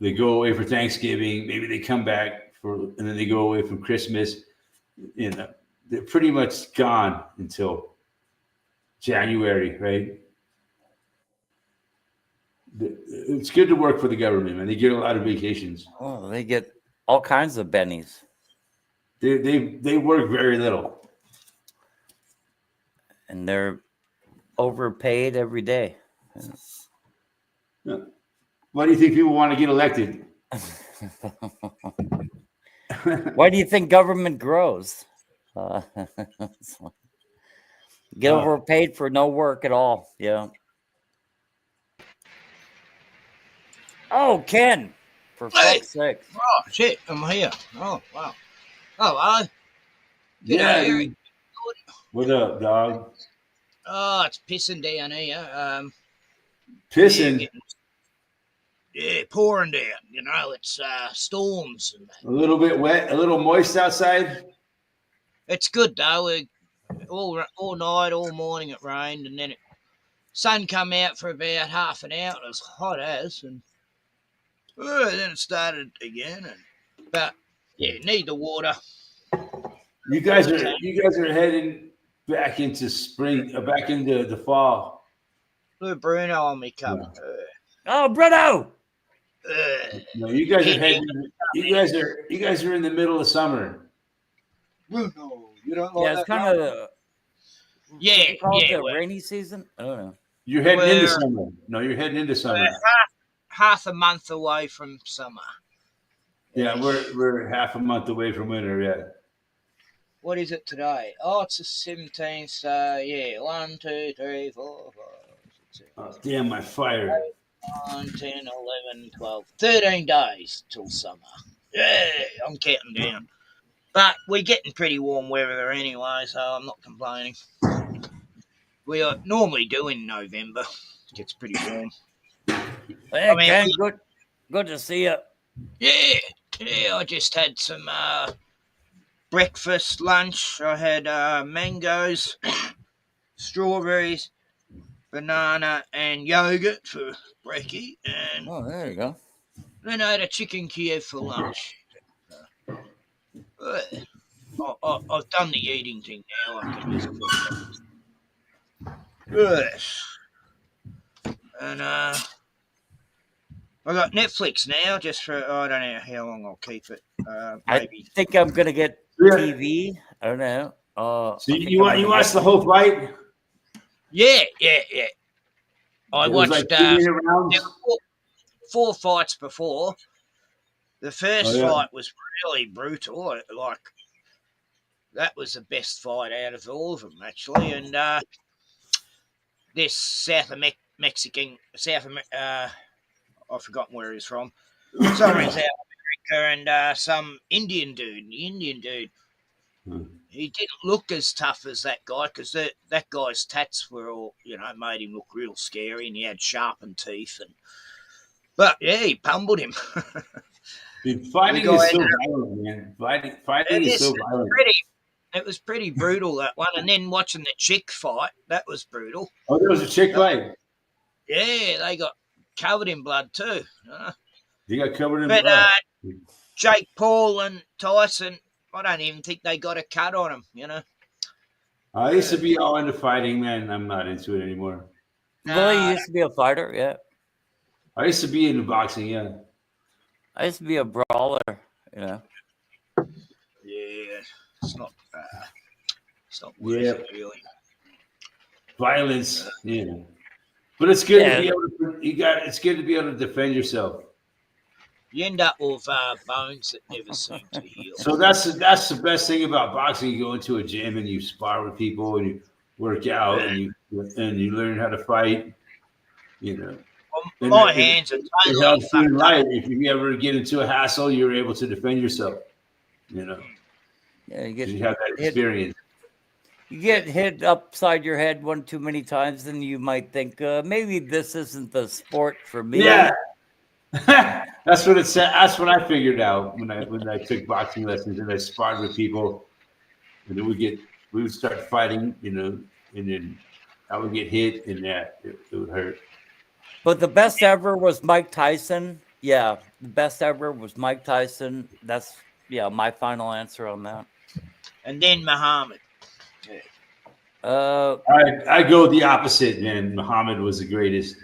they go away for Thanksgiving. Maybe they come back and then they go away from Christmas. You know, they're pretty much gone until January, right? It's good to work for the government, man. They get a lot of vacations. Oh, they get all kinds of bennies. They work very little. And they're overpaid every day. Yeah. Why do you think people want to get elected? Why do you think government grows? Get overpaid for no work at all. Yeah. Oh, Ken, for fuck's sake. Oh, shit, I'm here. Oh, wow. Oh, Yeah. G'day, What up, dog? oh, it's pissing down here. Pissing. Yeah, pouring down. You know, it's storms and that. A little bit wet, a little moist outside. It's good though. All night, all morning it rained, and then sun come out for about half an hour. It was hot as, and then it started again. But yeah, need the water. You guys are heading back into spring, back into the fall. Blue Bruno on me cup. Oh, Bruno! No, you guys are heading. You guys are in the middle of summer. Bruno, you don't Yeah, it's kind of yeah, rainy season. I don't know. You're heading into summer. No, you're heading into summer. Half a month away from summer. Yeah, we're half a month away from winter. Yeah. What is it today? Oh, it's the 17th. Yeah, 1, 2, 3, 4, 5, 6, 7, Oh, damn, my fire. 9, 10, 11, 12, 13 days till summer. Yeah, I'm counting down. But we're getting pretty warm weather anyway, so I'm not complaining. We are normally do in November. It gets pretty warm. Hey, Ken, good to see you. Yeah, I just had some breakfast, lunch. I had mangoes, strawberries, banana, and yogurt for brekkie. And There you go. then I had a chicken Kiev for lunch. I've done the eating thing now. I can just and I got Netflix now, just for I don't know how long I'll keep it. Maybe. I think I'm gonna get TV. I don't know. So you watched the whole fight? Yeah. I watched there were 4 fights before. The first fight was really brutal. Like that was the best fight out of all of them, actually. And this I've forgotten where he's from. Somewhere in South America, and some Indian dude. he didn't look as tough as that guy because that guy's tats were all, made him look real scary, and he had sharpened teeth. But yeah, he pummeled him. Dude, fighting The guy is so ended violent, man. Fighting is so violent. It was pretty brutal, that one. And then watching the chick fight, that was brutal. Oh, there was a chick fight. Yeah, they got covered in blood too. They got covered in But blood. Jake Paul and Tyson, I don't even think they got a cut on them. I used to be all into fighting, man. I'm not into it anymore. Well, you used to be a fighter, yeah. I used to be into boxing, yeah. I used to be a brawler, Yeah, it's not worth Yeah. it, really. Violence, yeah. But it's good to be able to. It's good to be able to defend yourself. You end up with bones that never seem to heal. So that's the best thing about boxing. You go into a gym and you spar with people and you work out and you learn how to fight. My hands are It totally helps you in fucked life. up. If you ever get into a hassle, you're able to defend yourself. Yeah, You have that experience. You get hit upside your head one too many times, then you might think maybe this isn't the sport for me. Yeah, that's what it said. That's what I figured out when I took boxing lessons and I sparred with people, and then we would start fighting, and then I would get hit, and it would hurt. But the best ever was Mike Tyson. Yeah, the best ever was Mike Tyson. That's my final answer on that. And then Muhammad. I go the opposite, man. Muhammad was the greatest.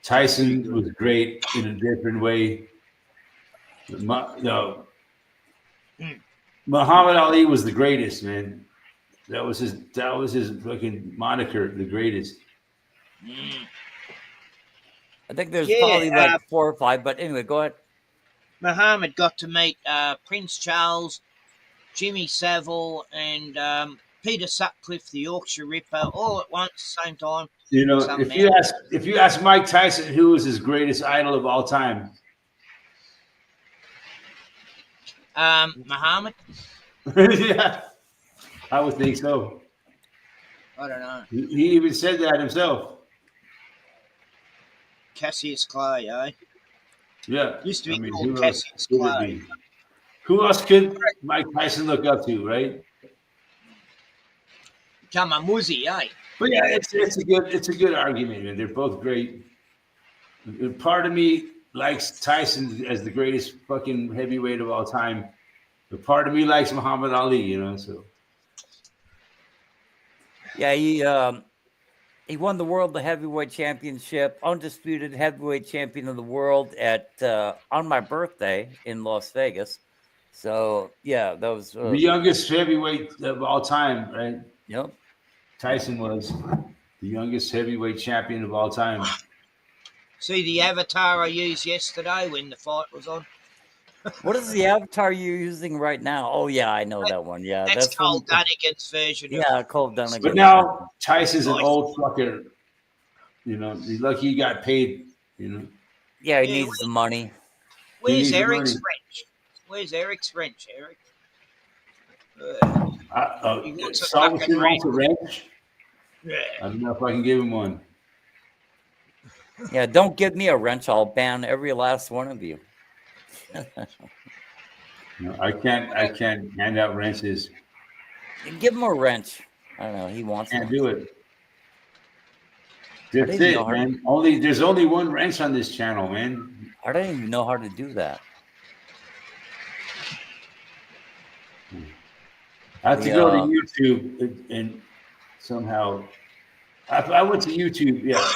Tyson was great in a different way. Muhammad Ali was the greatest, man. That was his fucking moniker, the greatest. I think there's probably like 4 or 5, but anyway, go ahead. Muhammad got to meet Prince Charles, Jimmy Savile, and Peter Sutcliffe, the Yorkshire Ripper, all at once, same time. If you ask Mike Tyson who was his greatest idol of all time, Muhammad. Yeah, I would think so. I don't know. He even said that himself. Cassius Clay, eh? Yeah, Used to be called Cassius Clay. Who else could Mike Tyson look up to, right? Kamamuzi, eh? But yeah, it's a good argument, and they're both great. And part of me likes Tyson as the greatest fucking heavyweight of all time. But part of me likes Muhammad Ali, so. Yeah, he won the world heavyweight championship, undisputed heavyweight champion of the world at on my birthday in Las Vegas. So yeah, that was The youngest heavyweight of all time, right? Yep. Tyson was the youngest heavyweight champion of all time. See the avatar I used yesterday when the fight was on? What is the avatar you're using right now? Oh yeah, I know that one. Yeah, that's Cole Dunnigan's version. Yeah, Cole Dunnigan. But now Tyson's an old fucker. He's lucky he got paid. Yeah, he needs the money. Where's Eric's wrench? Where's Eric's wrench, Eric? Salvation wants a wrench. Yeah. I don't know if I can give him one. Yeah, don't give me a wrench. I'll ban every last one of you. No, I can't hand out wrenches. Give him a wrench. I don't know. He wants. Can't do it. That's it, man. There's only one wrench on this channel, man. I don't even know how to do that. I have to go to YouTube and somehow. I went to YouTube. Yeah,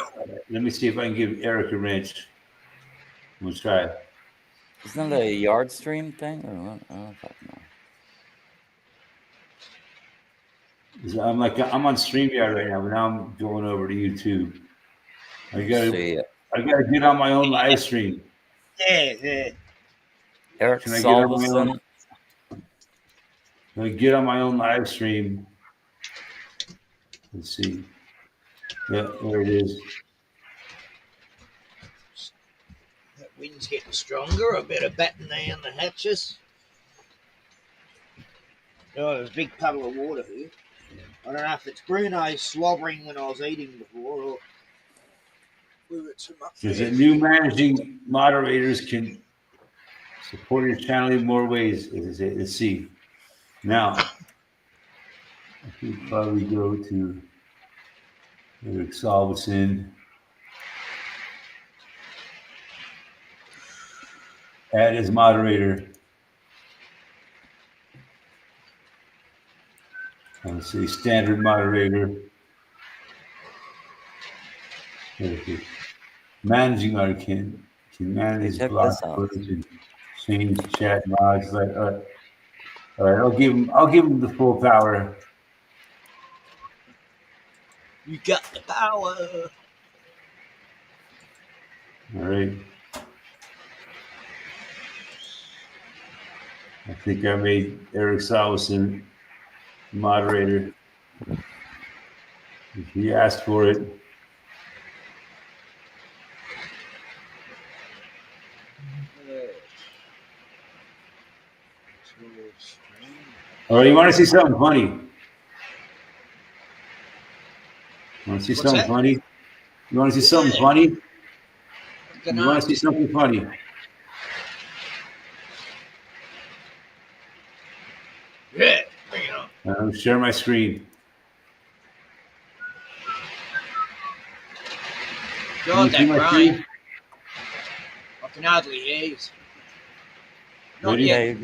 let me see if I can give Eric a wrench. We'll try it. Isn't that a yard stream thing or what? I don't know. I'm on StreamYard right now, but now I'm going over to YouTube. I gotta get on my own live stream. Yeah. Eric Salveson. I get on my own live stream. Let's see. Yeah, there it is. That wind's getting stronger. I better batten down the hatches. Oh, there's a big puddle of water here. I don't know if it's Bruno slobbering when I was eating before or whether it's from up Because there. the new managing moderators can support your channel in more ways. Let's see. Now, I could probably go to Eric Salveson. Add as moderator. Let's see, standard moderator. Okay. Managing moderator can manage check block this out. words and change chat mods. Like, all right, I'll give him the full power. You got the power. All right. I think I made Eric Salveson moderator. If he asked for it. All right, you want to see something funny? Want to see What's something that? funny? You want to see something Yeah. funny? Good You want night. to see something funny? Yeah, bring it on. I'll share my screen. God, Can you see that my rain. screen? I can hardly hear you. Not Ready? Yeah, yet.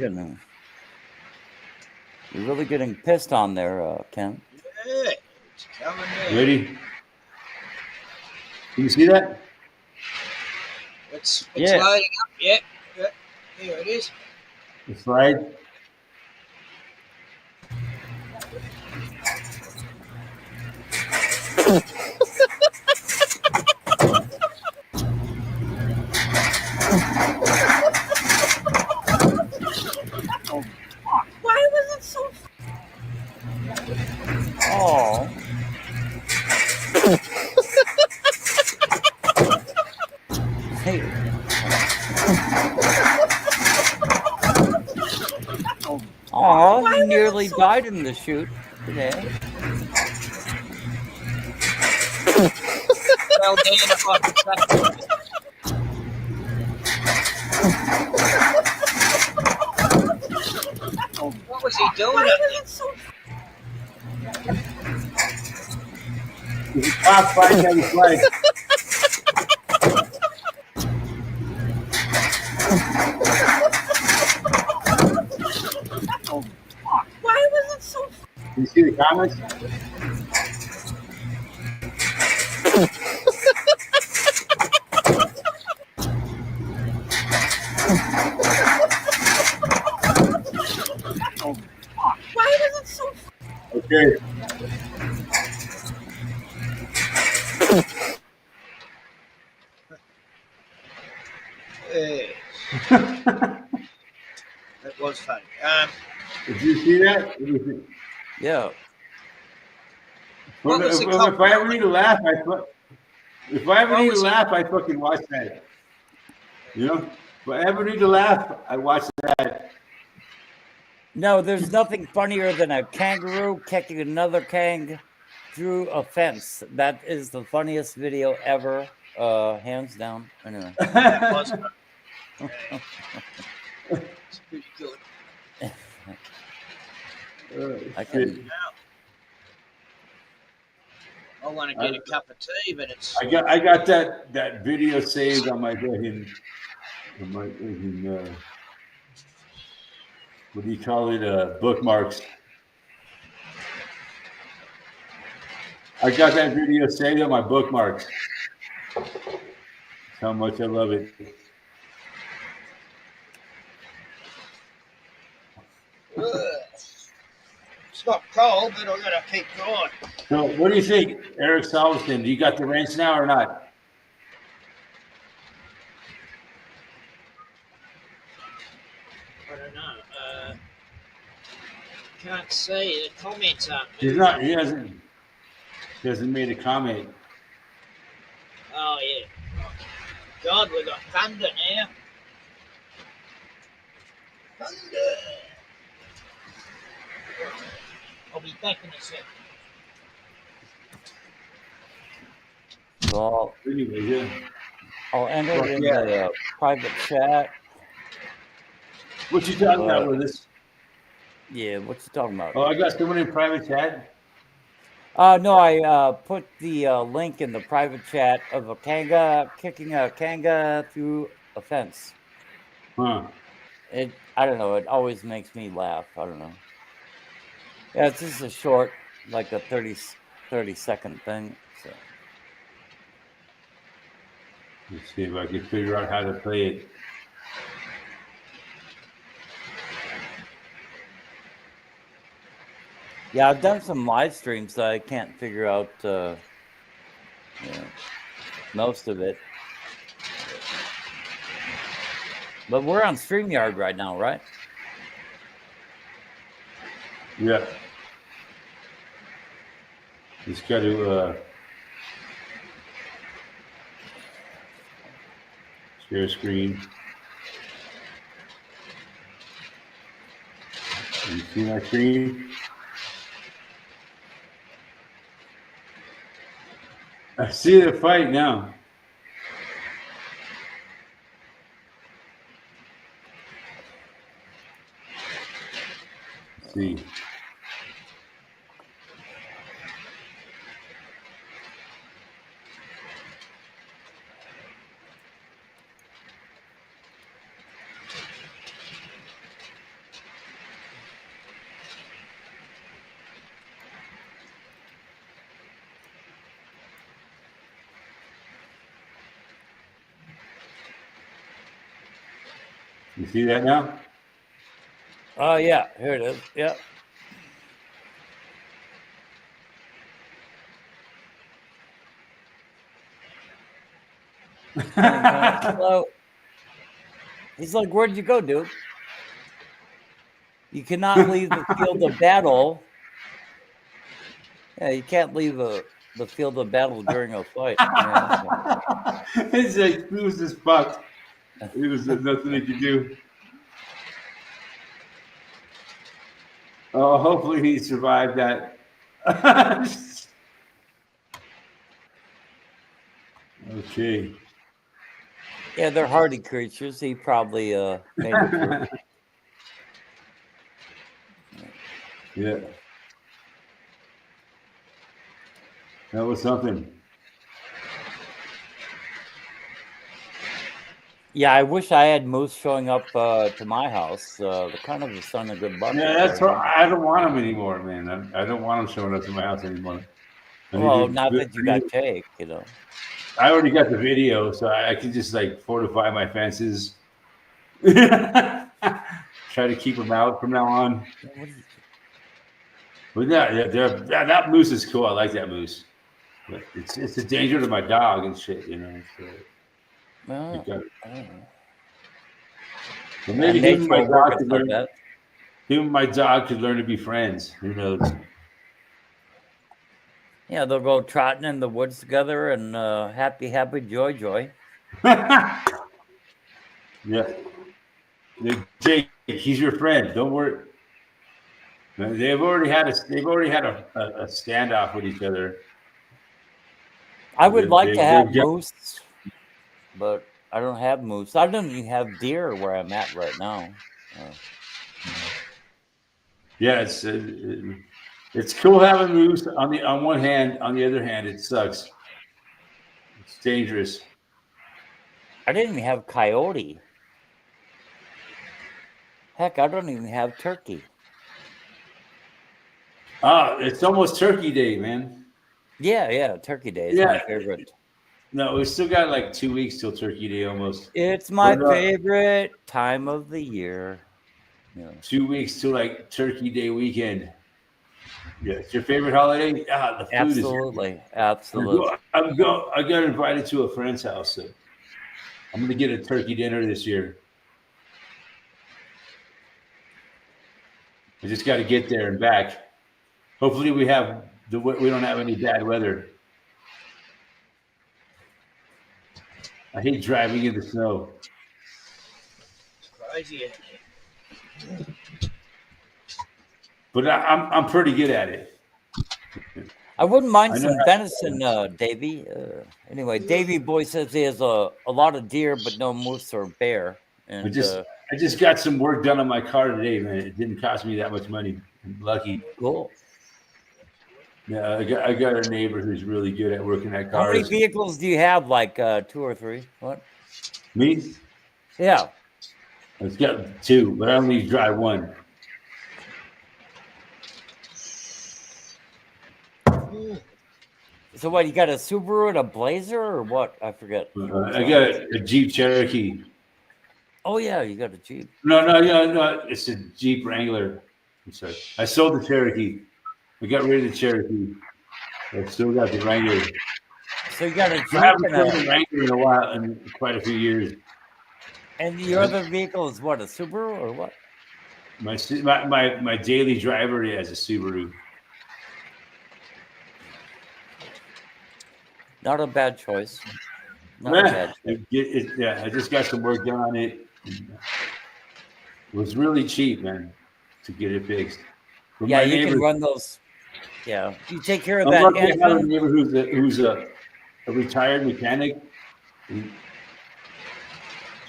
you're really getting pissed on there, Ken. Yeah, it's coming in. Ready? Can you see that? It's Yeah. loading up. Yeah. Here it is. The slide. Why was it so? Oh. Hey. Oh, he nearly died in the shoot today. Well, Dan, if I could say. What was he doing? Top five heavy slide. Why was it so? Can you see the comments? Why was it so? Okay. That was funny. Did you see that? What do you think? Yeah. What was If the I ever need to laugh, I fucking watch that. You know? If I ever need to laugh, I watch that. No, there's nothing funnier than a kangaroo kicking another kang through a fence. That is the funniest video ever, hands down. Anyway. Was it's pretty good. I can. I want to get a cup of tea, but it's. I got that video saved on my fucking what do you call it? Bookmarks. I got that video saved on my bookmarks. That's how much I love it. It's not cold, but I gotta keep going. So, what do you think, Eric Salveson? You got the wrench now or not? I don't know. Can't see the comments up. He's not. He hasn't made a comment. Oh yeah. God, we got thunder now. Thunder. I'll be back in a sec. So Anyway, yeah. I'll enter it in Yeah. the private chat. What you talking about But with us? yeah, what you talking about? Oh, I got someone in private chat. No, I put the link in the private chat of a kanga kicking a kanga through a fence. Huh. I don't know. It always makes me laugh. I don't know. Yeah, it's just a short, like a 30-second thing. So Let's see if I can figure out how to play it. yeah, I've done some live streams. So I can't figure out, most of it. But we're on StreamYard right now, right? Yeah. Just got to share screen. You see my screen? I see the fight now. Let's see. You see that now? Oh, yeah. Here it is. Yeah. Hello. He's like, where'd you go, dude? You cannot leave the field of battle. Yeah, you can't leave the field of battle during a fight. It's like he was just fucked. It was nothing he could do. Oh, hopefully he survived that. Okay. Yeah, they're hardy creatures. He probably made it through. Yeah. That was something. Yeah, I wish I had moose showing up to my house. The carnival has done a good buck. Yeah, that's what I don't want him anymore, man. I don't want him showing up to my house anymore. Well, not that you got Jake, I already got the video, so I can just like fortify my fences. Try to keep them out from now on. But yeah, that moose is cool. I like that moose. But it's a danger to my dog and shit, So, but maybe him and my dog could learn. Him and my dog could learn to be friends. Who knows? Yeah, they'll go trotting in the woods together and happy, joy. Yeah. Jake, he's your friend. Don't worry. They've already had a standoff with each other. I would like to have moose, but I don't have moose. I don't even have deer where I'm at right now. Yeah, it's cool having moose on one hand. On the other hand, it sucks. It's dangerous. I didn't even have coyote. Heck, I don't even have turkey. It's almost Turkey Day, man. Yeah, Turkey Day is my favorite. No, we still got like 2 weeks till Turkey Day almost. It's my favorite time of the year. 2 weeks till like Turkey Day weekend. Yeah, it's your favorite holiday? The food absolutely. I got invited to a friend's house, so I'm gonna get a turkey dinner this year. I just got to get there and back. Hopefully, we don't have any bad weather. I hate driving in the snow. It's crazy, isn't it? but I'm pretty good at it. I wouldn't mind I know some how- venison, Davy. Anyway, Davy boy says he has a lot of deer, but no moose or bear. And I just got some work done on my car today, man. It didn't cost me that much money. I'm lucky. cool. Yeah, I got a neighbor who's really good at working at How many cars. vehicles do you have? Like 2 or 3? What? Me, Yeah. I've got 2, but I only drive one. So what? You got a Subaru and a Blazer, or what? I forget. I got a Jeep Cherokee. Oh yeah, you got a Jeep. No. It's a Jeep Wrangler. I'm sorry. I sold the Cherokee. I got rid of the Cherokee. I still got the Wrangler. So you got a Jeep I haven't and driven a Wrangler in a while, in quite a few years. and your other vehicle is what? A Subaru or what? My daily driver is a Subaru. Not a bad choice. Not a bad choice. I just got some work done on it. It was really cheap, man, to get it fixed. But Yeah, my you neighbor, can run those. Yeah, you take care of I'm that lucky I have a engine. neighbor who's a retired mechanic. He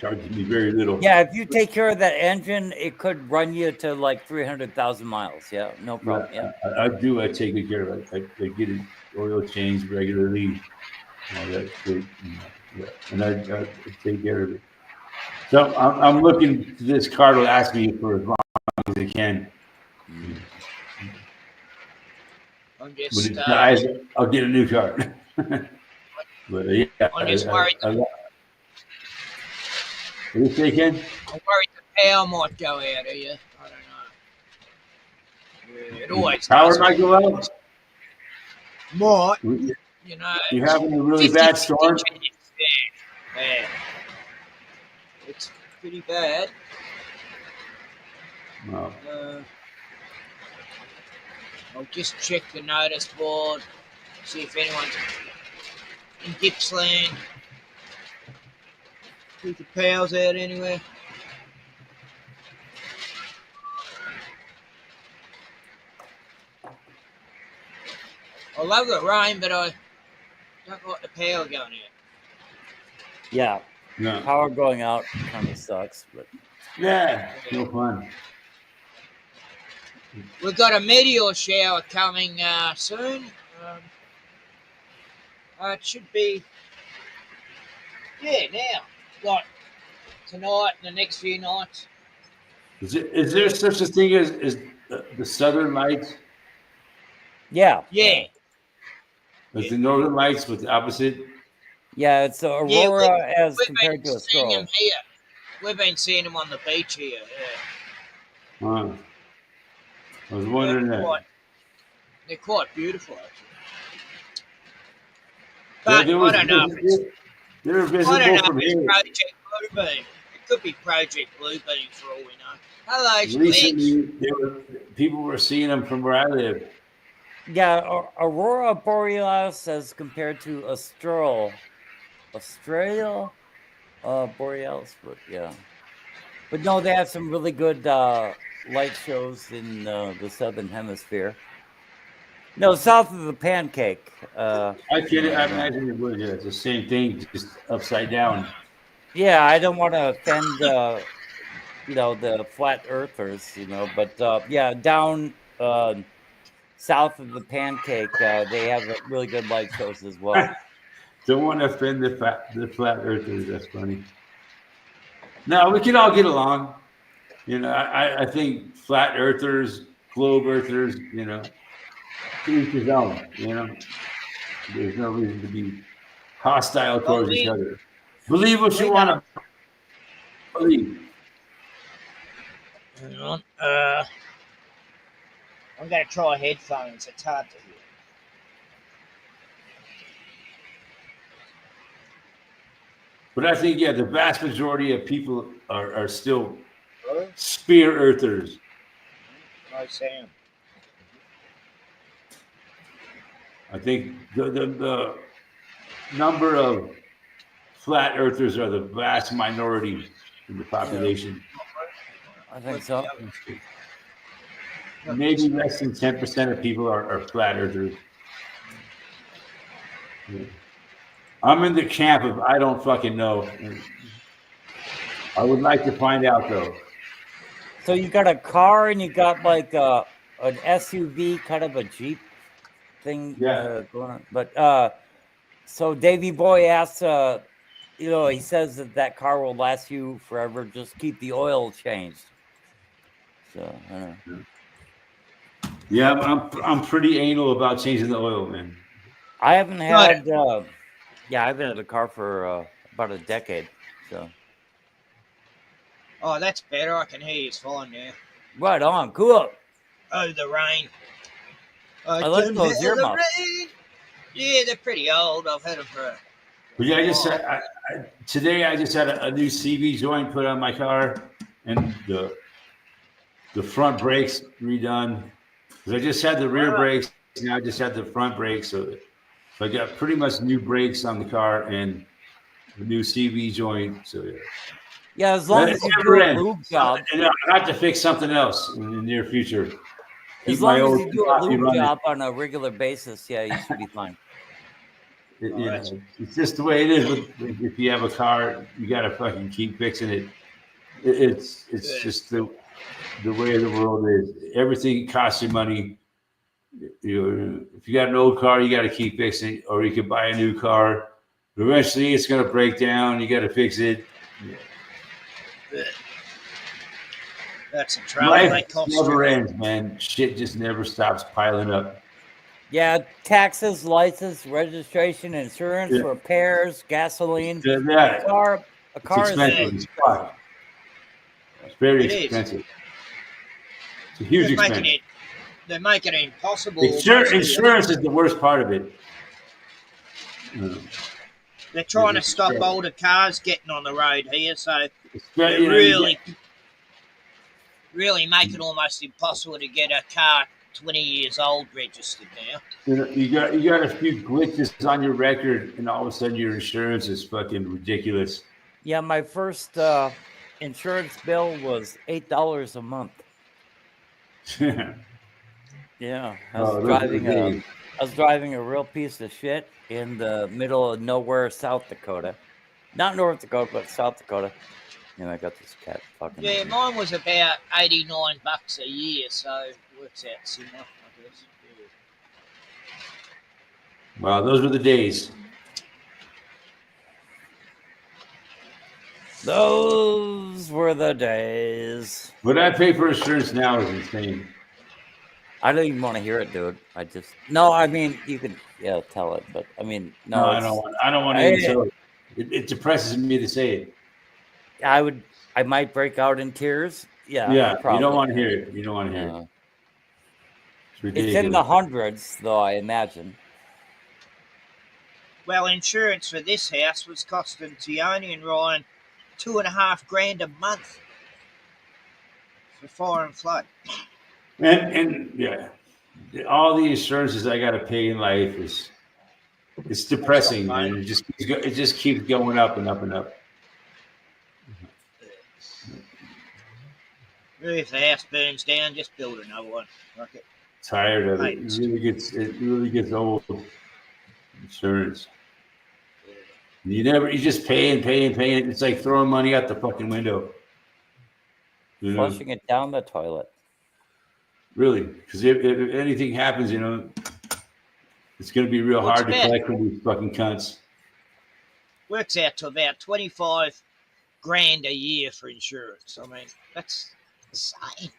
charges me very little. Yeah, if you take care of that engine, it could run you to like 300,000 miles. Yeah, no problem. Yeah. I do. I take good care of it. I get it oil changed regularly. All that shit. Yeah. And I take care of it. So I'm looking. This car will last me for as long as it can. I'm When just, it dies, I'll get a new car. But yeah, I'm just worried. What do you say, Ken? I'm worried the power might go out of you. I don't know. Yeah, it always Power does. might go out. Might, You you know. having a really bad storm? Yeah. It's pretty bad. No. I'll just check the notice board, see if anyone's in Gippsland. See if the power's out anywhere. I love the rain, but I don't like the power going out. Yeah, No. power going out kind of sucks, but Yeah. No fun. We've got a meteor shower coming soon. It should be, now, like tonight and the next few nights. Is there such a thing as the Southern Lights? yeah, Yeah. As the Northern Lights with the opposite? yeah. It's aurora as We've compared been to a seeing stroll. them here. We've been seeing them on the beach here. Yeah. Huh. I was wondering that. They're quite beautiful, actually. Yeah, But I don't know if it's, they're I visible don't know from if it's here. Project Bluebeam. It could be Project Bluebeam for all we know. Hello, Lex. Recently, people were seeing them from where I live. Yeah, aurora borealis as compared to Australia borealis, but yeah. But no, they have some really good light shows in the southern hemisphere. No, south of the pancake. I imagine it would. Yeah, it's the same thing, just upside down. Yeah, I don't want to offend, the flat earthers, but yeah, down south of the pancake, they have really good light shows as well. Don't want to offend the flat earthers. That's funny. No, we can all get along. I think flat earthers, globe earthers, to each his own. There's no reason to be hostile towards each other. Believe what you want to believe. Hang on. I'm going to try headphones. It's hard to hear. But I think, the vast majority of people are still spear earthers. No sound. I think the number of flat earthers are the vast minority in the population. I think so. maybe less than 10% of people are flat earthers. Yeah. I'm in the camp of I don't fucking know. I would like to find out though. So you got a car and you got like an SUV, kind of a Jeep thing Yeah. going on. But so Davy Boy asks, he says that car will last you forever. Just keep the oil changed. So I don't know. Yeah, I'm pretty anal about changing the oil, man. I haven't Got had, I haven't had a car for about a decade. So Oh, that's better. I can hear you fine now. right on, cool. Oh, the rain. I like can those hear the earmuffs. rain. Yeah, they're pretty old. I've had them for. But yeah, today I just had a new CV joint put on my car, and the front brakes redone. Because I just had the rear brakes, now I just had the front brakes, so I got pretty much new brakes on the car and the new CV joint. So yeah. Yeah, as long as you do a lube job. And I have to fix something else in the near future. As long as you do a lube job on a regular basis, yeah, you should be fine. It's just the way it is. If you have a car, you got to fucking keep fixing it. It's just the way the world is. Everything costs you money. If you got an old car, you got to keep fixing it, or you can buy a new car. But eventually, it's going to break down. You got to fix it. That's a trouble. Life never ends, man. Shit just never stops piling up. Yeah, taxes, license, registration, insurance, repairs, gasoline. Yeah. A car expensive. is it's very expensive. It's a huge expense. They're making it impossible. Insurance is the worst part of it. They're trying to stop older cars getting on the road here, so they're really make it almost impossible to get a car 20 years old registered now. You got a few glitches on your record, and all of a sudden your insurance is fucking ridiculous. Yeah, my first insurance bill was $8 a month. Yeah, I was driving a real piece of shit in the middle of nowhere, South Dakota. Not North Dakota, but South Dakota. And I got this cat fucking. Yeah, mine was about $89 a year, so it works out similar, I guess. Yeah. Wow, those were the days. Those were the days. What I pay for insurance now is insane. I don't even want to hear it, dude. I mean, you can tell it, but I mean, no, I don't want to tell it. It depresses me to say it. I might break out in tears. Yeah. Probably. You don't want to hear it. You don't want to hear it. It's ridiculous. It's in the hundreds, though, I imagine. Well, insurance for this house was costing Tioni and Ryan $2,500 a month for fire and flood. And yeah, all the insurances I got to pay in life it's depressing, man. It just keeps going up and up and up. If the house burns down, just build another one. Okay. Tired of it. It really gets old. Insurance. You just pay and pay and pay. It's like throwing money out the fucking window. Flushing it down the toilet. Really, because if anything happens, it's going to be real hard to collect from these fucking cunts. Works out to about $25,000 a year for insurance. I mean, that's insane.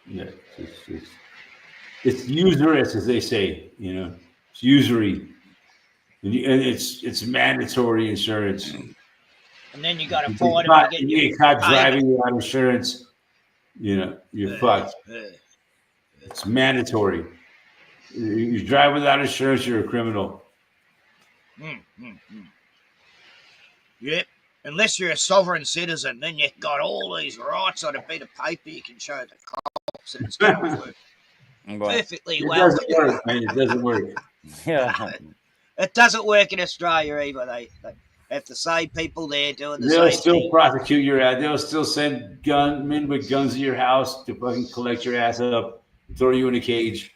Yeah, it's usurious, as they say. It's usury, and it's mandatory insurance. And then you got to fight them to get you get caught driving without insurance. You're fucked. It's mandatory. You drive without insurance, you're a criminal. Yep. Unless you're a sovereign citizen, then you've got all these rights on a bit of paper you can show the cops, and it's going to work perfectly well. It doesn't work, man. It doesn't work. Yeah. It doesn't work in Australia either. If the same people there doing the They'll same still thing. prosecute your ass. They'll still send gunmen with guns to your house to fucking collect your ass up, throw you in a cage.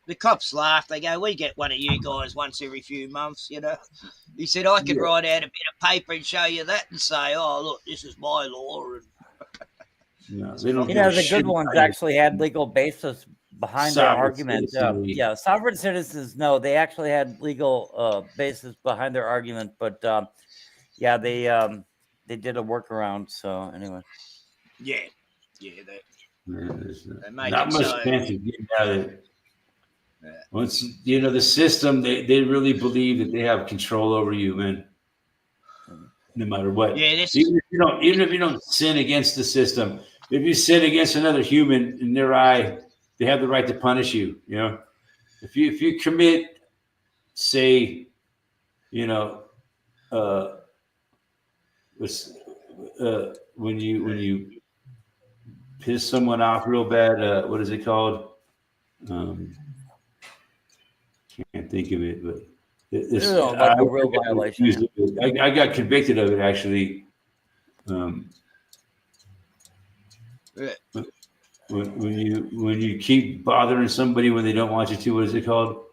The cops laugh. They go, "We get one of you guys once every few months." He said, "I could Yeah. write out a bit of paper and show you that and say, oh, look, this is my law." And No, they don't You give know, a the shit good ones about your actually had legal basis behind their sovereign argument. citizenry. Yeah, sovereign citizens, no, they actually had legal basis behind their argument, but yeah, they did a workaround. So anyway, yeah, that Yeah, there's they make not it much so. chance of getting out of it. Yeah. Once the system, they really believe that they have control over you, man. No matter what. Yeah, this Even if you don't sin against the system, if you sin against another human in their eye, they have the right to punish you. If you commit, say, uh, when you piss someone off real bad, what is it called? Can't think of it, but it's like a real violation. I got convicted of it actually. Yeah. When you keep bothering somebody when they don't want you to, what is it called?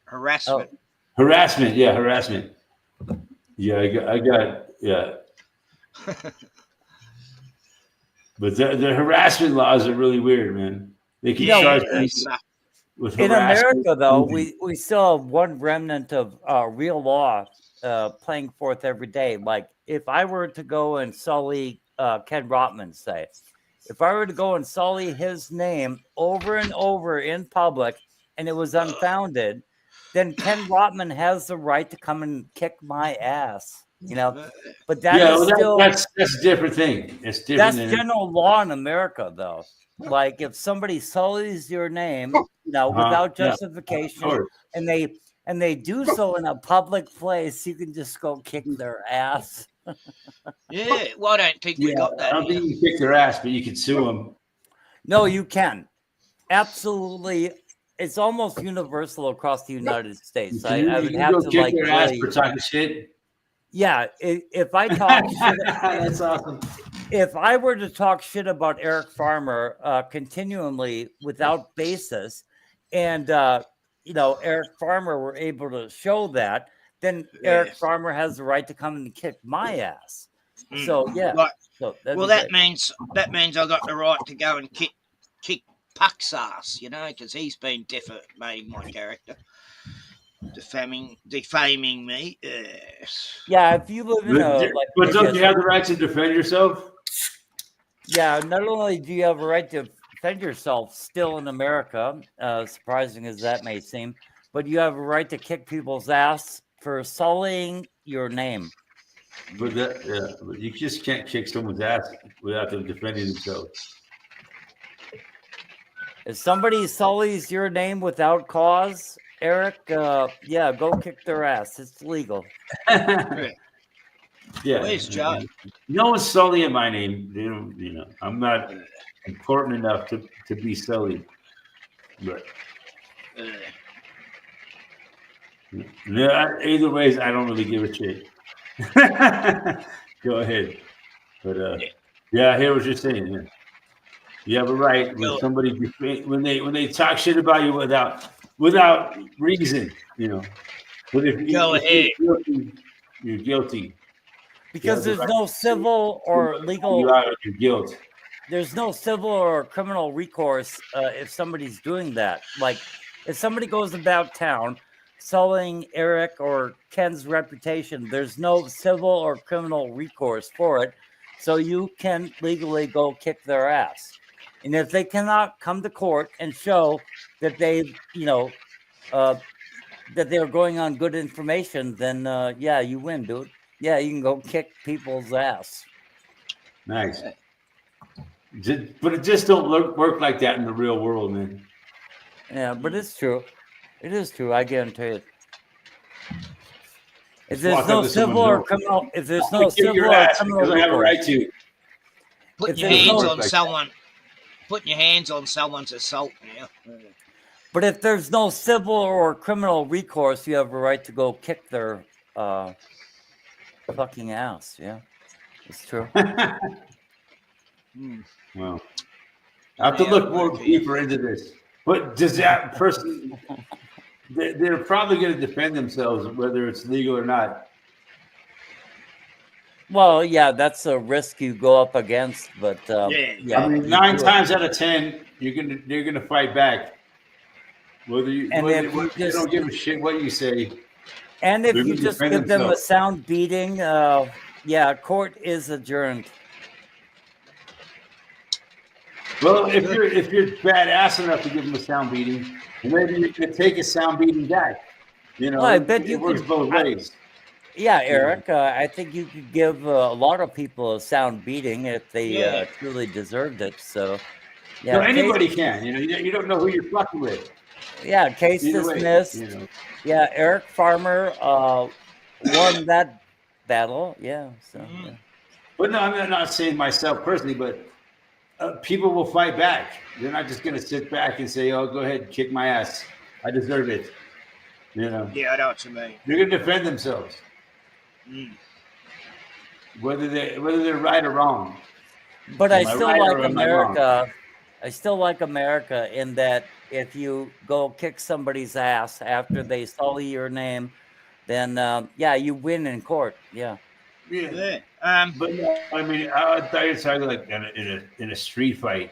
Harassment. Harassment. Yeah, harassment. Yeah, I got yeah. But the harassment laws are really weird, man. They can charge people with In harassment. America, though, we still have one remnant of real law playing forth every day. Like if I were to go and sully Ken Rotman, say, if I were to go and sully his name over and over in public and it was unfounded, then Ken Rotman has the right to come and kick my ass. But that's a different thing. It's different. That's general law in America, though. Like if somebody sullies your name, without justification, and they do so in a public place, you can just go kick their ass. Yeah, well, I don't think we got that. I don't think you can kick their ass, but you can sue them. No, you can. Absolutely. It's almost universal across the United States. I would have to kick their ass for talking shit. Yeah, if I talk shit, that's awesome. If I were to talk shit about Eric Farmer continually without basis, and Eric Farmer were able to show that, then Eric Farmer has the right to come and kick my ass. So yeah, that means I got the right to go and kick Puck's ass, because he's been defamating my character. Defaming me. Yeah, if you live in but don't you have the right to defend yourself? Yeah, not only do you have a right to defend yourself still in America, surprising as that may seem, but you have a right to kick people's ass for sullying your name. But you just can't kick someone's ass without them defending themselves. If somebody sullies your name without cause, Eric, go kick their ass. It's legal. Yeah. Where's Joe? No one's sullying my name. They don't, I'm not important enough to be sullied. But either ways, I don't really give a shit. Go ahead. But I hear what you're saying. Yeah. You have a right when somebody when they talk shit about you without reason, But if go ahead, you're guilty. Because there's no civil or legal. Your guilt. There's no civil or criminal recourse if somebody's doing that. Like if somebody goes about town sullying Eric or Ken's reputation, there's no civil or criminal recourse for it. So you can legally go kick their ass. And if they cannot come to court and show that they, that they're going on good information, then you win, dude. Yeah, you can go kick people's ass. Nice. But it just don't work like that in the real world, man. Yeah, but it's true. It is true. I guarantee it. If there's no civil or criminal, I have a right to. Putting your hands on someone. Putting your hands on someone's assault. Yeah. But if there's no civil or criminal recourse, you have a right to go kick their fucking ass. Yeah, it's true. Well, I have to look more deeper into this. But does that person? They're probably going to defend themselves whether it's legal or not. Well, yeah, that's a risk you go up against, but Yeah. I mean, you 9 do it. times out of 10, they're gonna fight back. Whether you And whether, if you whether they just- don't give a shit what you say. And if They're you gonna just defend give them a themselves. sound beating, yeah, court is adjourned. Well, if you're badass enough to give them a sound beating, maybe you could take a sound beating back. You know, Well, I bet it you works could- both ways. Yeah, Eric, I think you could give a lot of people a sound beating if they Yeah. truly deserved it. So, No, yeah, anybody can. You know, you don't know who you're fucking with. case Either way, dismissed. you know. Yeah, Eric Farmer won that battle. Yeah, so yeah. But no, I'm not saying myself personally, but people will fight back. They're not just going to sit back and say, "Oh, go ahead, kick my ass. I deserve it." You know, Yeah, I know what you mean. they're going to defend themselves, whether they're right or wrong. But I Am I still right or like am I wrong? America. I still like America in that if you go kick somebody's ass after they sully your name, then yeah, you win in court. Yeah. Yeah. Yeah. But no, I mean, I thought you were talking like in a street fight.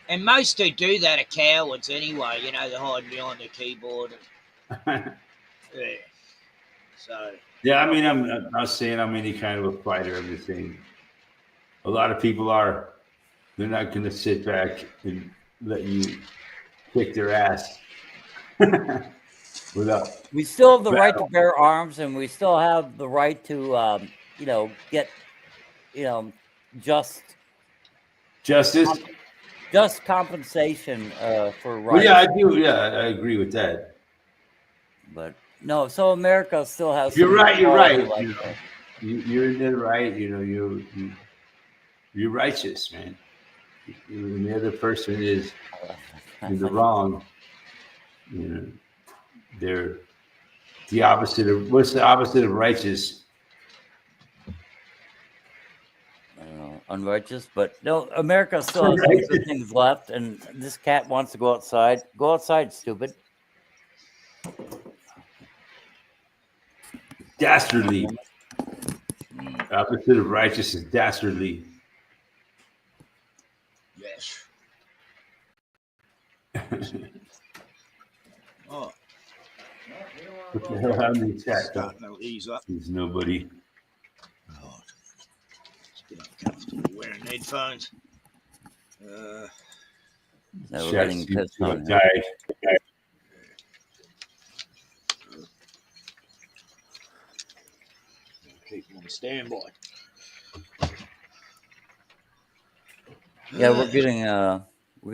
And most who do that are cowards anyway. You know, they're hiding behind the keyboard. Yeah. So. Yeah, I mean, I'm not saying I'm any kind of a fighter. I'm just saying a lot of people are. They're not going to sit back and let you kick their ass without. We still have the right to bear arms, and we still have the right to, get, just Justice. compensation for rights. Well, yeah, I do. Yeah, I agree with that. But no, so America still has. If you're some right, you're right. equality You like know, that. you're in the right. You know, you're righteous, man. And the other person is in the wrong. You know, they're the opposite of what's the opposite of righteous? I don't know, unrighteous, but no, America still has some good things left. And this cat wants to go outside. Go outside, stupid. Dastardly. Opposite of righteous is dastardly. Yes. Oh. What the hell happened in the chat? Starting to ease up. There's nobody. God. It's a bit uncomfortable wearing headphones. No, we're Chat getting seems pissed to on have here. died. Keep on standby. Yeah, we're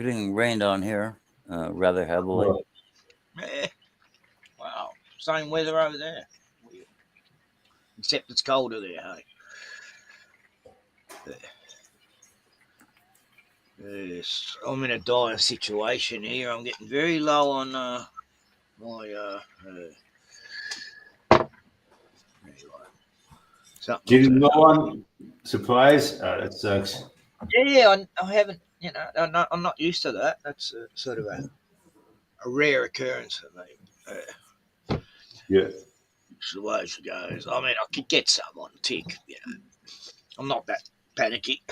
getting rained on here rather heavily. Well, Eh. Wow. Same weather over there. Weird. Except it's colder there, hey? Yes, I'm in a dire situation here. I'm getting very low on my anyway. Something getting low on supplies. That sucks. Yeah, I haven't. You know, I'm not used to that. That's sort of a rare occurrence for me. Yeah. It's the way it goes. I mean, I could get some on tick. You know, I'm not that panicky.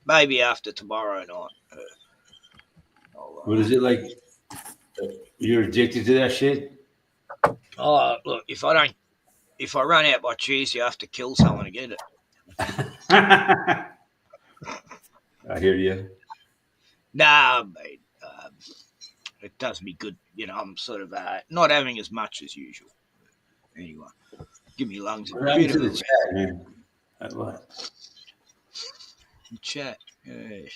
Maybe after tomorrow night. What is it like? You're addicted to that shit? Oh, look, if I run out by Tuesday, I have to kill someone to get it. I hear you. Nah, mate. It does me good. You know, I'm sort of not having as much as usual. Anyway, give me lungs a What happened bit to of a the chat, man? What? chat. Yes.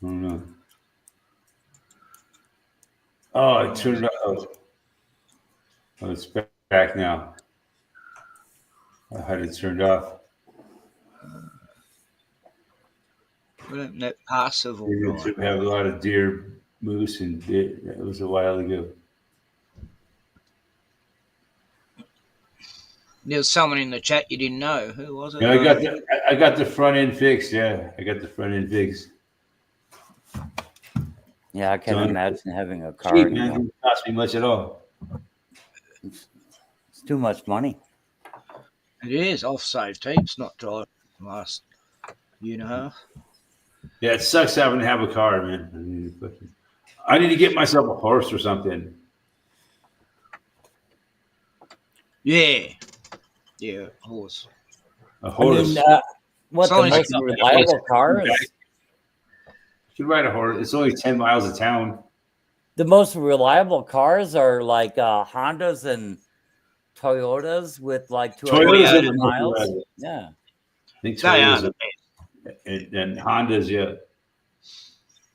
I don't know. Oh, I turned it off. Oh, it's back now. I had it turned off. Wasn't that passive or We right? have a lot of deer, moose, and deer. That was a while ago. There was someone in the chat you didn't know. Who was it? Yeah, I got the front end fixed. Yeah, I got the front end fixed. Yeah, I can't So, imagine having a car cheap, man. It anymore. didn't cost me much at all. It's too much money. It is. I've saved heaps not driving the last year and a half. Yeah, it sucks having to have a car, man. I need to get myself a horse or something. Yeah. Yeah, horse. A I horse. mean, what As the long as you most got that reliable horse. car is? You can ride a horse. It's only 10 miles of town. The most reliable cars are like Hondas and Toyotas with like Toyotas are 200,000 the most miles. reliable. Yeah. I think They are Toyotas the are, best. and Hondas, yeah.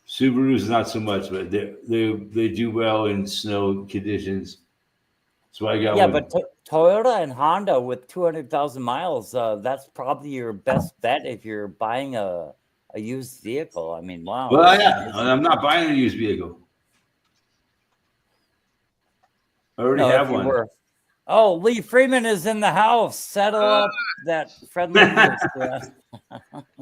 Subarus not so much, but they do well in snow conditions. So I got Yeah, one. but Toyota and Honda with 200,000 miles, that's probably your best bet if you're buying a used vehicle. I mean, wow. Well, yeah, I'm not buying a used vehicle. I already No, have if you one. were. Oh, Lee Freeman is in the house. Settle up that friendly moose.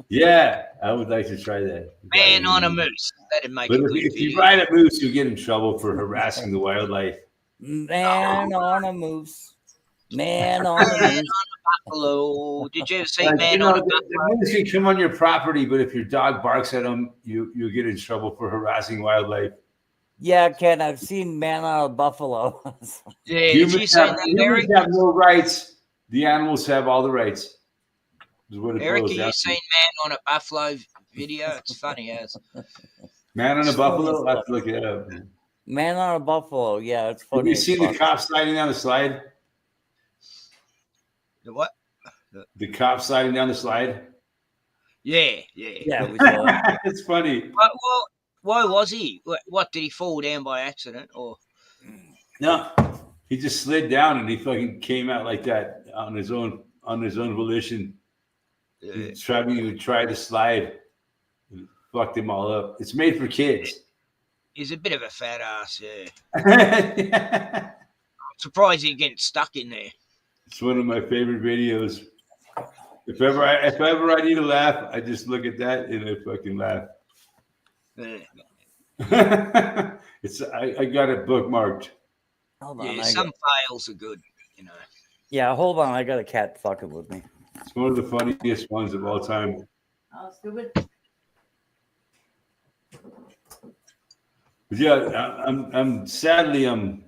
Yeah, I would like to try that. Man on a moose. That'd make But a good if you video. ride a moose, you get in trouble for harassing the wildlife. Man on a moose. Man on a Man moose. Buffalo. Did you ever see Like, Man you know, on a the Buffalo? moose can come on your property, but if your dog barks at them, you get in trouble for harassing wildlife. Yeah, Ken, I've seen Man on a Buffalo. Yeah, did you see that, Eric? Humans have no rights. The animals have all the rights. Is what it Eric, boils have down you to. seen Man on a Buffalo video? It's funny as. Man on a It's funny buffalo? as I'll have fuck. to look it up. Man on a Buffalo. Yeah, it's Have funny. you as seen the fuck. cop sliding down the slide? The what? The cop sliding down the slide? Yeah. Yeah, we saw it. It's funny. Well, why was he? What, did he fall down by accident? Or No, he just slid down and he fucking came out like that on his own volition. He tried to slide. It fucked him all up. It's made for kids. he's a bit of a fat ass, yeah. It's I'm surprised he getting stuck in there. one of my favorite videos. If ever I need a laugh, I just look at that and I fucking laugh. Yeah. I got it bookmarked. Hold on. Yeah, I some got- fails are good, you know. yeah, hold on. I got a cat fucking with me. It's one of the funniest ones of all time. Oh, stupid. But yeah, I'm sadly I'm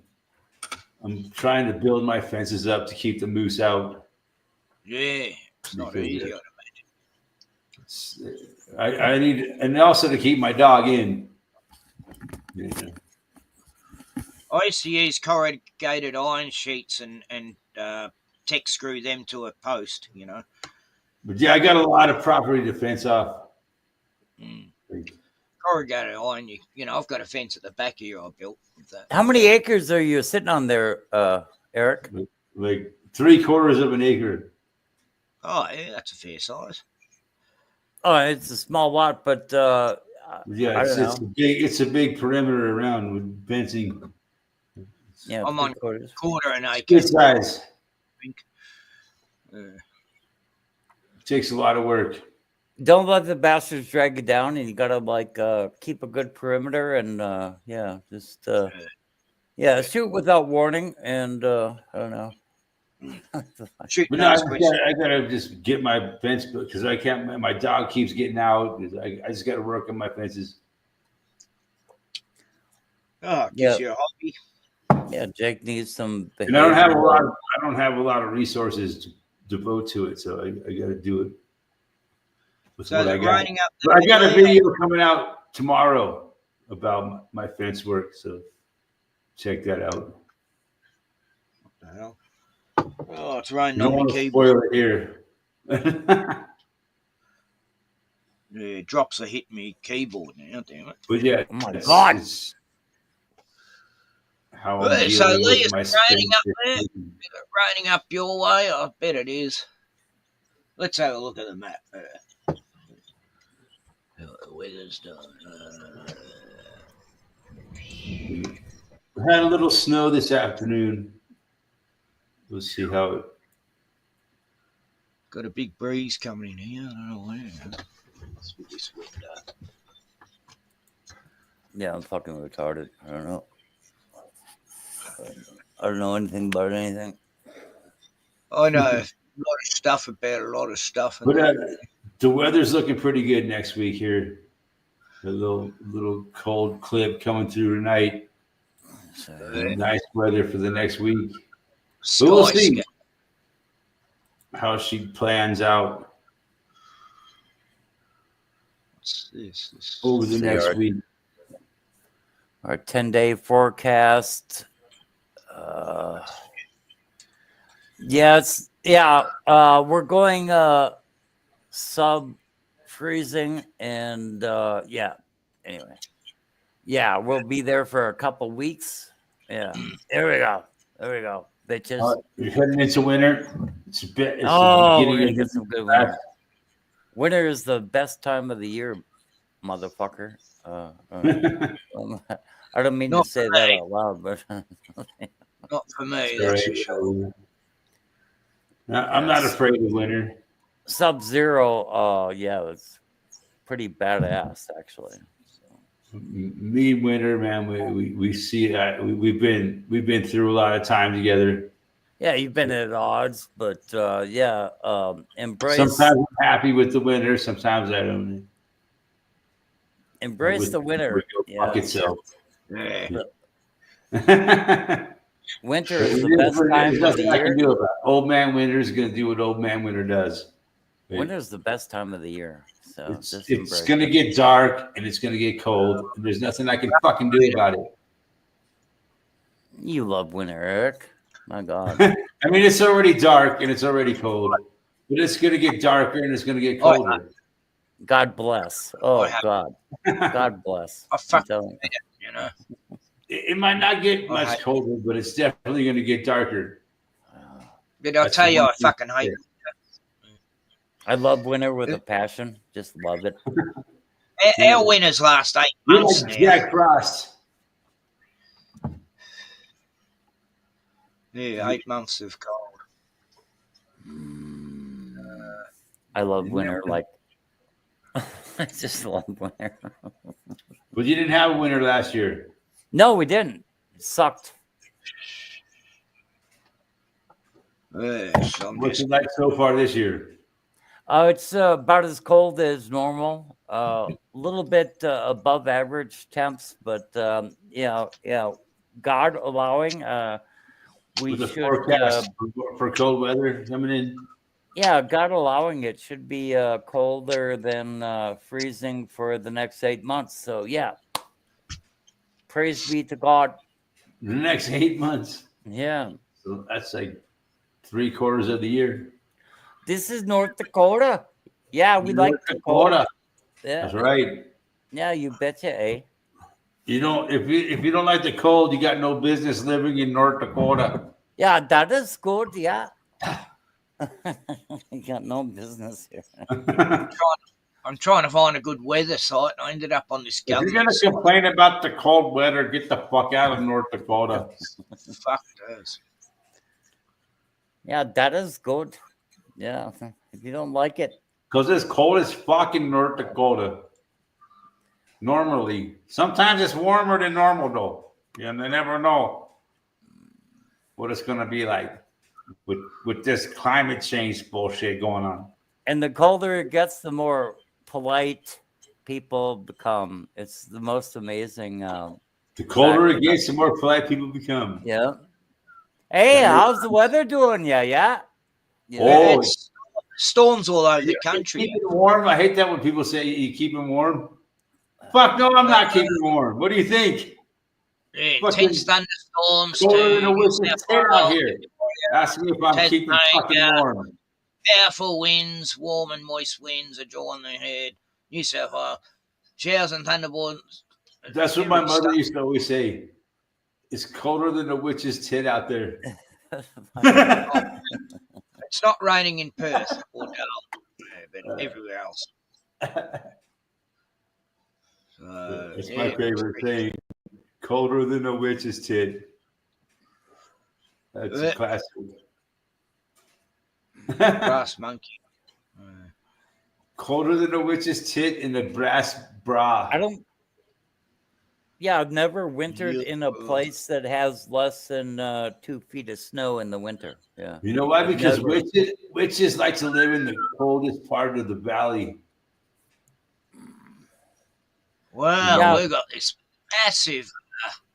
trying to build my fences up to keep the moose out. Yeah, it's not Because, easy. I need, and also to keep my dog in. Yeah. I used to use corrugated iron sheets and tech screw them to a post, you know. But yeah, I got a lot of property to fence off. Mm. Corrugated iron, you know, I've got a fence at the back here I built with that. How many acres are you sitting on there, Eric? Like 3/4 of an acre. Oh, yeah, that's a fair size. Oh, it's a small lot, but Yeah, I it's, don't it's a big perimeter around with fencing. yeah, I'm on 3/4. quarter an acre. Good size. Uh, Takes a lot of work. Don't let the bastards drag you down, and you gotta like keep a good perimeter and yeah, just yeah, shoot without warning, and I don't know. shoot, But no, I gotta just get my fence built because I can't. My dog keeps getting out. I just gotta work on my fences. Oh, it gives Yeah. you a hobby. Yeah, Jake needs some. And I don't have a behavior. lot. I don't have a lot of resources to devote to it, so I gotta do it. With So what is I it got. raining up But I got a there? video coming out tomorrow about my fence work, so check that out. What the hell? Oh, it's raining Don't on want the to keyboard. spoil it here. Yeah, drops are hitting me keyboard now, damn it. But yeah, Oh my it's- God. it's how Well, I'm so dealing Lee, with my it's raining up fence. there? Is it raining up your way? I bet it is. Let's have a look at the map. Weather's done. We had a little snow this afternoon. We'll see how it Got a big breeze coming in here. I don't know where. Let's put this window. Yeah, I'm fucking retarded. I don't know. I don't know anything about anything. I know a lot of stuff about a lot of stuff. But the weather's looking pretty good next week here. A little cold clip coming through tonight. So, Nice weather for the next week. But we'll see how she plans out What's this? over the next week. our 10-day forecast. We're going sub freezing and anyway. Yeah, we'll be there for a couple weeks. Yeah. There we go. Bitches. You're heading into winter. It's the We're gonna beginning get of some good winter. Winter is the best time of the year, motherfucker. I don't mean to Not say for that me. out loud, but Not for me. That's for sure. I'm not afraid of winter. Sub-Zero, it's pretty badass actually. Me and winter, man. We see that we've been through a lot of time together. Yeah, you've been at odds, but embrace. Sometimes I'm happy with the winter. Sometimes I don't. Embrace the winter. Fuck itself. Yeah. Winter is the best time of the year. Old man winter is going to do what old man winter does. Winter is the best time of the year. So it's going to get dark and it's going to get cold. And there's nothing I can fucking do about it. You love winter, Eric. My God. I mean, it's already dark and it's already cold, but it's going to get darker and it's going to get colder. God bless. Oh, God. God bless. You know. It might not get much colder, but it's definitely going to get darker. But I'll tell you, I fucking hate it. I love winter with a passion. Just love it. Our winters last 8 months now. Jack Frost. Yeah, 8 months of cold. I love winter. Like, I just love winter. But you didn't have a winter last year. No, we didn't. It sucked. What's it like so far this year? It's about as cold as normal. A little bit above average temps, but God allowing, we With the should forecast for cold weather coming in. Yeah, God allowing, it should be colder than freezing for the next 8 months. So yeah, praise be to God. The next 8 months. Yeah. So that's like 3/4 of the year. This is North Dakota. Yeah, we like Dakota. Yeah. That's right. Yeah, you betcha, eh? You don't if you don't like the cold, you got no business living in North Dakota. Yeah, that is good. Yeah. You got no business here. I'm trying to find a good weather site, and I ended up on this. If you're gonna complain about the cold weather, get the fuck out of North Dakota. Fuck does. Yeah, that is good. Yeah, if you don't like it, because it's cold as fucking North Dakota. Normally, sometimes it's warmer than normal though. You never know what it's gonna be like with this climate change bullshit going on. And the colder it gets, the more polite people become. It's the most amazing. The colder it gets, the more polite people become. Yeah. Hey, how's the weather doing? Yeah. Oh, it's storms all over the country. Keep it warm. I hate that when people say you keep them warm. Fuck no, I'm not keeping warm. What do you think? Yeah, 10 thunderstorms. Out here. Ask me if I'm keeping fucking warm. Powerful winds, warm and moist winds are drawing their head. New South Wales, showers and thunderbolts. That's what my mother used to always say. It's colder than a witch's tit out there. It's not raining in Perth or Darwin, but everywhere else. It's my favorite thing. Colder than a witch's tit. That's a classic. Brass monkey. Colder than a witch's tit in a brass bra. I've never wintered in a Yeah. place that has less than 2 feet of snow in the winter. Yeah. You know why? I've Because never- witches like to live in the coldest part of the valley. Wow, Yeah. we've got this massive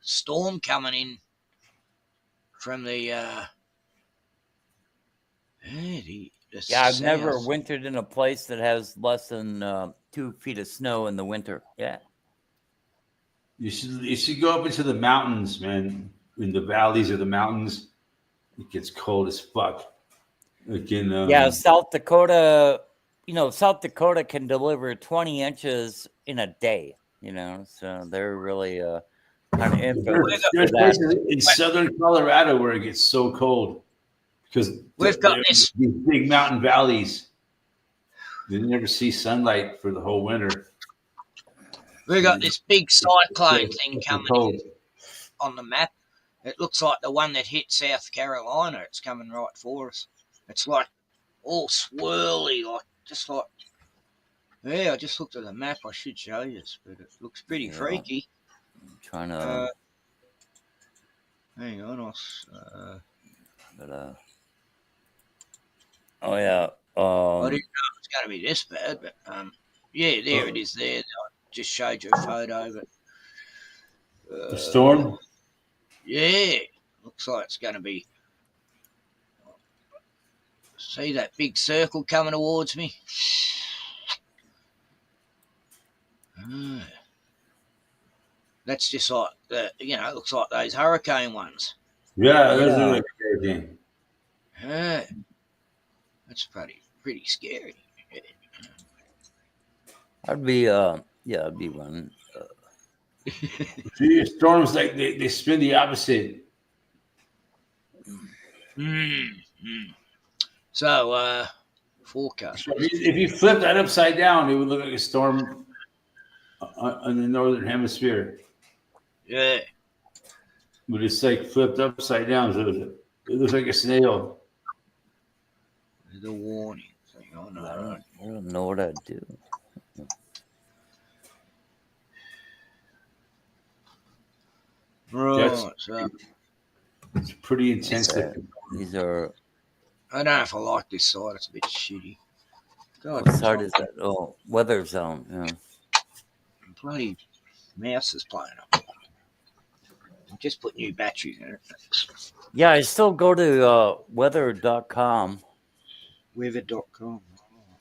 storm coming in from the I've never south. wintered in a place that has less than 2 feet of snow in the winter. Yeah. You should go up into the mountains, man. In the valleys of the mountains, it gets cold as fuck. Like in South Dakota, South Dakota can deliver 20 inches in a day, so they're really kind of infamous for there's that. places in southern Colorado where it gets so cold because We've got these big mountain valleys. They never see sunlight for the whole winter. We've got this big cyclone thing It's coming cold. in on the map. It looks like the one that hit South Carolina. It's coming right for us. It's like all swirly, I just looked at the map. I should show you this, but it looks pretty freaky. I'm trying to. Hang on, Oh yeah. I didn't know it was going to be this bad, but there it is. There, I just showed you a photo, but The storm. yeah, looks like it's going to be. See that big circle coming towards me? That's just like it looks like those hurricane ones. Yeah, those are like everything. That's pretty scary. I'd be I'd be running. See, storms like they spin the opposite. So, forecast. So if you flip that upside down, it would look like a storm on the northern hemisphere. Yeah. But it's like flipped upside down, so it looks like a snail. The warning. I don't know what I'd do. Right. So, It's pretty intense. These are. I don't know if I like this side. It's a bit shitty. God, What side is that? Oh, weather zone. Yeah. bloody mouse is playing up. Just put new batteries in it. Yeah, I still go to weather.com. Weather.com.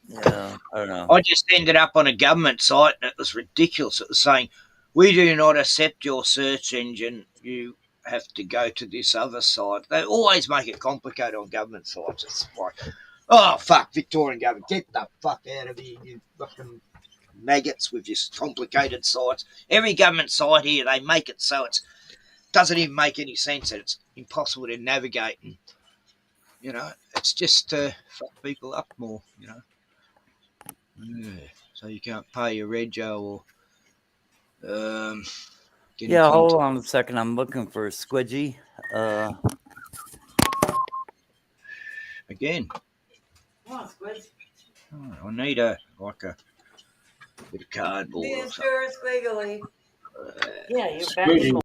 Yeah, I don't know. I just ended up on a government site and it was ridiculous. It was saying, we do not accept your search engine. You have to go to this other site. They always make it complicated on government sites. It's like, oh, fuck, Victorian government, get the fuck out of here, you fucking maggots with your complicated sites. Every government site here, they make it so it doesn't even make any sense and it's impossible to navigate. And, it's just to fuck people up more, Yeah. So you can't pay your rego or get in Hold contact. on a second. I'm looking for a squidgy. Again. Come on, squidge. Oh, I need a bit of cardboard. Or something. Mr. Squiggly. Yeah, you're back Squidgy. in the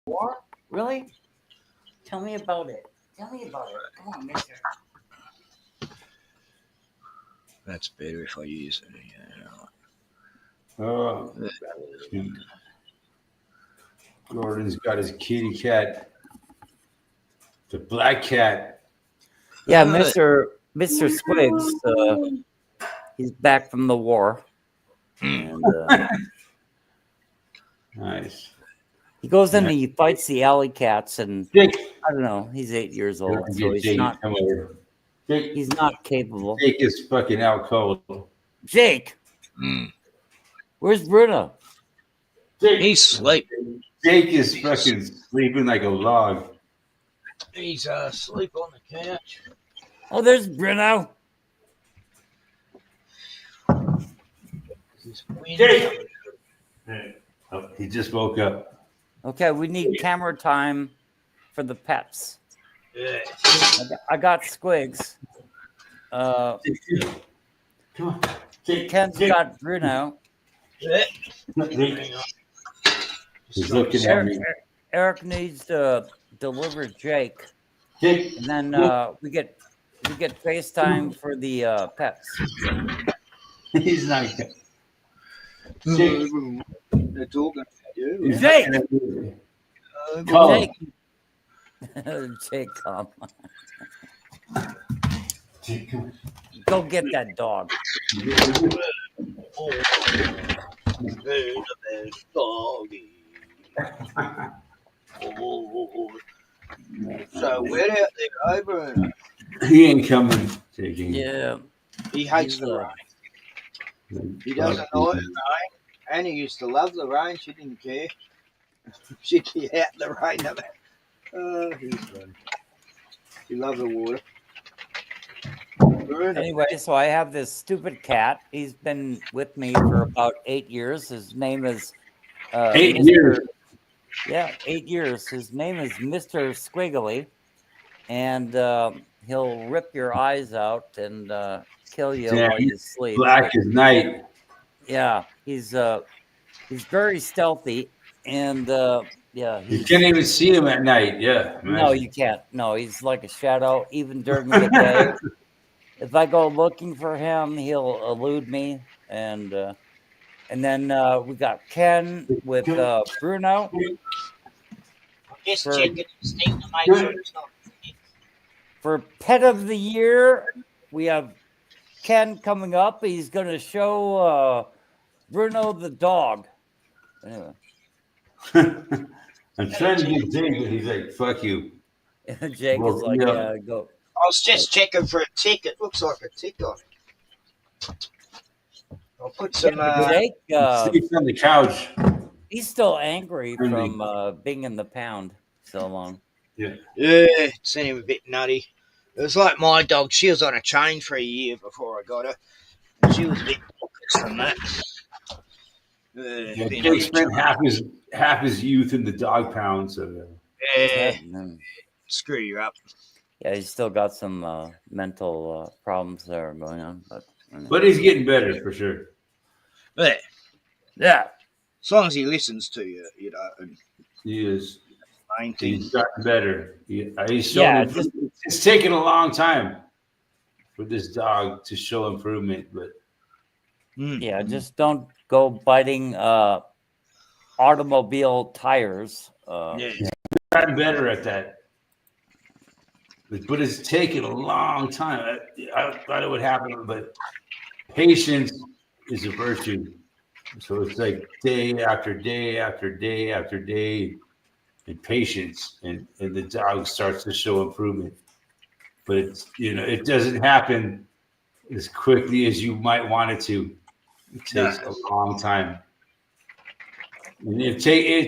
war? Really? Tell me about it. Come on, mister. That's better if I use it. Yeah. Oh, Gordon's got his kitty cat, the black cat. Yeah, Mr. Squigs. He's back from the war. And Nice. he goes in and he fights the alley cats, and Jake, I don't know. He's 8 years old, so Jake, he's not. come over. Jake, He's not capable. Jake is fucking out cold. Jake, where's Bruno? Jake, He's sleeping. Jake is fucking sleeping like a log. He's asleep on the couch. Oh, there's Bruno. Jake! Oh, he just woke up. Okay, we need camera time for the pets. Yeah. I got Squigs. Come on. Ken's got Bruno. Yeah. He's looking at Eric, me. Eric needs to deliver Jake, Jake, and then we get FaceTime for the pets. he's not. They're talking about you. Jake! Call him. Jake, come. Jake, come Go get that dog. Oh, there's a big doggy. Oh, so we're out there, eh, Bruno? He ain't coming. Taking. Yeah. He hates He's, the rain. He doesn't like the rain. Annie used to love the rain. She didn't care. She'd be out in the rain. Oh, he's funny. She loves the water. Bruno. Anyway, so I have this stupid cat. He's been with me for about 8 years. His name is 8 Mr. years. Yeah, 8 years. His name is Mr. Squiggly, and he'll rip your eyes out and kill you Yeah, while you sleep. Black as night. Yeah, he's very stealthy, and yeah, You he's, can't even see him at night. Yeah. no, you can't. No, he's like a shadow even during the day. If I go looking for him, he'll elude me, and then we got Ken with Bruno. Just For- checking the steam to make sure it's not. For Pet of the Year, we have Ken coming up. He's going to show Bruno the dog. Anyway, I'm trying to get Jake, but he's like, "Fuck you." Jake Well, is like, yeah. yeah, go. I was just checking for a tick. It looks like a tick on it. I'll put some. Jake, Sleeps on the couch. he's still angry Really? from being in the pound so long. Yeah, it sent him a bit nutty. It was like my dog. She was on a chain for a year before I got her. And she was a bit focused on that. Yeah, Being Jake on spent the half his youth in the dog pound, so chain. Screw you up. Yeah, he's still got some mental problems there going on, but he's getting better for sure. But yeah, as long as he listens to you, you know, and He is. main thing. He's gotten better. He's Yeah, shown. It's taken a long time for this dog to show improvement, but yeah, just don't go biting automobile tires. Yeah. gotten better at that. But it's taken a long time. I thought it would happen, but patience is a virtue. So it's like day after day after day after day, and patience, and the dog starts to show improvement. But it's, it doesn't happen as quickly as you might want it to. It takes a long time. And it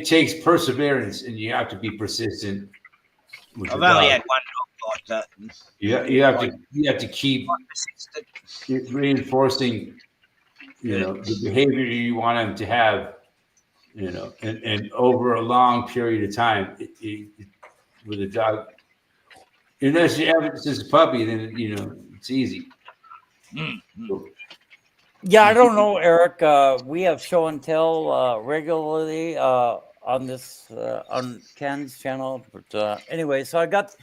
takes perseverance, and you have to be persistent. With I've the only dog. had one dog like that. And You have to keep I'm persistent. reinforcing, the behavior you want them to have, and over a long period of time, with a dog. Unless you have it since a puppy, then it's easy. Yeah, I don't know, Eric. We have show and tell regularly on this on Ken's channel. But anyway, so I got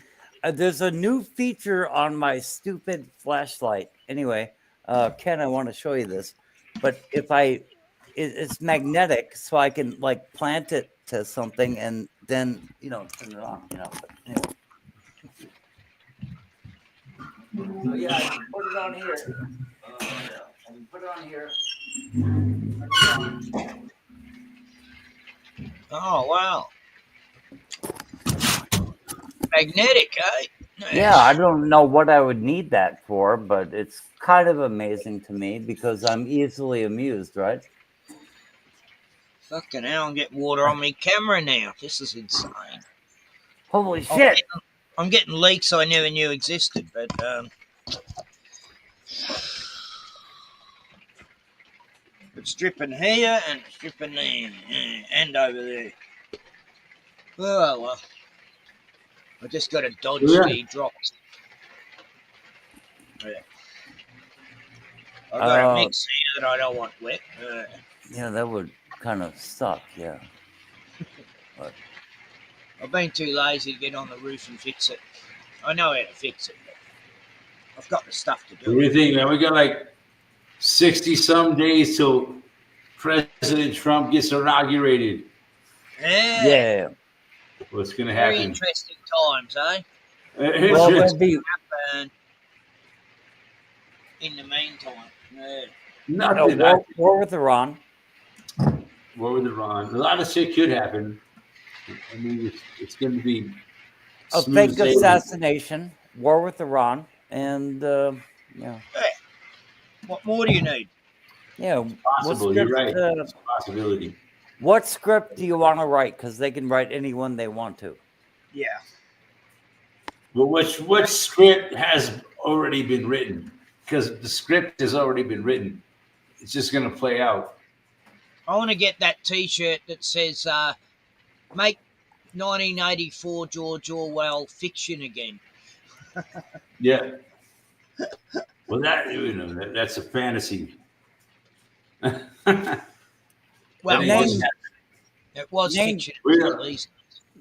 there's a new feature on my stupid flashlight. Anyway, Ken, I want to show you this. But if it's magnetic, so I can like plant it to something and then turn it on. But anyway. So yeah, I can put it on here. I can put it on here. Oh, wow. Magnetic, eh? Nice. Yeah, I don't know what I would need that for, but it's kind of amazing to me because I'm easily amused, right? Fucking hell, I'm getting water on my camera now. This is insane. Holy shit! I'm getting leaks I never knew existed, but it's dripping here and it's dripping there and over there. Oh well, I just got to dodge the drops. Yeah. I got a mix here. that I don't want wet. Yeah, that would kind of suck. Yeah. I've been too lazy to get on the roof and fix it. I know how to fix it, but I've got the stuff to What do do it. you think, man? We got like 60 some days till President Trump gets inaugurated. Yeah. Yeah. What's going to Very happen? interesting times, eh? Well, it'd be Happen in the meantime. Yeah. Nothing. war with Iran. War with Iran. A lot of shit could happen. I mean, it's going to be A smooth fake sailing. assassination, war with Iran, and yeah, What more do you need? yeah. Possible. You're right. It's a possibility. What script do you want to write? Because they can write any one they want to. Yeah. But which script has already been written? Because the script has already been written. It's just going to play out. I want to get that T-shirt that says "Make 1984 George Orwell fiction again." Yeah. Well, that's a fantasy. Well, Name- it was name- fiction We're- at least.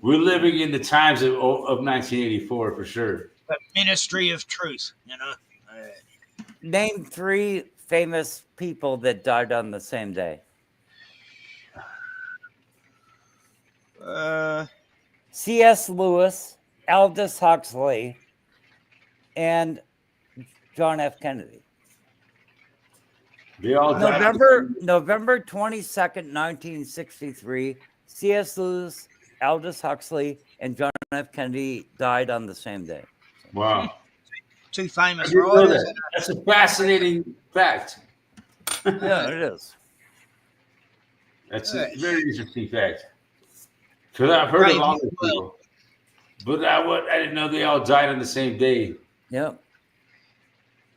We're living in the times of 1984 for sure. The Ministry of Truth, you know. Name 3 famous people that died on the same day. C.S. Lewis, Aldous Huxley, and John F. Kennedy. They all died. November 22nd, 1963, C.S. Lewis, Aldous Huxley, and John F. Kennedy died on the same day. Wow. Two I famous didn't know writers. that. That's a fascinating fact. Yeah, it is. That's a very interesting fact. Because I've heard of all these people. But I didn't know they all died on the same day. Yep.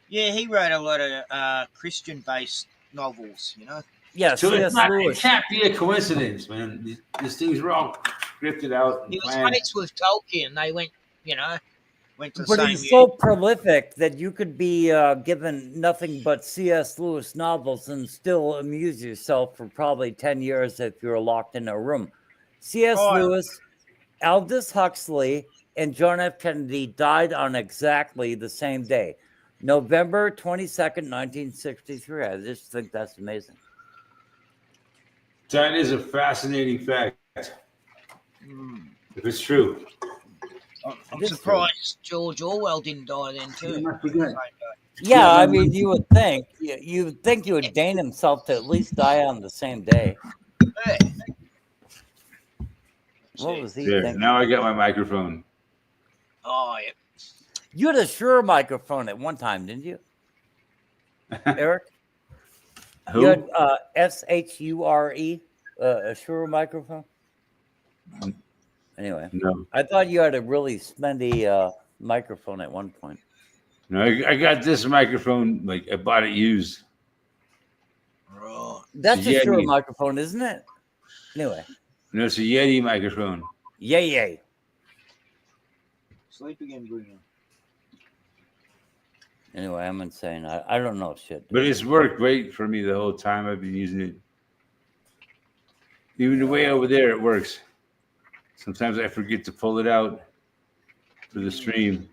Yeah, he wrote a lot of Christian-based novels, you know. Yeah, So C.S. it Lewis. can't be a coincidence, man. These things were all scripted out and He was planned. mates with Tolkien. They went to the But same he's so prolific that you could be given nothing but C.S. Lewis novels and still amuse yourself for probably 10 years if you're locked in a room. C.S. Oh, Lewis, Aldous Huxley, and John F. Kennedy died on exactly the same day, November 22nd, 1963. I just think that's amazing. That is a fascinating fact. If it's true. I'm surprised George Orwell didn't die then too. Yeah, I mean, you would think you would deign himself to at least die on the same day. Yeah. What was he There. thinking? Now I got my microphone. Oh, yeah. You had a Shure microphone at one time, didn't you, Eric? Who? You had SHURE, a Shure microphone. Anyway, No. I thought you had a really spendy microphone at one point. No, I got this microphone, like I bought it used. Right. That's Yeah, a Shure you- microphone, isn't it? Anyway, No, it's a Yeti microphone. yay. Sleep again, Bruno. Anyway, I'm insane. I don't know shit. But it's worked great for me the whole time I've been using it. Even the way over there, it works. Sometimes I forget to pull it out for the stream.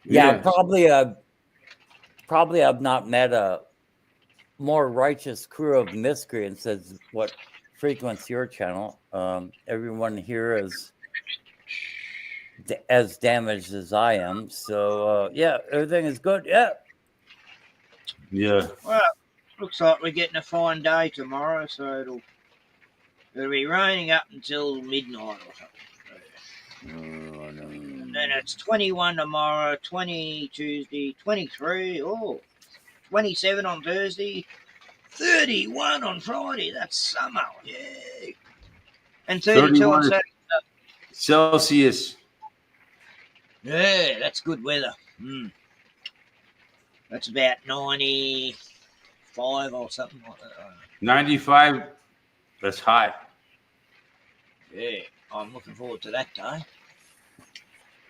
Yeah, probably I've not met a more righteous crew of miscreants as what frequents your channel. Everyone here is as damaged as I am. So yeah, everything is good. Yeah. Yeah. Well, looks like we're getting a fine day tomorrow, so it'll be raining up until midnight or something. And then it's 21 tomorrow, 20 Tuesday, 23, 27 on Thursday, 31 on Friday. That's summer, yay. And 32 on 31. Saturday. Celsius. Yeah, that's good weather. That's about 95 or something like that. 95. That's hot. Yeah, I'm looking forward to that day.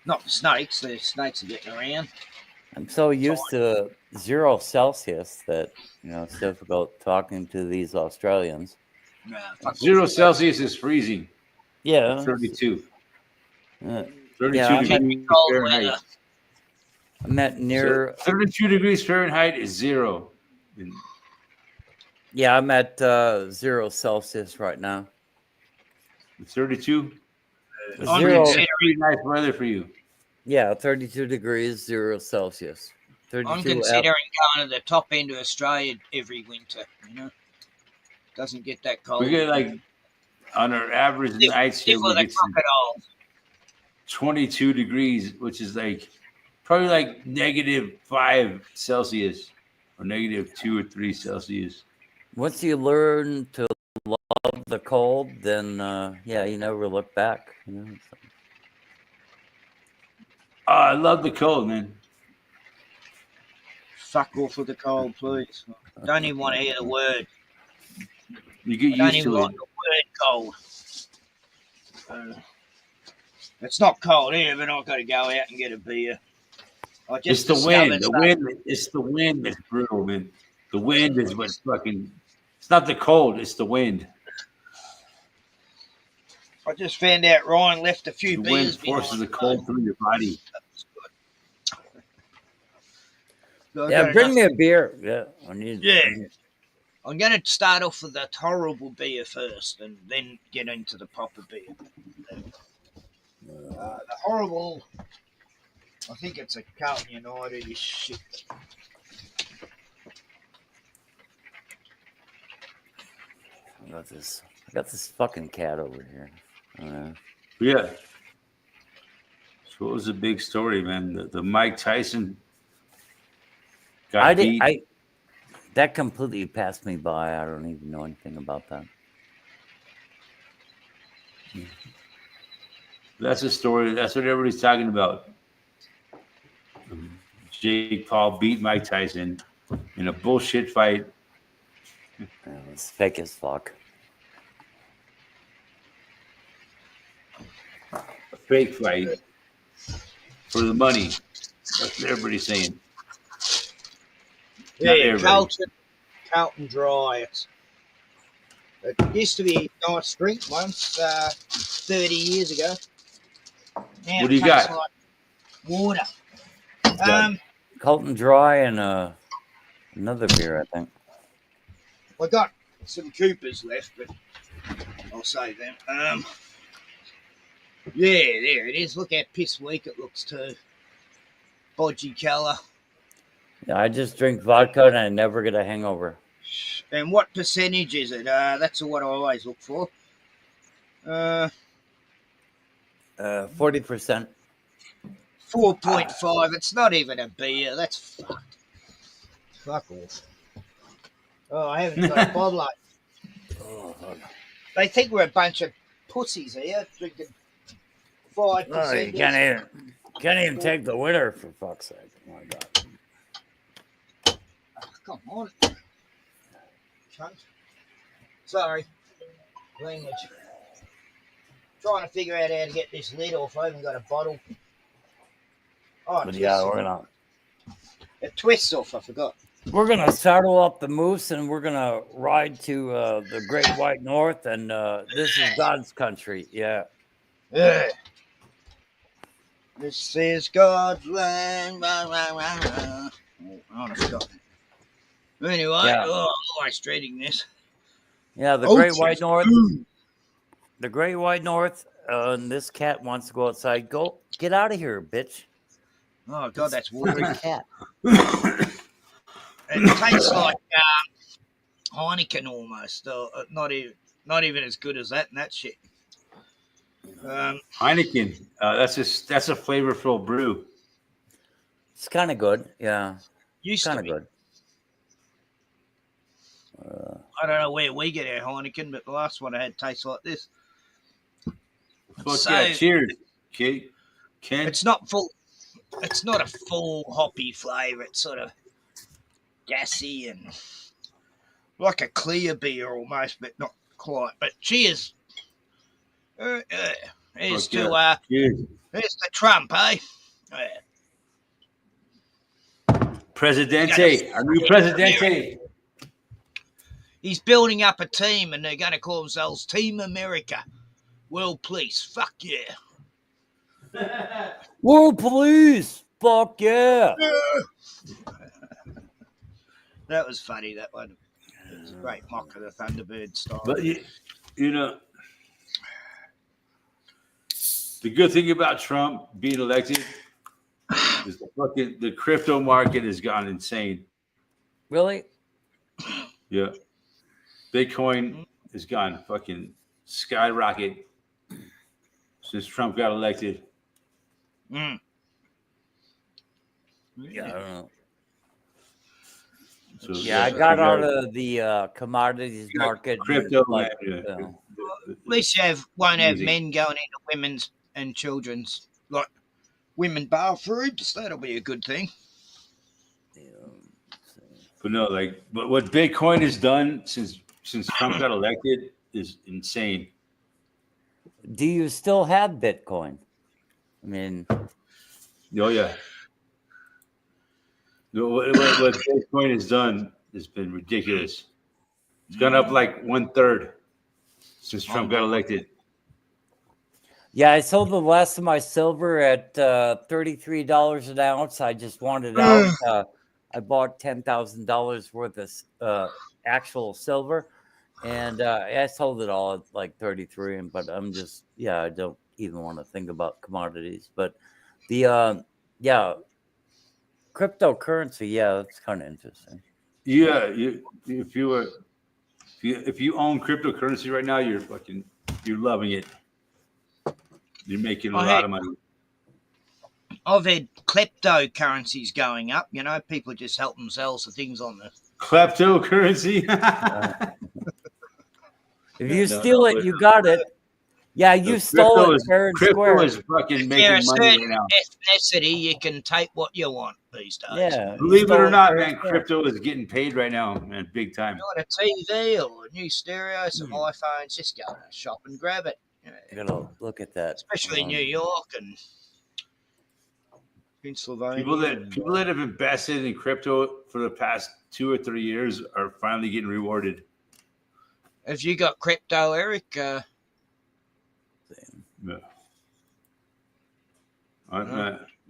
Not the snakes. The snakes are getting around. I'm so used to 0 Celsius that it's difficult talking to these Australians. Fuck 0 off. Celsius is freezing. Yeah, 32. uh, 32 Yeah, I'm degrees cold Fahrenheit. weather. I'm at near. 32 degrees Fahrenheit is 0. Yeah, I'm at 0 Celsius right now. 32. I'm Zero. considering- Pretty nice weather for you. Yeah, 32 degrees, 0 Celsius. 32 I'm considering going to the top end of Australia every winter. Doesn't get that cold. We get like on our average nights here, People we the get some crocodiles. 22 degrees, which is like probably like -5 Celsius or -2 or 3 Celsius. Once you learn to love the cold, then you never look back. Oh, I love the cold, man. Fuck off with the cold, please. Don't even want to hear the word. You get Don't used even to it. like the word cold. It's not cold here, but I've got to go out and get a beer. I It's just the wind. discovered The something. wind. It's the wind that's brutal, man. The wind is what's fucking. It's not the cold. It's the wind. I just found out Ryan left a few The wind beers forces the behind. cold through your body. So I've Yeah, got bring enough- me a beer. Yeah, I need. Yeah. I'm going to start off with that horrible beer first and then get into the proper beer. The horrible, I think it's a Carlton United shit. I got this fucking cat over here. Yeah. So what was the big story, man? The Mike Tyson got beat. That completely passed me by. I don't even know anything about that. That's a story. That's what everybody's talking about. Jake Paul beat Mike Tyson in a bullshit fight. Yeah, it's fake as fuck. A fake fight for the money. That's what everybody's saying. Not Yeah, everybody. Carlton Dry. It used to be a nice drink once, 30 years ago. Now What do you it tastes got? like water. Done. Colton Dry and another beer, I think. I got some Coopers left, but I'll save them. Yeah, there it is. Look how piss weak it looks too. Bodgy colour. Yeah, I just drink vodka and I never get a hangover. And what percentage is it? That's what I always look for. 40%. 4.5. It's not even a beer. That's fucked. Fuck off. Oh, I haven't got a bottle. They think we're a bunch of pussies here drinking 5%. Oh, you can't even take the winner, for fuck's sake. Oh my God. Come on. Cunt. Sorry. Language. Trying to figure out how to get this lid off. I haven't got a bottle. Oh, But yeah, it twists off. I forgot. we're gonna saddle up the moose and we're gonna ride to the Great White North, and this is God's country. Yeah. Yeah. This is God's land. Rah, rah, rah, rah. Oh, I forgot. Anyway, Yeah. I'm always dreading this. Yeah, the Oh, Great White jeez. North. The Great White North. And this cat wants to go outside. Go get out of here, bitch. Oh God, that's Hungry weird. cat. It tastes like Heineken almost. Not even as good as that and that shit. Heineken. That's a flavorful brew. It's kind of good. Yeah, Used kind to of be. good. I don't know where we get our Heineken, but the last one I had tastes like this. Fuck So- yeah! Cheers, Kate. Ken. It's not full. It's not a full hoppy flavour. It's sort of gassy and like a clear beer almost, but not quite. But cheers. Here's Fuck to yeah. Cheers. here's to Trump, eh? Yeah. Presidente, our new presidente. He's building up a team, and they're going to call themselves Team America. World Police. Fuck yeah. World Police. Fuck yeah. That was funny, that one. It was a great mock of the Thunderbird style. But you know, the good thing about Trump being elected is the crypto market has gone insane. Really? Yeah. Bitcoin has gone fucking skyrocket since Trump got elected. Mm. Yeah, I don't know. So, Yeah, I got out of the commodities market. crypto. Like, Yeah. At least you won't have Easy. men going into women's and children's, like women bathrooms. That'll be a good thing. But no, but what Bitcoin has done since Trump got elected is insane. Do you still have Bitcoin? I mean, Oh yeah. No, what Bitcoin has done has been ridiculous. It's gone up like 1/3 since Trump got elected. yeah, I sold the last of my silver at $33 an ounce. I just wanted out. I bought $10,000 worth of actual silver, and I sold it all at like 33. But I'm just, I don't even want to think about commodities. But the cryptocurrency, that's kind of interesting. Yeah, if you own cryptocurrency right now, you're loving it. You're making a lot of money. I've had kleptocurrencies going up. You know, people just help themselves to things on the Kleptocurrency. If you steal it, you got it. Yeah, you stole it fair and square. Crypto is fucking If you're a making money certain right now. ethnicity, you can take what you want these days. Yeah. Believe it or not, fair man, and square. crypto is getting paid right now, man, big time. You want a TV or a new stereo, some iPhones, just go to the shop and grab it. I gotta look at that. Especially in New York and Pennsylvania. People that have invested in crypto for the past 2 or 3 years are finally getting rewarded. Have you got crypto, Eric? Yeah.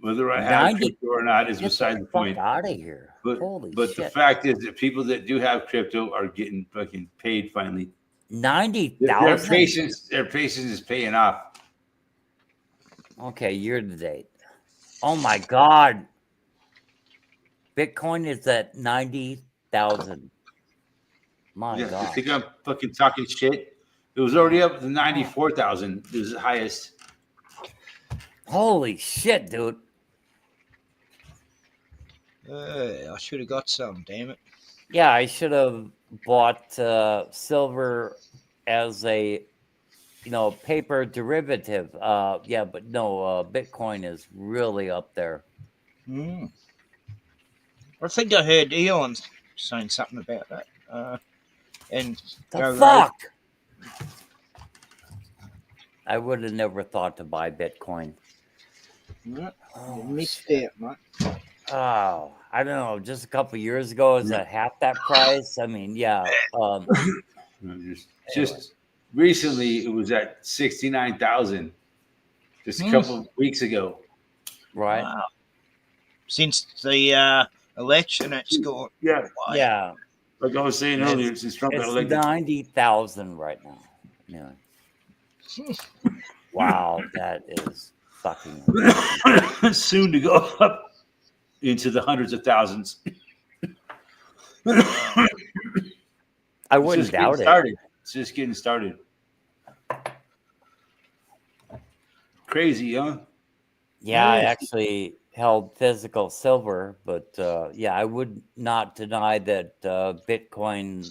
Whether I have crypto or not is beside the point. Out of here! But Holy but shit. the fact is that people that do have crypto are getting fucking paid finally. 90,000. Their patience is paying off. Okay, year to date. Oh my God! Bitcoin is at 90,000. My Yeah, God! I think I'm fucking talking shit. It was already up to 94,000. It was the highest. Holy shit, dude! I should have got some, damn it. Yeah, I should have bought silver as a, paper derivative. But no, Bitcoin is really up there. I think I heard Eon saying something about that. And The fuck! I would have never thought to buy Bitcoin. Missed it, mate. Oh, I don't know. Just a couple years ago, is that half that price? I mean, yeah. Just recently, it was at 69,000. Just a couple of weeks ago. Right. Wow. Since the election, it's gone. Yeah. Yeah. Like I was saying earlier, since Trump got It's elected. 90,000 right now. Yeah. Wow, that is fucking Soon to go up into the hundreds of thousands. I wouldn't doubt it. It's just getting started. Crazy, huh? Yeah, I actually held physical silver, but I would not deny that Bitcoin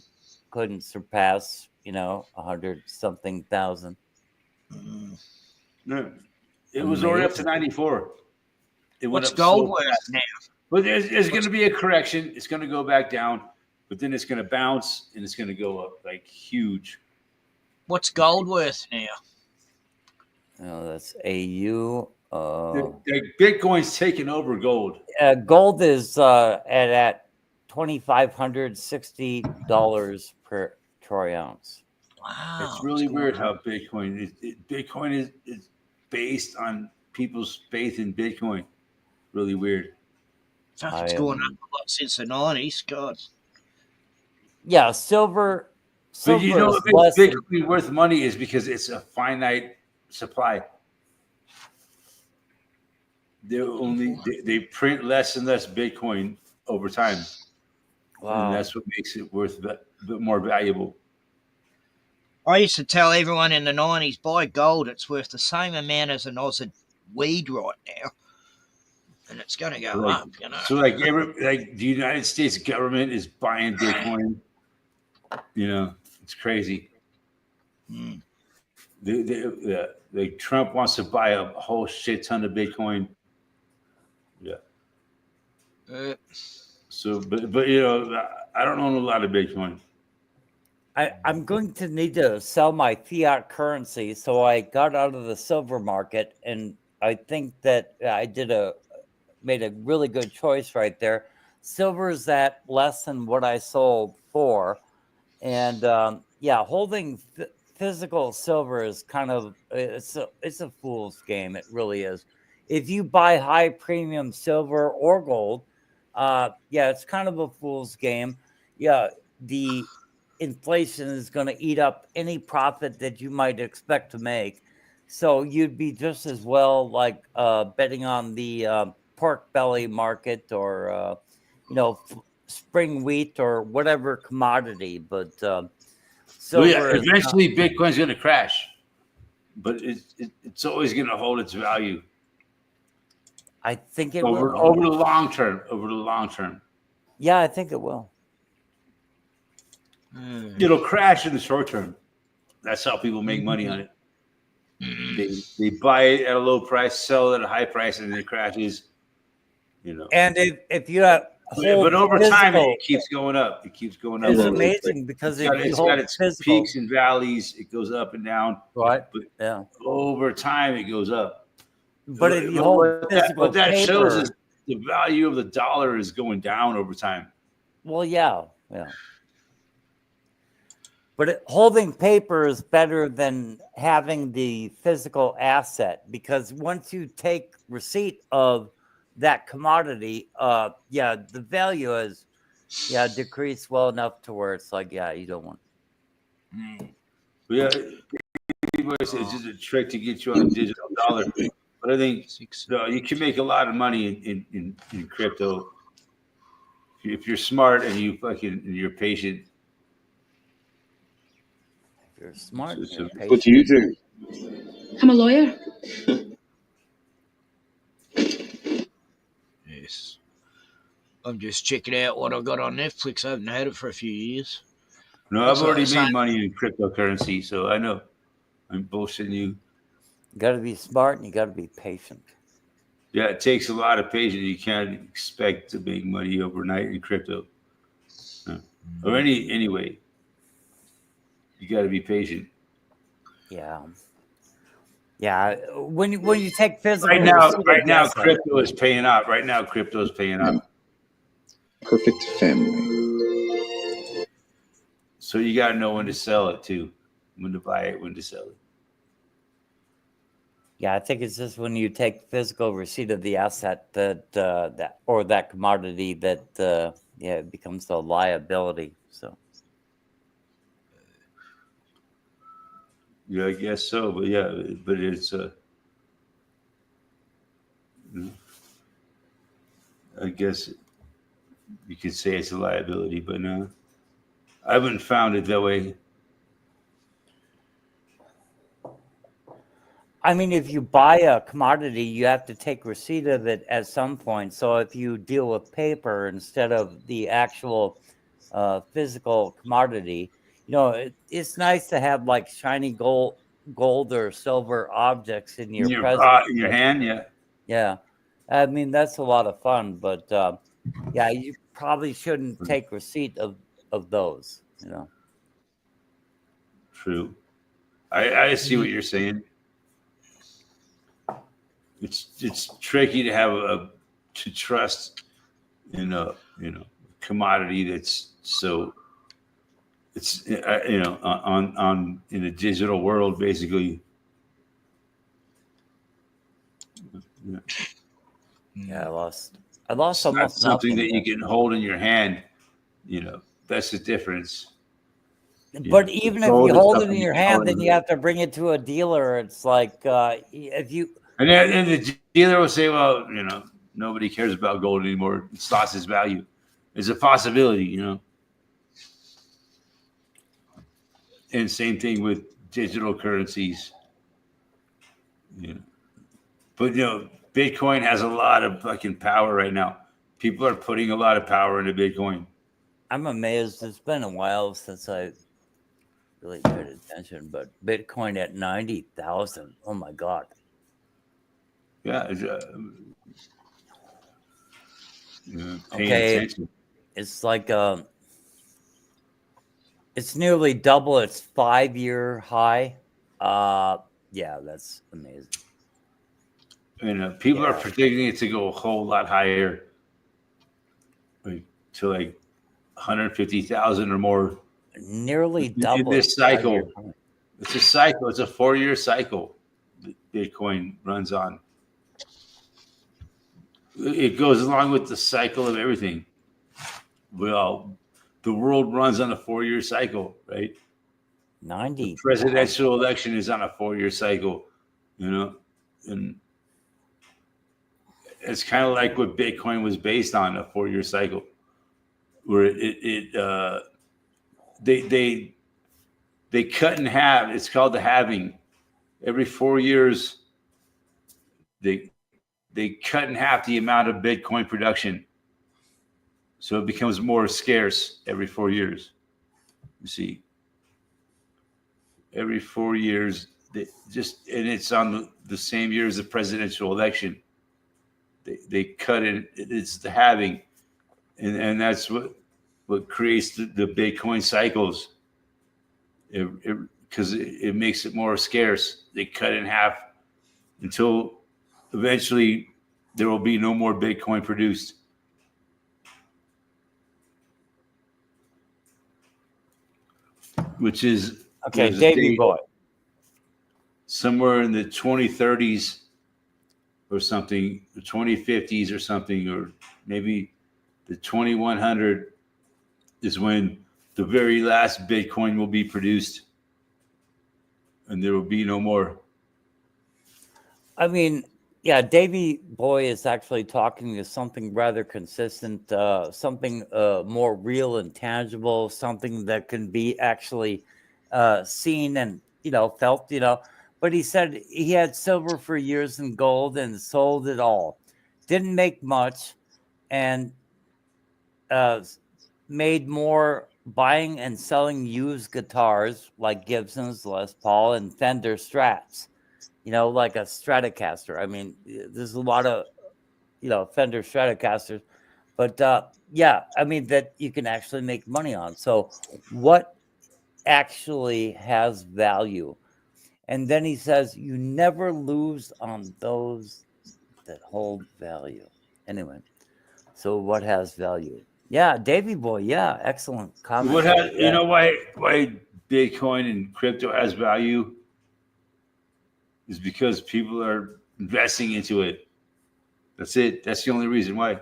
couldn't surpass, 100-something thousand. No, it was already up to 94. It went What's up gold so worth fast. now? But there's going to be a correction. It's going to go back down, but then it's going to bounce and it's going to go up like huge. What's gold worth now? That's AU. Bitcoin's taking over gold. Gold is at $2,560 per troy ounce. Wow. It's really going weird up. how Bitcoin is based on people's faith in Bitcoin. Really weird. In fact, it's going up a lot since the 90s. God. Yeah, silver. But you know is what less makes than- Bitcoin worth money is because it's a finite supply. They print less and less Bitcoin over time, Wow. and that's what makes it worth a bit more valuable. I used to tell everyone in the 90s, buy gold. It's worth the same amount as an Aussie weed right now. And it's going to go Like- up, you know. So like the United States government is buying Bitcoin. You know, it's crazy. Hmm. Like Trump wants to buy a whole shit ton of Bitcoin. Yeah. So, but you know, I don't own a lot of Bitcoin. I'm going to need to sell my fiat currency, so I got out of the silver market, and I think that I made a really good choice right there. Silver is at less than what I sold for, and yeah, holding physical silver is kind of it's a fool's game. It really is. If you buy high premium silver or gold, yeah, it's kind of a fool's game. Yeah, the inflation is going to eat up any profit that you might expect to make. So you'd be just as well like betting on the pork belly market or spring wheat or whatever commodity. But So yeah, silver is eventually Bitcoin's going to crash, but it's always going to hold its value I think it over will. the long term. Over the long term, Yeah, I think it will. it'll crash in the short term. That's how people make money on it. They buy it at a low price, sell it at a high price, and then it crashes. You know, And if you have but over time physical, it keeps going up. It keeps going up. it's It's amazing because if you it's hold got its physical, peaks and valleys. It goes up and down. right? But Yeah. over time, it goes up. But if you hold physical what that paper, shows is the value of the dollar is going down over time. well, yeah. But holding paper is better than having the physical asset because once you take receipt of that commodity, yeah, the value has decreased well enough to where it's like, yeah, you don't want. But yeah, people say it's just a trick to get you on a digital dollar. But I think you can make a lot of money in crypto if you're smart and you're patient. If you're smart, and you're What do you do? I'm a lawyer. Yes. I'm just checking out what I got on Netflix. I haven't had it for a few years. No, I've already made money in cryptocurrency, so I know I'm bullshitting you. You got to be smart and you got to be patient. Yeah, it takes a lot of patience. You can't expect to make money overnight in crypto, or anyway. You got to be patient. Yeah. When you take physical, right now, crypto is paying off. Right now, crypto is paying off. Perfect family. So you got to know when to sell it too, when to buy it, when to sell it. Yeah, I think it's just when you take physical receipt of the asset that commodity that it becomes a liability. So Yeah, I guess so. But yeah, but it's I guess you could say it's a liability, but no, I haven't found it that way. I mean, if you buy a commodity, you have to take receipt of it at some point. So if you deal with paper instead of the actual physical commodity, it's nice to have like shiny gold or silver objects in your in your hand. Yeah. Yeah. I mean, that's a lot of fun, but yeah, you probably shouldn't take receipt of those, True. I see what you're saying. it's tricky to trust in a commodity that's so it's on in a digital world basically. Yeah, I lost It's not almost something nothing. that you can hold in your hand. That's the difference. But even if Gold you is hold it something in you your can hold hand, in then your you have to bring it to a dealer. It's like if you And the dealer will say, well, nobody cares about gold anymore. It's lost its value. It's a possibility, And same thing with digital currencies. But, Bitcoin has a lot of fucking power right now. People are putting a lot of power into Bitcoin. I'm amazed. It's been a while since I really paid attention, but Bitcoin at 90,000. Oh my God. Yeah. It's, paying Okay. attention. It's like it's nearly double its 5-year high. Yeah, that's amazing. And people are predicting it to go a whole lot higher, to like 150,000 or more. Nearly in double this its 5-year cycle. high. It's a cycle. It's a 4-year cycle that Bitcoin runs on. It goes along with the cycle of everything. Well, the world runs on a 4-year cycle, right? 90. The presidential election is on a 4-year cycle, and it's kind of like what Bitcoin was based on, a 4-year cycle, where they cut in half. It's called the halving. Every 4 years, they cut in half the amount of Bitcoin production. So it becomes more scarce every 4 years. You see, every 4 years, and it's on the same year as the presidential election. They cut it. It's the halving, and that's what creates the Bitcoin cycles. Because it makes it more scarce. They cut in half until eventually there will be no more Bitcoin produced. Which is Okay, Davey boy. Somewhere in the 2030s or something, the 2050s or something, or maybe the 2100 is when the very last Bitcoin will be produced, and there will be no more. I mean, yeah, Davey boy is actually talking to something rather consistent, something more real and tangible, something that can be actually seen and felt. But he said he had silver for years and gold and sold it all, didn't make much, and made more buying and selling used guitars like Gibsons, Les Paul, and Fender Strats. Like a Stratocaster. I mean, there's a lot of, Fender Stratocasters, but I mean, that you can actually make money on. So what actually has value? And then he says, you never lose on those that hold value. Anyway, so what has value? Yeah, Davey boy. Yeah, excellent comment. Why Bitcoin and crypto has value is because people are investing into it. That's it. That's the only reason why.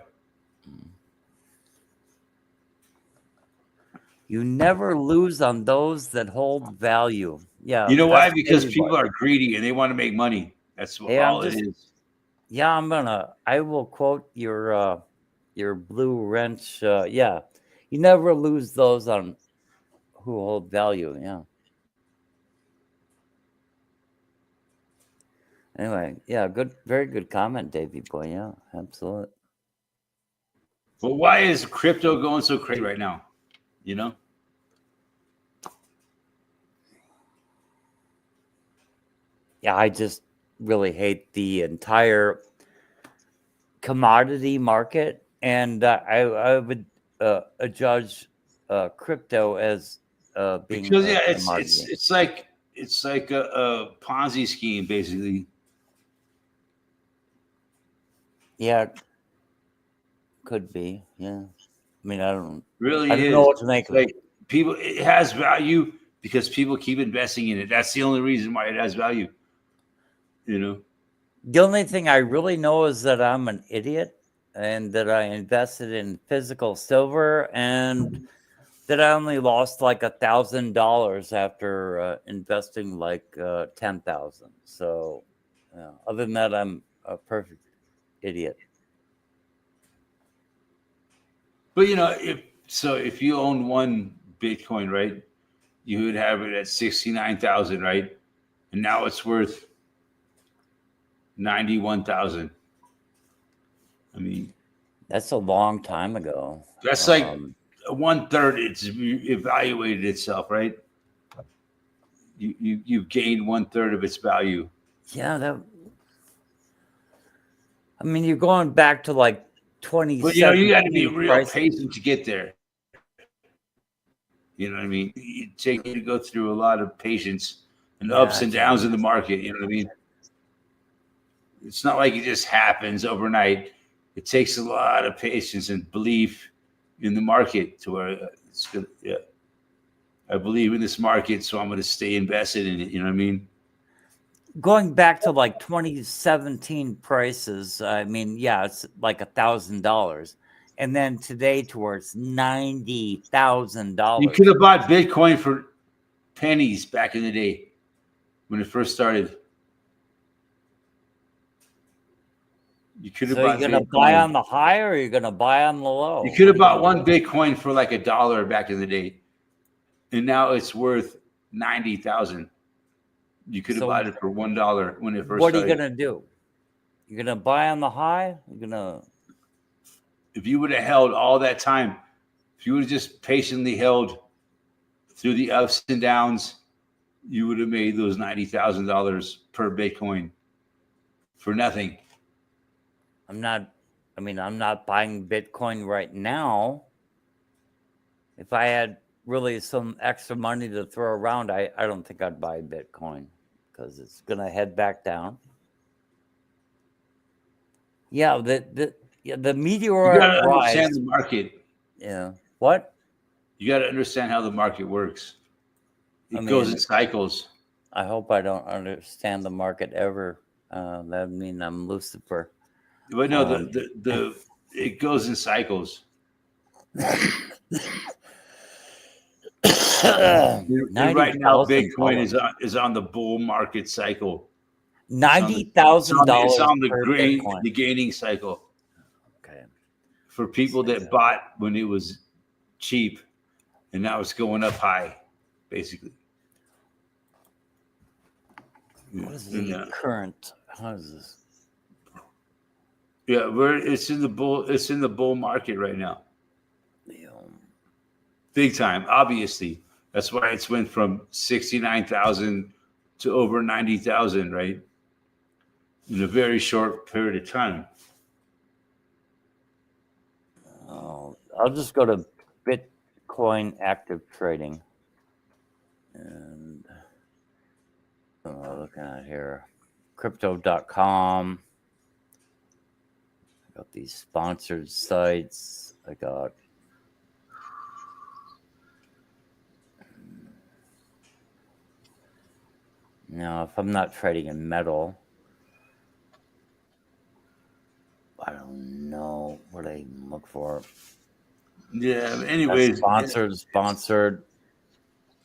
You never lose on those that hold value. Yeah. You know why? Because people are greedy and they want to make money. That's all it is. Yeah, I will quote your Blue Wrench. Yeah. You never lose those on who hold value. Yeah. Anyway, yeah, very good comment, Davey boy. Yeah, absolutely. But why is crypto going so crazy right now? Yeah, I just really hate the entire commodity market, and I would judge crypto as being because it's like a Ponzi scheme basically. Yeah, could be. Yeah. I mean, I don't Really I don't is. know what to make of it. Like people, it has value because people keep investing in it. That's the only reason why it has value. You know. The only thing I really know is that I'm an idiot and that I invested in physical silver and that I only lost like $1,000 after investing like 10,000. So, other than that, I'm a perfect idiot. But if you own one Bitcoin, right, you would have it at 69,000, right, and now it's worth 91,000. I mean, That's a long time ago. that's like 1/3. It's evaluated itself, right? You've gained 1/3 of its value. Yeah, I mean, you're going back to like But you got to be 2017 real prices. patient to get there. You know what I mean? You to go through a lot of patience and ups and downs in the market. You know what I mean? It's not like it just happens overnight. It takes a lot of patience and belief in the market to where it's good. Yeah, I believe in this market, so I'm going to stay invested in it. You know what I mean? Going back to like 2017 prices, I mean, yeah, it's like $1,000, and then today towards $90,000. You could have bought Bitcoin for pennies back in the day when it first started. You could have So bought you're gonna Bitcoin. buy on the high or you're gonna buy on the low? You could have bought one Bitcoin for like $1 back in the day, and now it's worth 90,000. You could have bought it for $1 when it first What are you started. gonna do? You're gonna buy on the high? You're gonna. If you would have held all that time, if you would have just patiently held through the ups and downs, you would have made those $90,000 per Bitcoin for nothing. I'm not buying Bitcoin right now. If I had really some extra money to throw around, I don't think I'd buy Bitcoin because it's gonna head back down. Yeah, the meteoric You got to rise. understand the market. Yeah. What? You got to understand how the market works. It goes in cycles. I hope I don't understand the market ever. That would mean I'm Lucifer. But no, it goes in cycles. Right now, Bitcoin is on the bull market cycle. $90,000. It's on the gaining cycle. Okay. For people that bought when it was cheap, and now it's going up high, basically. What is the current? How is this? Yeah, it's in the bull market right now. Big time, obviously. That's why it's went from 69,000 to over 90,000, right? In a very short period of time. Oh, I'll just go to Bitcoin active trading. And looking at here, crypto.com. I got these sponsored sites. I got now, if I'm not trading in metal, I don't know what I look for. Yeah, anyways. Sponsored.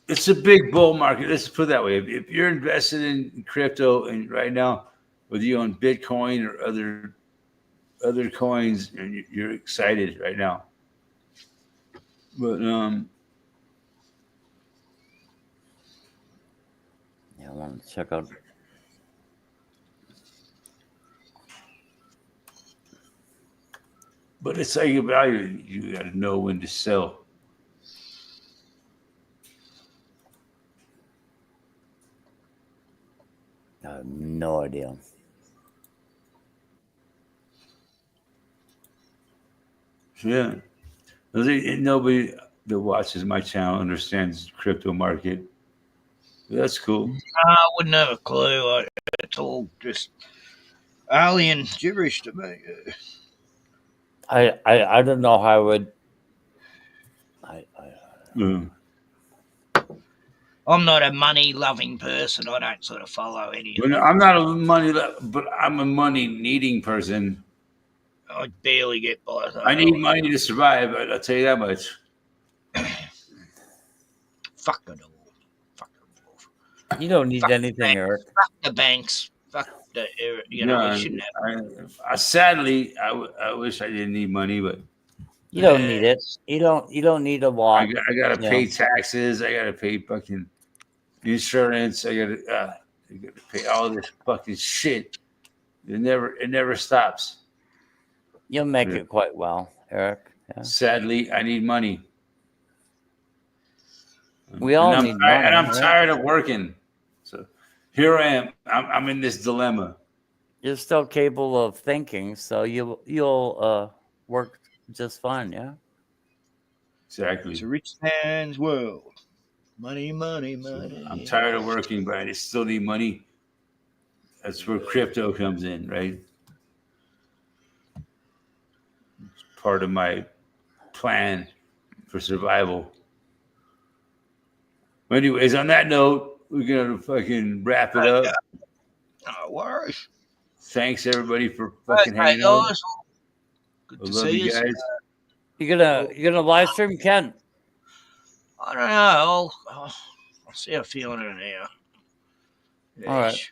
It's a big bull market. Let's put it that way. If you're invested in crypto and right now, whether you own Bitcoin or other coins, and you're excited right now. But yeah, I want to check out. But it's like a value. You got to know when to sell. I have no idea. Yeah. Nobody that watches my channel understands the crypto market. That's cool. I wouldn't have a clue. It's all just alien gibberish to me. I don't know how I would. Mm. I'm not a money-loving person. I don't sort of follow any of Well, that. I'm not a money, but I'm a money needing person. I barely get by. So I need money to survive. I'll tell you that much. Fuck it all. Fuck it all. You don't need anything, Eric. Fuck the banks. Fuck the. You know, No, we shouldn't have. sadly, I wish I didn't need money, but You don't need it. You don't need a I lot. gotta Yeah. pay taxes. I gotta pay fucking insurance. I gotta pay all this fucking shit. It never stops. You'll make Yeah. it quite well, Eric. Yeah. Sadly, I need money. We all and need money. and I'm right? tired of working. So here I am. I'm in this dilemma. You're still capable of thinking, so you'll work just fine. Yeah. Exactly. It's a rich man's world. Money, money, money. I'm tired of working, but I still need money. That's where crypto comes in, right? It's part of my plan for survival. Anyways, on that note, we're gonna fucking wrap it up. No worries. Thanks everybody for fucking Okay, hanging out. guys. Good I to love see you you. guys. You're gonna live stream, Ken? I don't know. I'll see how I'm feeling it now. All right.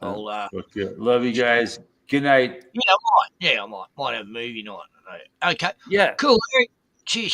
I'll Okay. Love you guys. Good night. I might. Yeah, I might. Might have a movie night tonight. Okay. Yeah. Cool. Cheers.